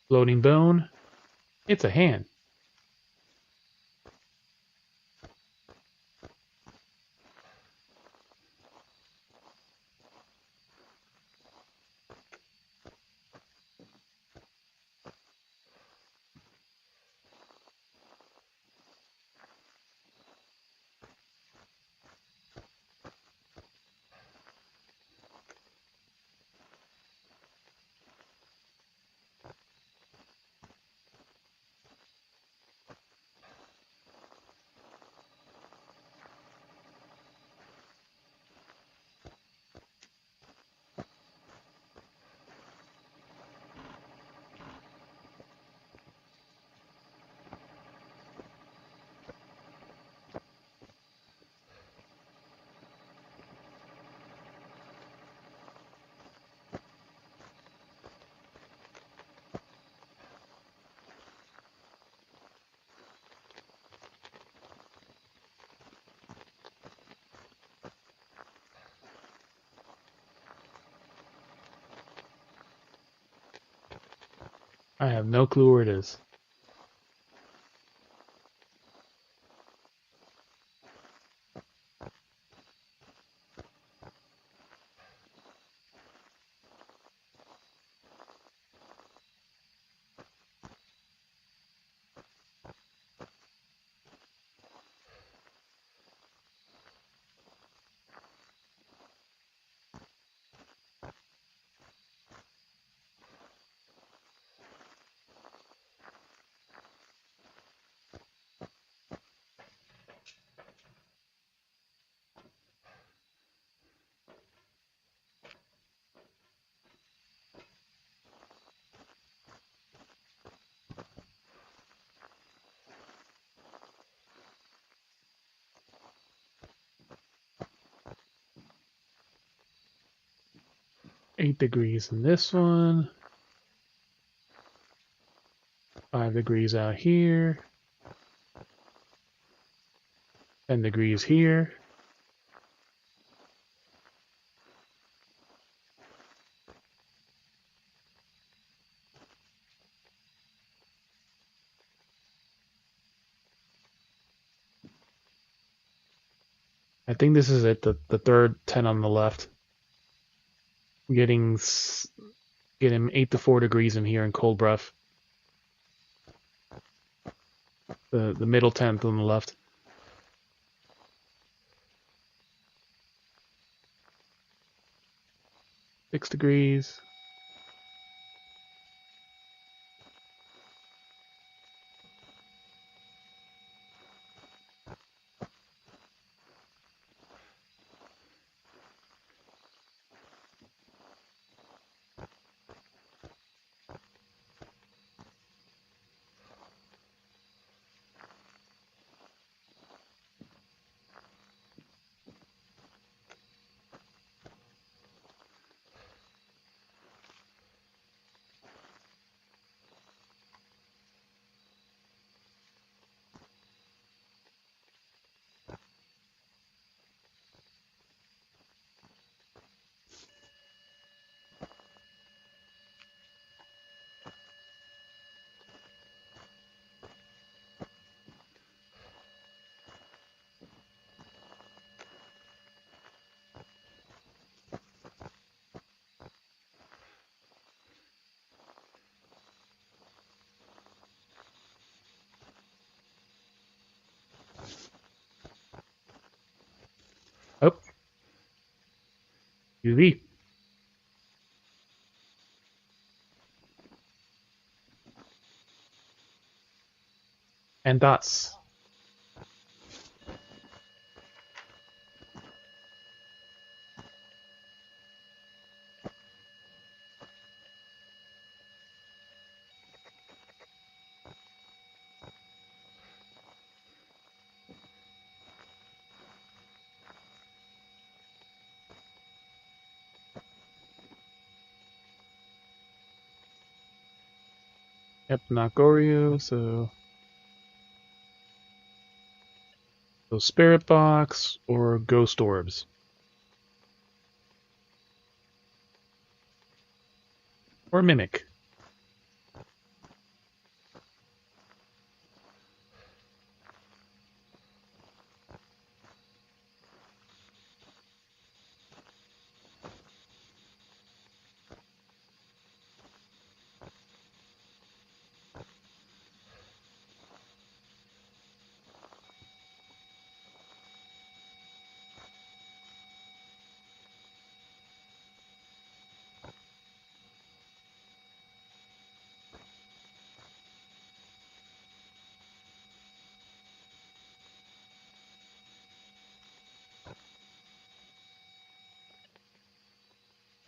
Floating bone. It's a hand. I have no clue where it is. Eight degrees in this one. 5 degrees out here. 10 degrees here. I think this is it, the third 10 on the left. Getting 8 to 4 degrees in here in cold breath. The middle 10th on the left. Six degrees. Oh. UV. And dots. Yep, not Goryo, so Spirit Box or Ghost Orbs. Or Mimic.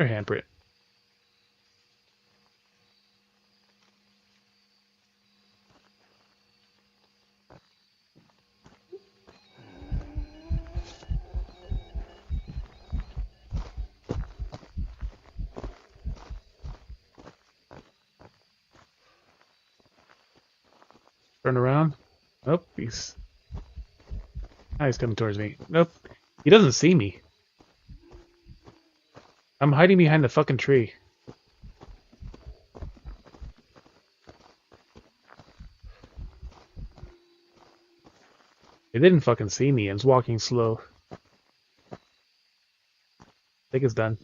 Or handprint. Turn around. Nope, he's coming towards me. Nope, he doesn't see me. I'm hiding behind the fucking tree. He didn't fucking see me. I was walking slow. I think it's done.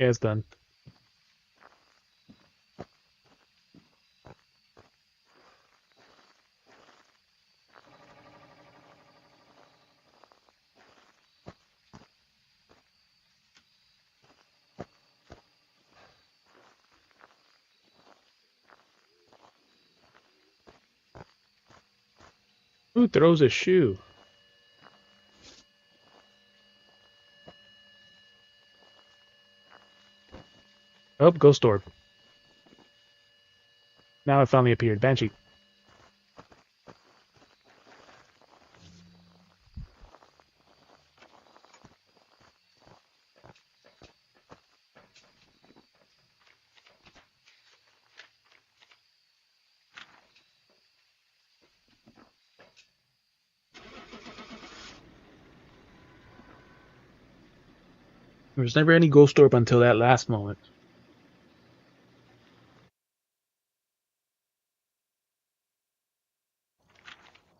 Yeah, it's done. Who throws a shoe? Oh, ghost orb. Now it finally appeared. Banshee. There's never any ghost orb until that last moment.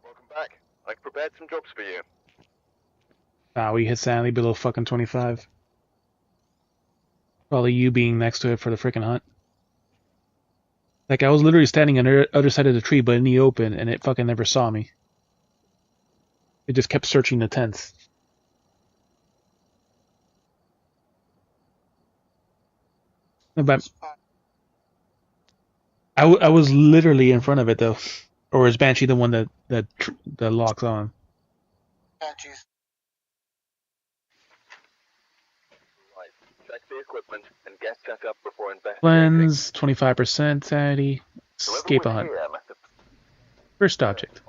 Welcome back. I've prepared some jobs for you. We hit sanity below fucking 25. Probably you being next to it for the freaking hunt. Like, I was literally standing on the other side of the tree, but in the open, and it fucking never saw me. It just kept searching the tents. No, but I was literally in front of it, though. Or is Banshee the one that locks on? Banshees. Right. Check the equipment and get set up before investigating. Cleanse, 25% sanity. Whoever Escape a was hunt. here must have... First object.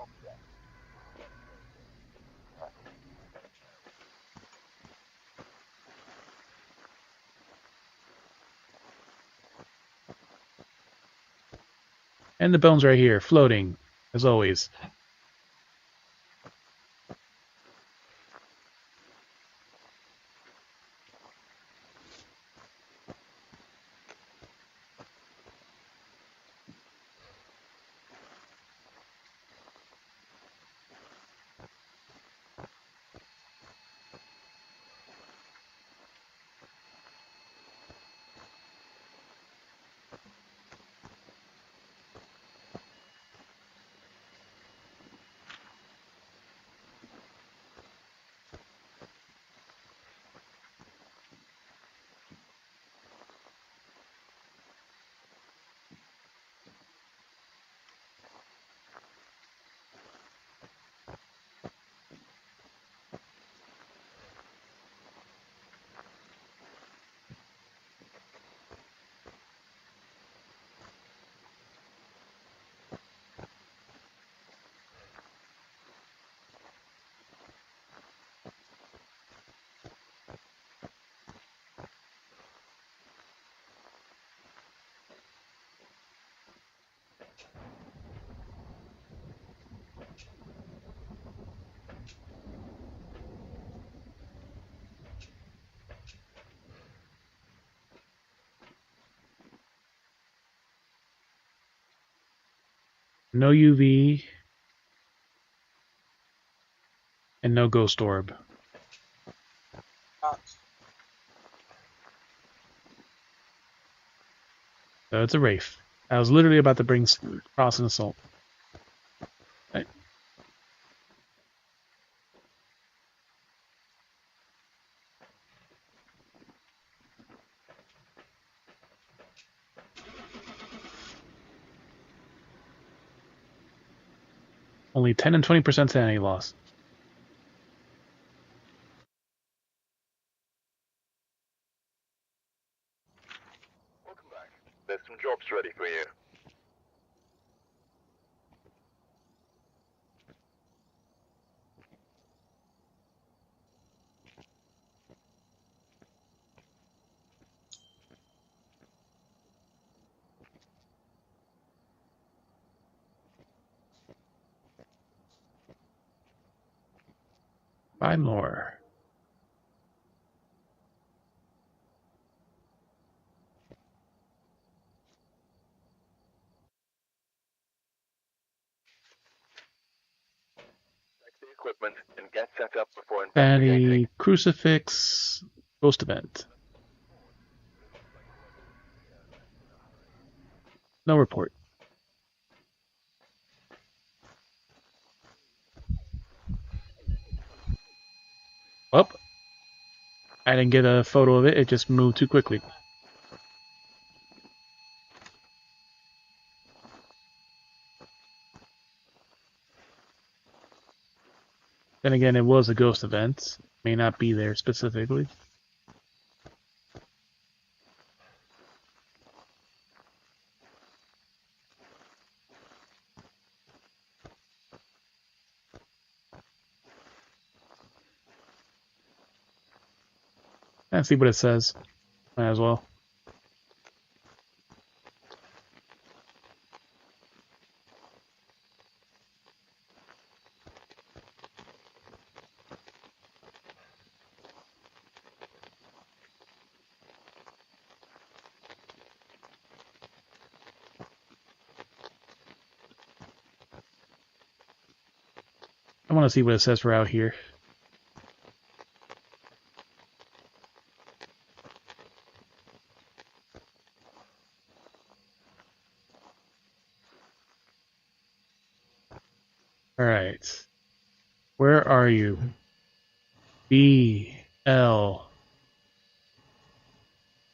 And the bone's right here, floating, as always. No UV. And no ghost orb. So it's a Wraith. I was literally about to bring Cross and Assault. Right. Only 10 and 20% sanity loss. 5 more. The equipment and get set up before investigating. Sanity, Crucifix, Ghost Event. No report. Well, I didn't get a photo of it, it just moved too quickly. Then again, it was a ghost event. May not be there specifically. Let's see what it says. Might as well. I want to see what it says for out here. Alright. Where are you? B L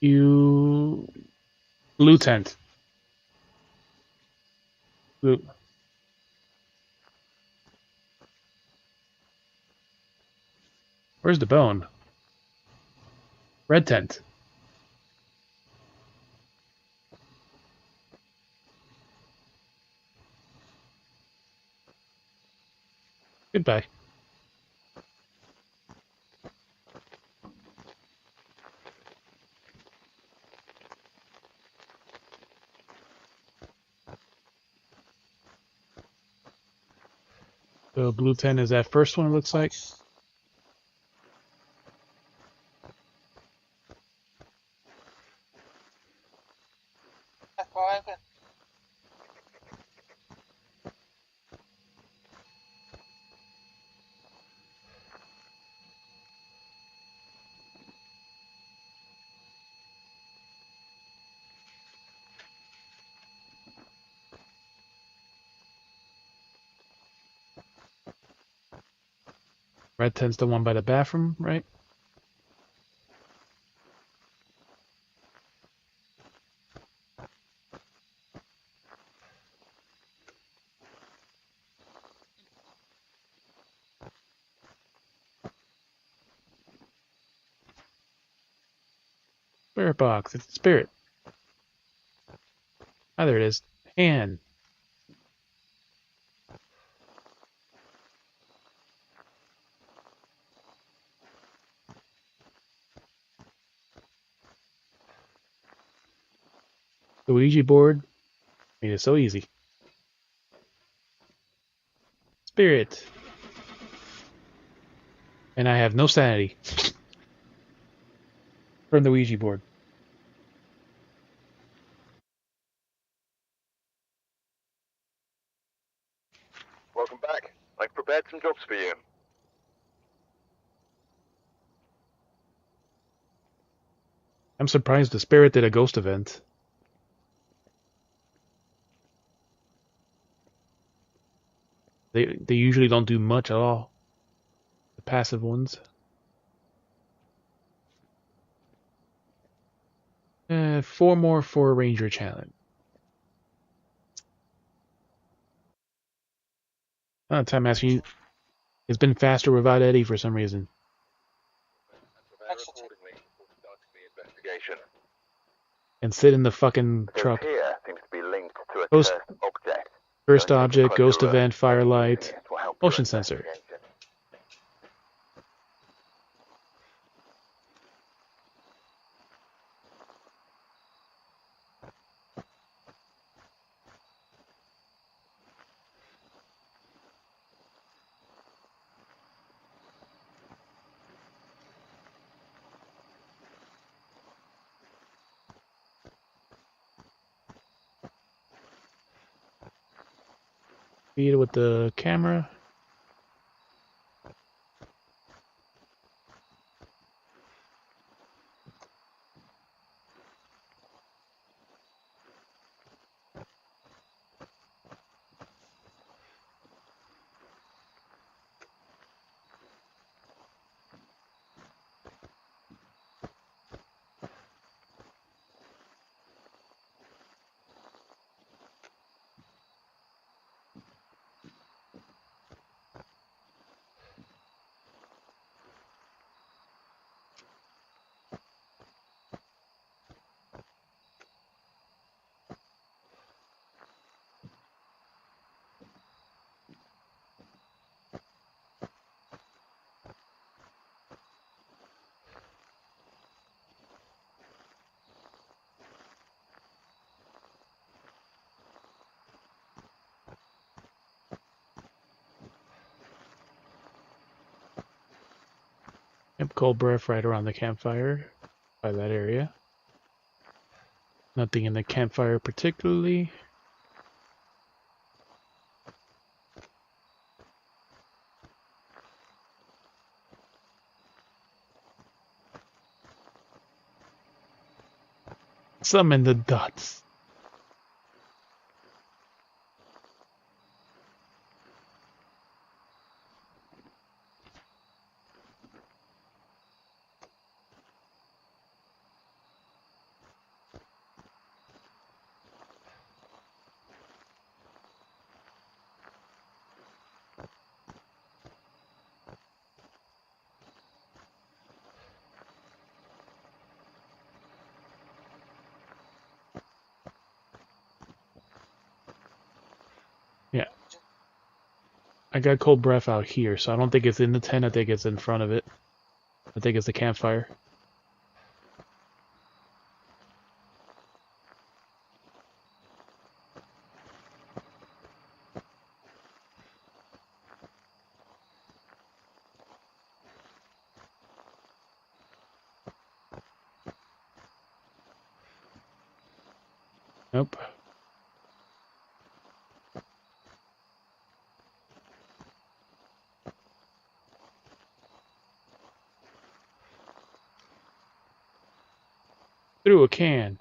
U Blue tent. Blue. Where's the bone? Red tent. Goodbye. So blue tent is that first one, it looks like. F5. Red tent's the one by the bathroom, right? Spirit box. It's spirit. Ah, there it is. Hand. The Ouija board made it so easy. Spirit. And I have no sanity. From the Ouija board. Welcome back. I've prepared some jobs for you. I'm surprised the spirit did a ghost event. They usually don't do much at all. The passive ones. 4 more for a ranger challenge. Time asking you. It's been faster without Eddie for some reason. And sit in the fucking truck. Here seems to be linked to a Ghost, cursed object. first object, ghost event, firelight, motion sensor. Feed it with the camera. Yep, cold breath right around the campfire by that area. Nothing in the campfire particularly. Some in the dots. Yeah. I got cold breath out here, so I don't think it's in the tent. I think it's in front of it. I think it's the campfire. Nope. Through a can.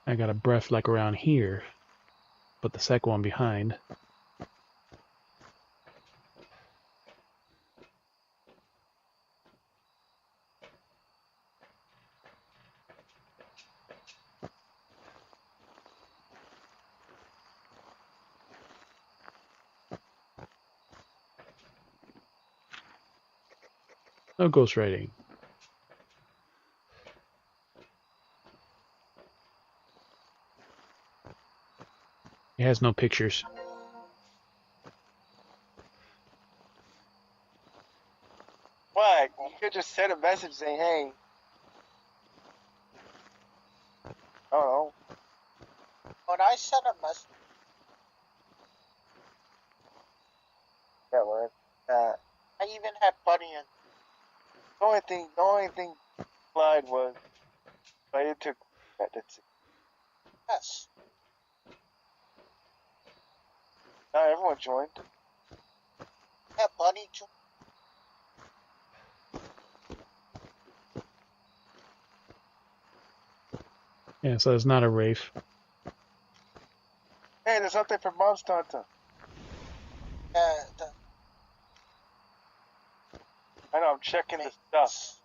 I got a breath like around here, but the second one behind. No ghostwriting. It has no pictures. What? You could just send a message saying, hey. Oh. When I sent a message. That word. I even had Buddy in. The only thing Clyde was, but it took. That's it. Yes. Everyone joined. Yeah, Buddy joined. Yeah, so it's not a Wraith. Hey, there's something for Monster Hunter. I know, I'm checking the stuff.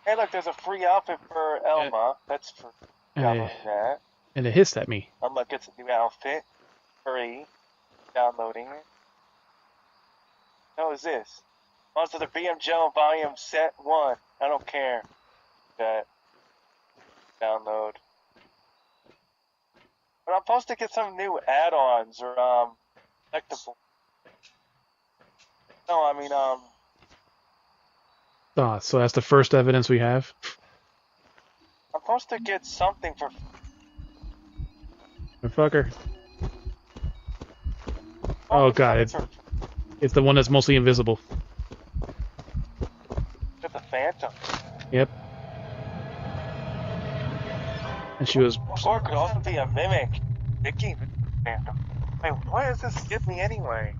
Hey, look, there's a free outfit for Elma. That's for downloading that. And it hissed at me. Elma gets a new outfit. Free. Downloading it. How is this? Monster the BM Joe Volume Set 1. I don't care. That. Download. But I'm supposed to get some new add-ons or, collectible. No, I mean, Ah, so that's the first evidence we have. I'm supposed to get something for... Fucker. Oh god, it's the one that's mostly invisible. Get the Phantom. Yep. And she was... Or it could also be a mimic. Mickey Phantom. Wait, what does this give me anyway?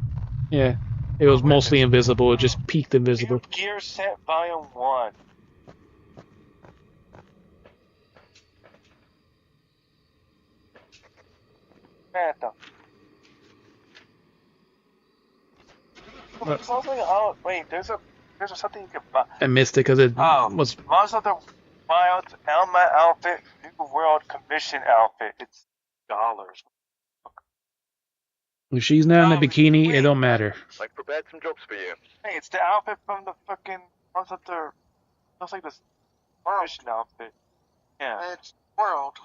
Yeah. It was mostly invisible, it just peaked invisible. Gear Set Volume 1. Phantom. Oh, wait, there's something you can buy. I missed it because it was... Monster of the Wild Elma outfit, New World Commission outfit. It's dollars. If she's not in a bikini, it don't matter. I've prepared some jobs for you. Hey, it's the outfit from the fucking Monster of the... Looks like this commission outfit. Yeah. It's World.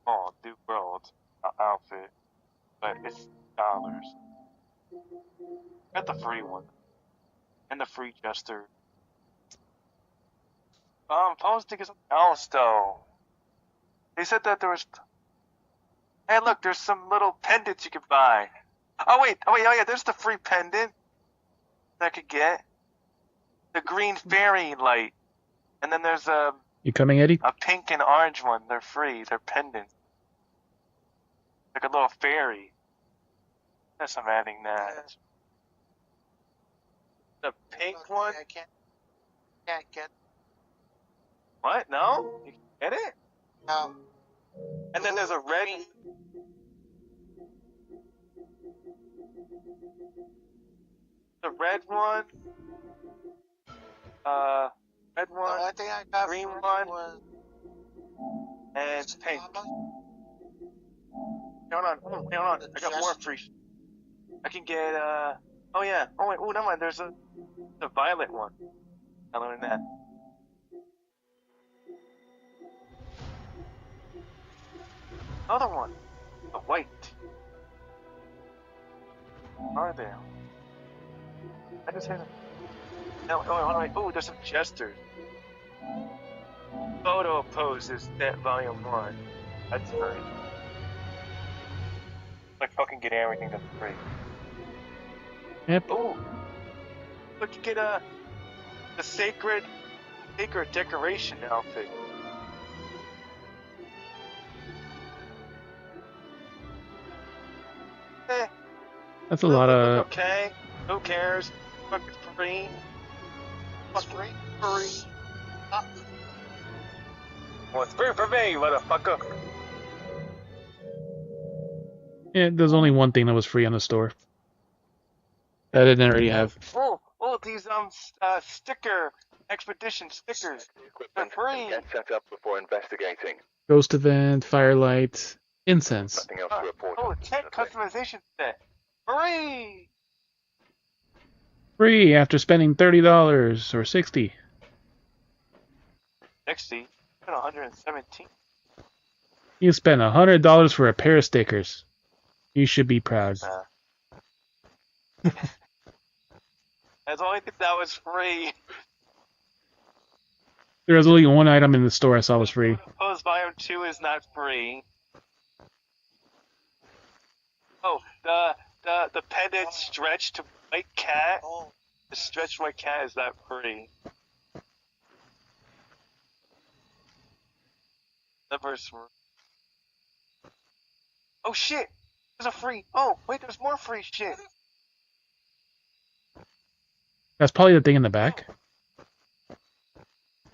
Oh, New World outfit. But it's dollars. Got the free one. And the free Jester. I'm supposed to get something else though. They said that there was... Hey look, there's some little pendants you can buy. Oh yeah, there's the free pendant that I could get. The green fairy light. And then there's You coming, Eddie? a pink and orange one. They're free. They're pendants. Like a little fairy. Guess I'm adding that. The pink one? I can't get. What? No? You can get it? No. And then there's a red. The red one. Red one. I think I got green one. And pink. Hold on. I got more free. I can get, oh yeah. Oh wait, never mind. There's a violet one. I learned that. Another one. The white. Are there? I just had a... No, oh, there's some jesters. Photo poses that volume 1. That's free. Like fucking get everything that's free. Yep. Ooh. Look, you get the sacred decoration outfit. That's a lot of... Okay, who cares? Fuck, it's free. What's free? Free. Well, it's free for me, motherfucker. Yeah, there's only one thing that was free on the store. That I didn't already have. Oh, these sticker expedition stickers. They're free. Get set up before investigating. Ghost event, firelight, incense. Nothing else to report. Oh, tent customization set. Free. Free after spending $30 or $60. 60. 117. You spent $100 for a pair of stickers. You should be proud. That's the only thing that was free. There was only one item in the store I saw was free. Pose Volume 2 is not free. Oh, the pendant stretched white cat. The stretched white cat is not free. Oh shit! There's a free. Oh wait, there's more free shit. That's probably the thing in the back.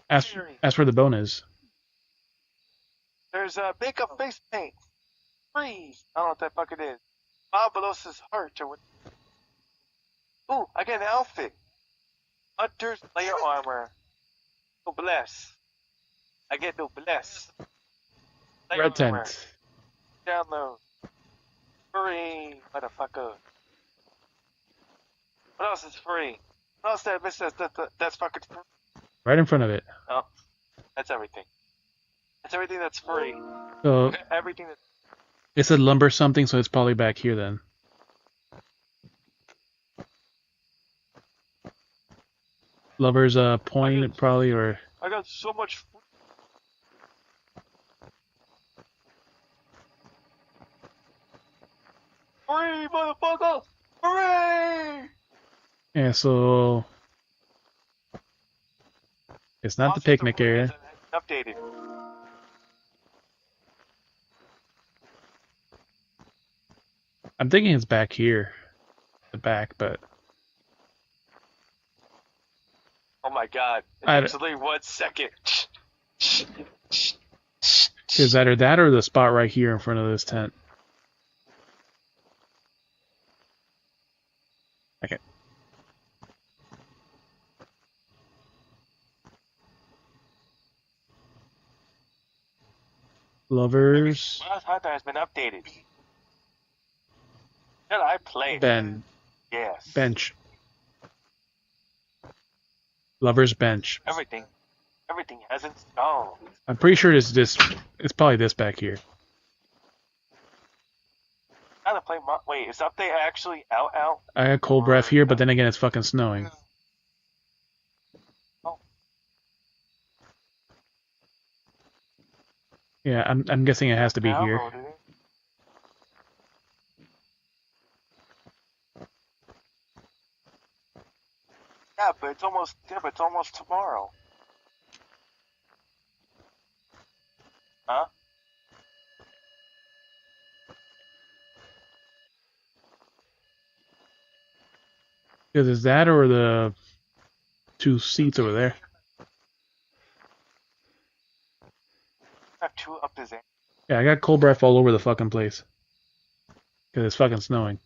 Ask where the bone is. There's a makeup face paint. Free. I don't know what that fuck it is. Barbarossa's heart or what? Ooh, I get an outfit. Hunter's layer armor. Noblesse. I get noblesse. Red tent. Download. Free, motherfucker. What else is free? What else that's fucking free? Right in front of it. Oh, that's everything. That's everything that's free. So Everything that. it said lumber something, so it's probably back here then. Lover's point probably, or I got so much. Free, motherfucker! Hooray! yeah. So it's not the picnic area. Updated. I'm thinking it's back here, the back, but Oh my god! It I takes only 1 second. is either that or the spot right here in front of this tent. Okay. Lovers. My hunter has been updated. Should I play it? Ben. Yes. Bench. Lovers bench. Everything has installed. I'm pretty sure it's this. It's probably this back here. How to play? Wait, is update actually out? I got cold breath here, but then again, it's fucking snowing. Oh. Yeah, I'm guessing it has to be here. Yeah, but it's almost tomorrow. Huh? Because is that or the 2 seats over there? I have 2 up his end. Yeah, I got cold breath all over the fucking place. Because it's fucking snowing.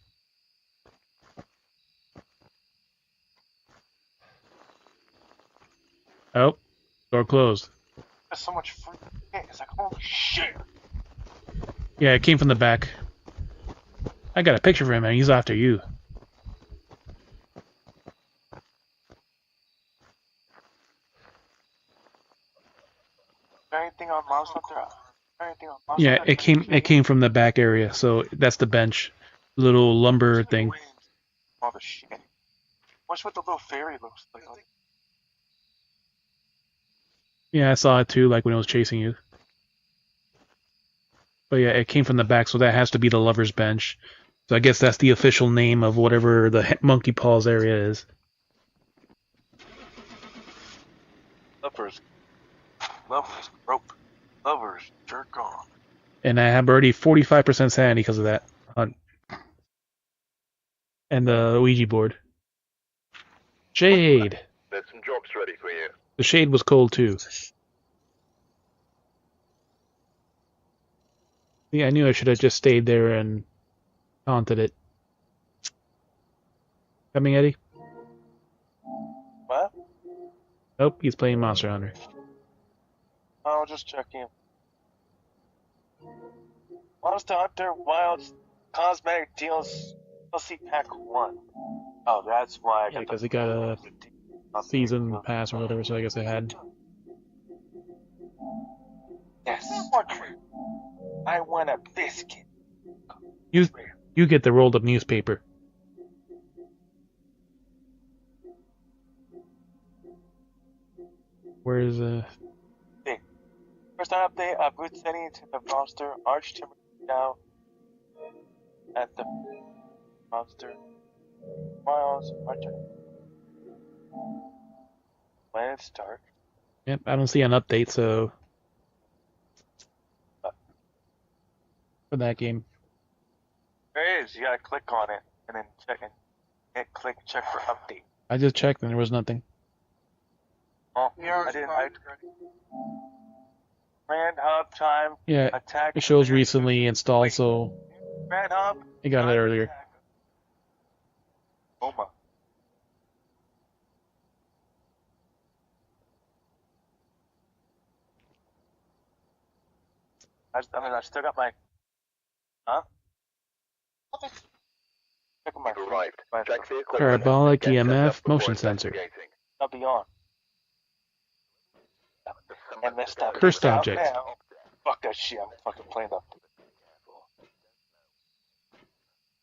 Oh, door closed. There's so much free. It's like, holy shit. Yeah, it came from the back. I got a picture of him, man. He's after you. Anything on Monster Hunter? Anything on Monster Yeah, Hunter? it came from the back area, so that's the bench. Little lumber thing. All the shit. Watch what the little fairy looks like. Yeah, I saw it too, like when it was chasing you. But yeah, it came from the back, so that has to be the lover's bench. So I guess that's the official name of whatever the monkey paws area is. Lovers rope. Lovers jerk off. And I have already 45% sanity because of that. And the Ouija board. Shade! There's some drops ready for you. The shade was cold too. Yeah, I knew I should have just stayed there and taunted it. Coming, Eddie? What? Nope, he's playing Monster Hunter. I'll just check in. Monster Hunter Wilds Cosmetic DLC Pack 1. Oh, that's why I Yeah, because it got a season pass or whatever, so I guess it had. Yes. I want a biscuit. You get the rolled up newspaper. Where's First update of root setting to the monster arch timber down at the monster miles archer. When it starts. Yep, I don't see an update, so for that game. There is. You gotta click on it and then check it. Hit click check for update. I just checked and there was nothing. Oh, I didn't. Grand hub time. Yeah, attack. it shows recently installed, so Grand hub. it got it earlier. Oma. I still got my. Huh? Check checking my You've arrived. Check the equipment. Parabolic Get set up EMF before motion sensor. investigating. I'll be on. And this stuff Cursed is out object. now. Fuck that shit. I'm fucking playing the.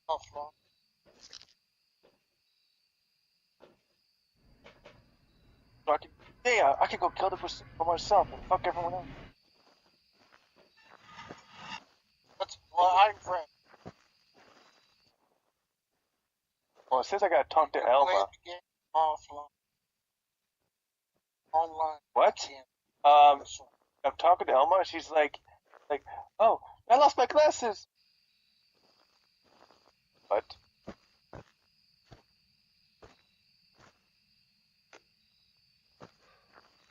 Oh, fuck. So I can go kill the pursuit for myself and fuck everyone else. That's why I'm friend. Well, it says I gotta talk to Elma. Online. What? I'm talking to Elma. She's like, oh, I lost my glasses. What?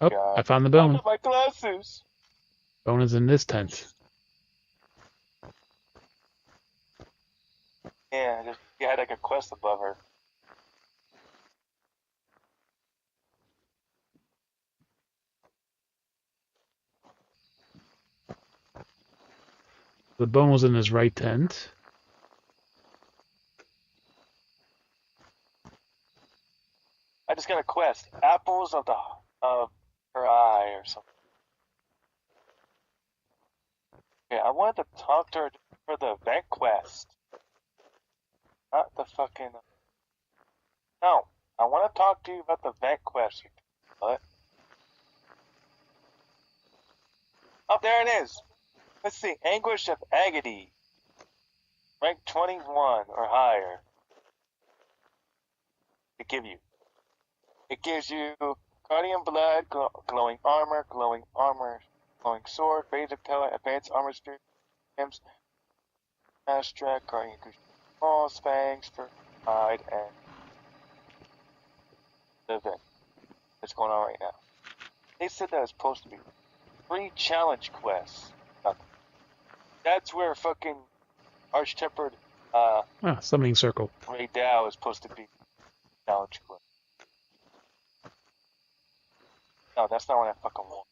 Oh, God. I found the I bone. got my glasses. Bone is in this tent. Yeah, you had like a quest above her. The bone was in his right tent. I just got a quest. Apples of her eye or something. Yeah, I wanted to talk to her for the event quest. Not the fucking. No, I want to talk to you about the event quest. What? Oh, there it is. Let's see. Anguish of Agony. Rank 21 or higher. It gives you Guardian Blood, glowing armor, glowing sword, phase of pellet, advanced armor spirit, gems, fast track, Guardian balls, fangs for hide, and the event that's going on right now. They said that it's supposed to be free challenge quests. That's where fucking Arch-Tempered Summoning circle. Ray Dow is supposed to be challenge quest. No, that's not what I fucking want.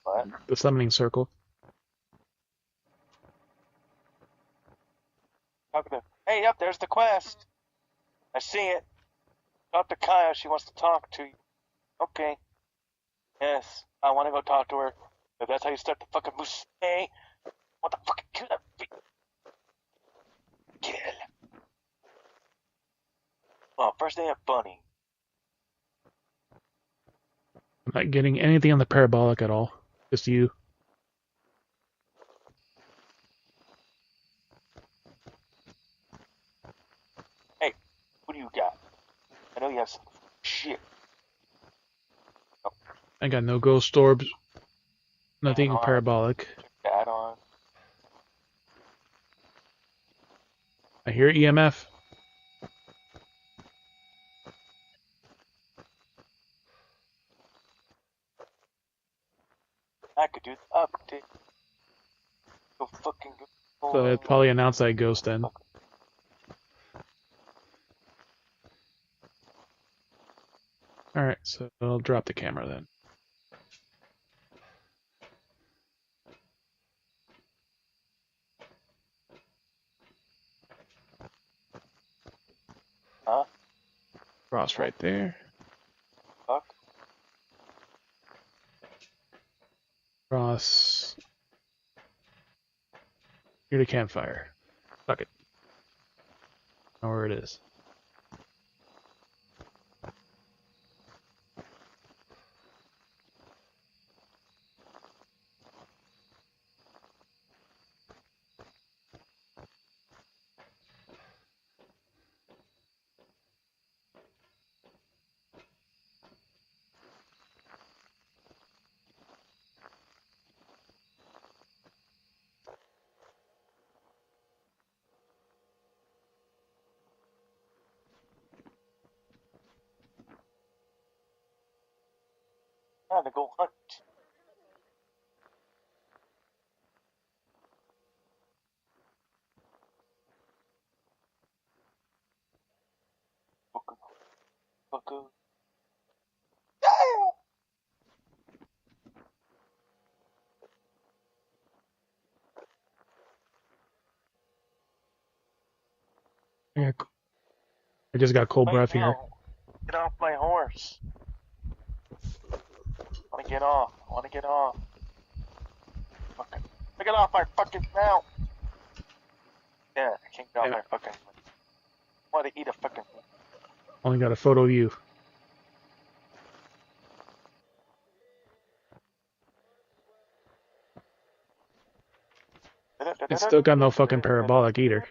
What? The summoning circle. Hey, yep, there's the quest. I see it. Talk to Kaya, she wants to talk to you. Okay. Yes, I want to go talk to her. If that's how you start the fucking moose. Hey, what the fucking kill that kill. Oh, first they have Bunny. I'm not getting anything on the parabolic at all. Just you. Hey, what do you got? I know you have some shit. Oh. I got no ghost orbs. Nothing parabolic. That on. I hear EMF. I could do the update. Go fucking go. So it's probably an outside ghost then. Alright, so I'll drop the camera then. Huh? Cross right there. Fuck. Cross. Near the campfire. Fuck it. I know where it is. Time to go hunt. Fucker. I just got cold breath here. No. Get off my horse. I wanna get off. I wanna get off. Fucking. Get off my fucking mount. Yeah, I can't get off my fucking. I want to eat a fucking. Only got a photo of you. It's still got no fucking parabolic either.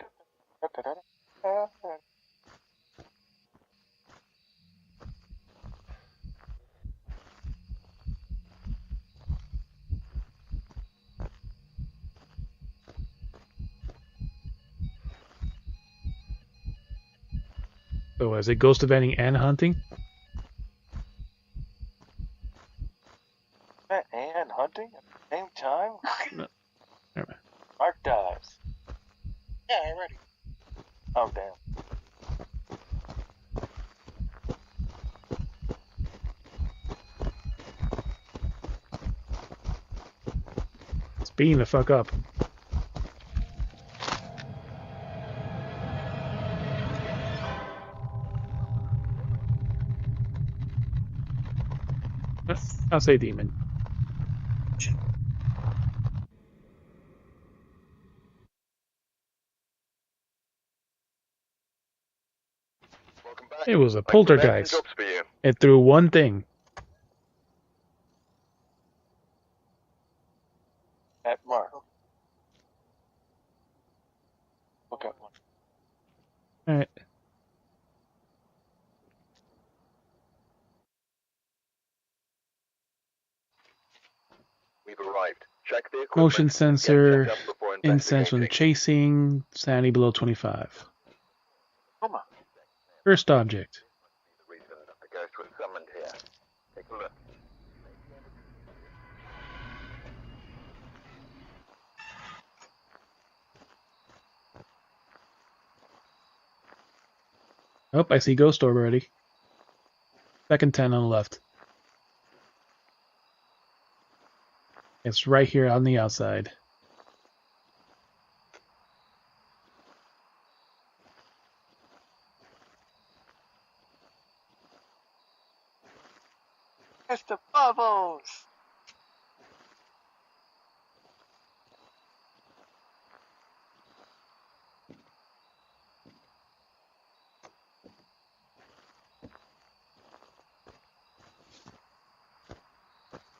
So is it ghost eventing and hunting? And hunting at the same time? No. Never mind. Mark dies. Yeah, already. Oh, damn. Speeding the fuck up. I'll say demon. It was a poltergeist. It threw one thing. At Mark. Look at one. Alright. We've arrived. Check the equipment. Motion Get sensor, checked up before incense when investigating. chasing, sanity below 25. Come on. First object. The reason that the ghost was summoned here. Take a look. Oh, I see ghost orb already. Second 10 on the left. It's right here on the outside. It's the bubbles!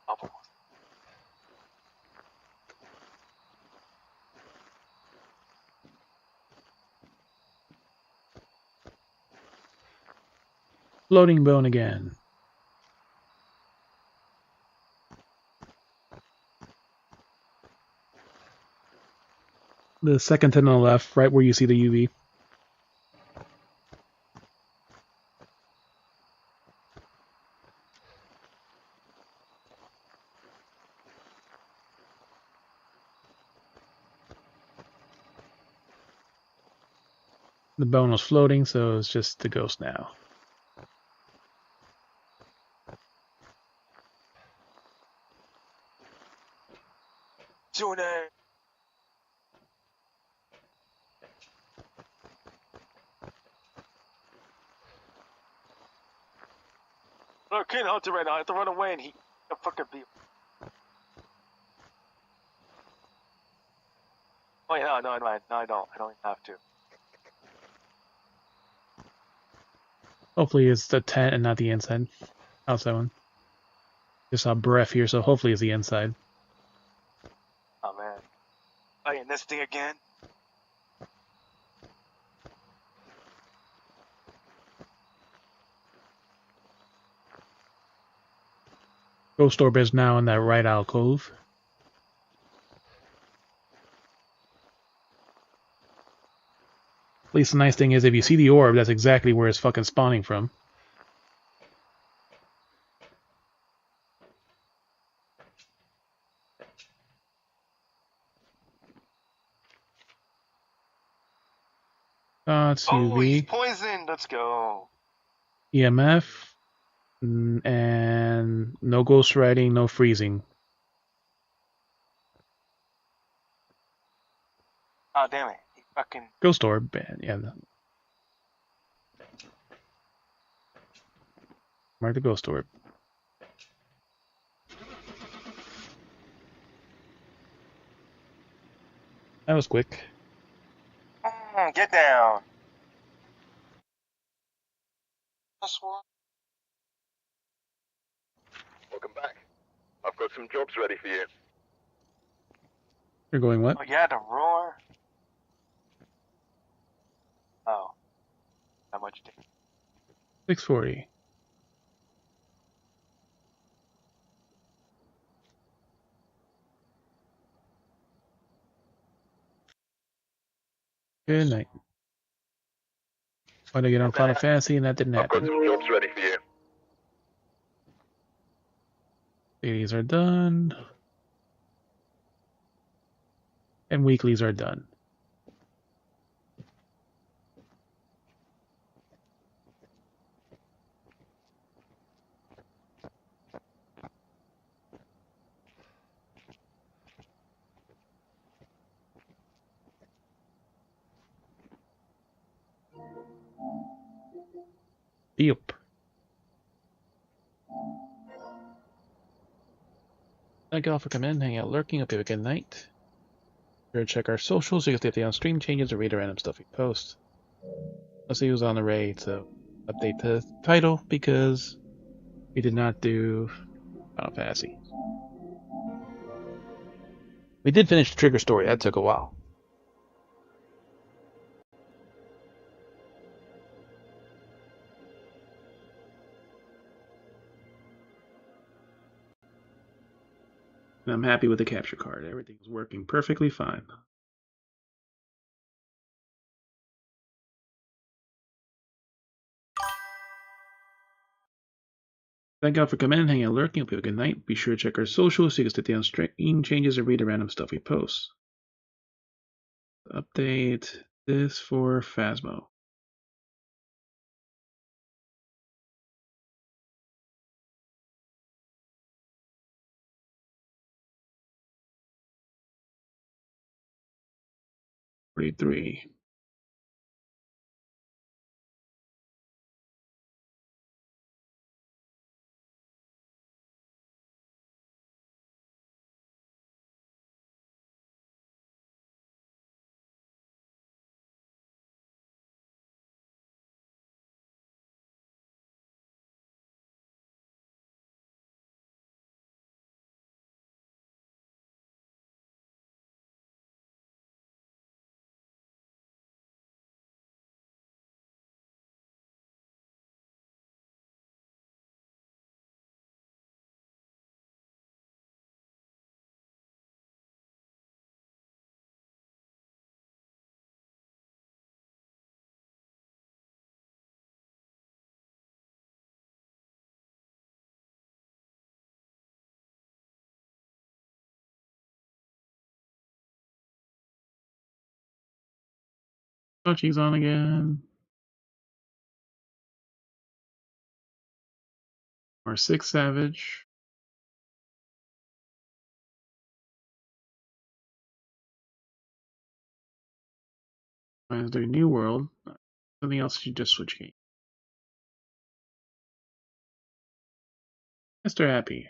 Bubbles. Floating bone again. The second 10 on the left, right where you see the UV. The bone was floating, so it's just the ghost now. Tune in. I can't hunt it right now. I have to run away and he a fucking beat. Oh yeah, no, I don't. I don't even have to. Hopefully it's the tent and not the inside. Outside one. Just saw breath here, so hopefully it's the inside. Oh man. Playing this thing again? Ghost orb is now in that right alcove. At least the nice thing is if you see the orb, that's exactly where it's fucking spawning from. It's Oh, he's UV, poisoned. Let's go. EMF, and no ghost writing, no freezing. Oh damn it. He fucking Ghost orb, yeah. Mark the ghost orb. That was quick. Get down. This one. Welcome back. I've got some jobs ready for you. You're going what? Oh, you had to roar? Oh. How much did 640. Good night. Tried to get on Final Fantasy and that didn't I've got happen. some jobs ready for you. Dailies are done. And weeklies are done. Yep. Thank you all for coming in, hanging out, lurking. Hope you have a good night. Be sure to check our socials so you can see if the on-stream changes or read the random stuff we post. Let's see who's on the way to update the title because we did not do Final Fantasy. We did finish the Trigger story. That took a while. And I'm happy with the capture card. Everything's working perfectly fine. Thank you all for coming in, hanging out, lurking. Hope you have a good night. Be sure to check our socials so you can see the on-stream changes or read the random stuff we post. Update this for Phasmo. $43. Touching's on again. Our 6 Savage. Is there a new world? Something else you just switch game. Mr. Happy.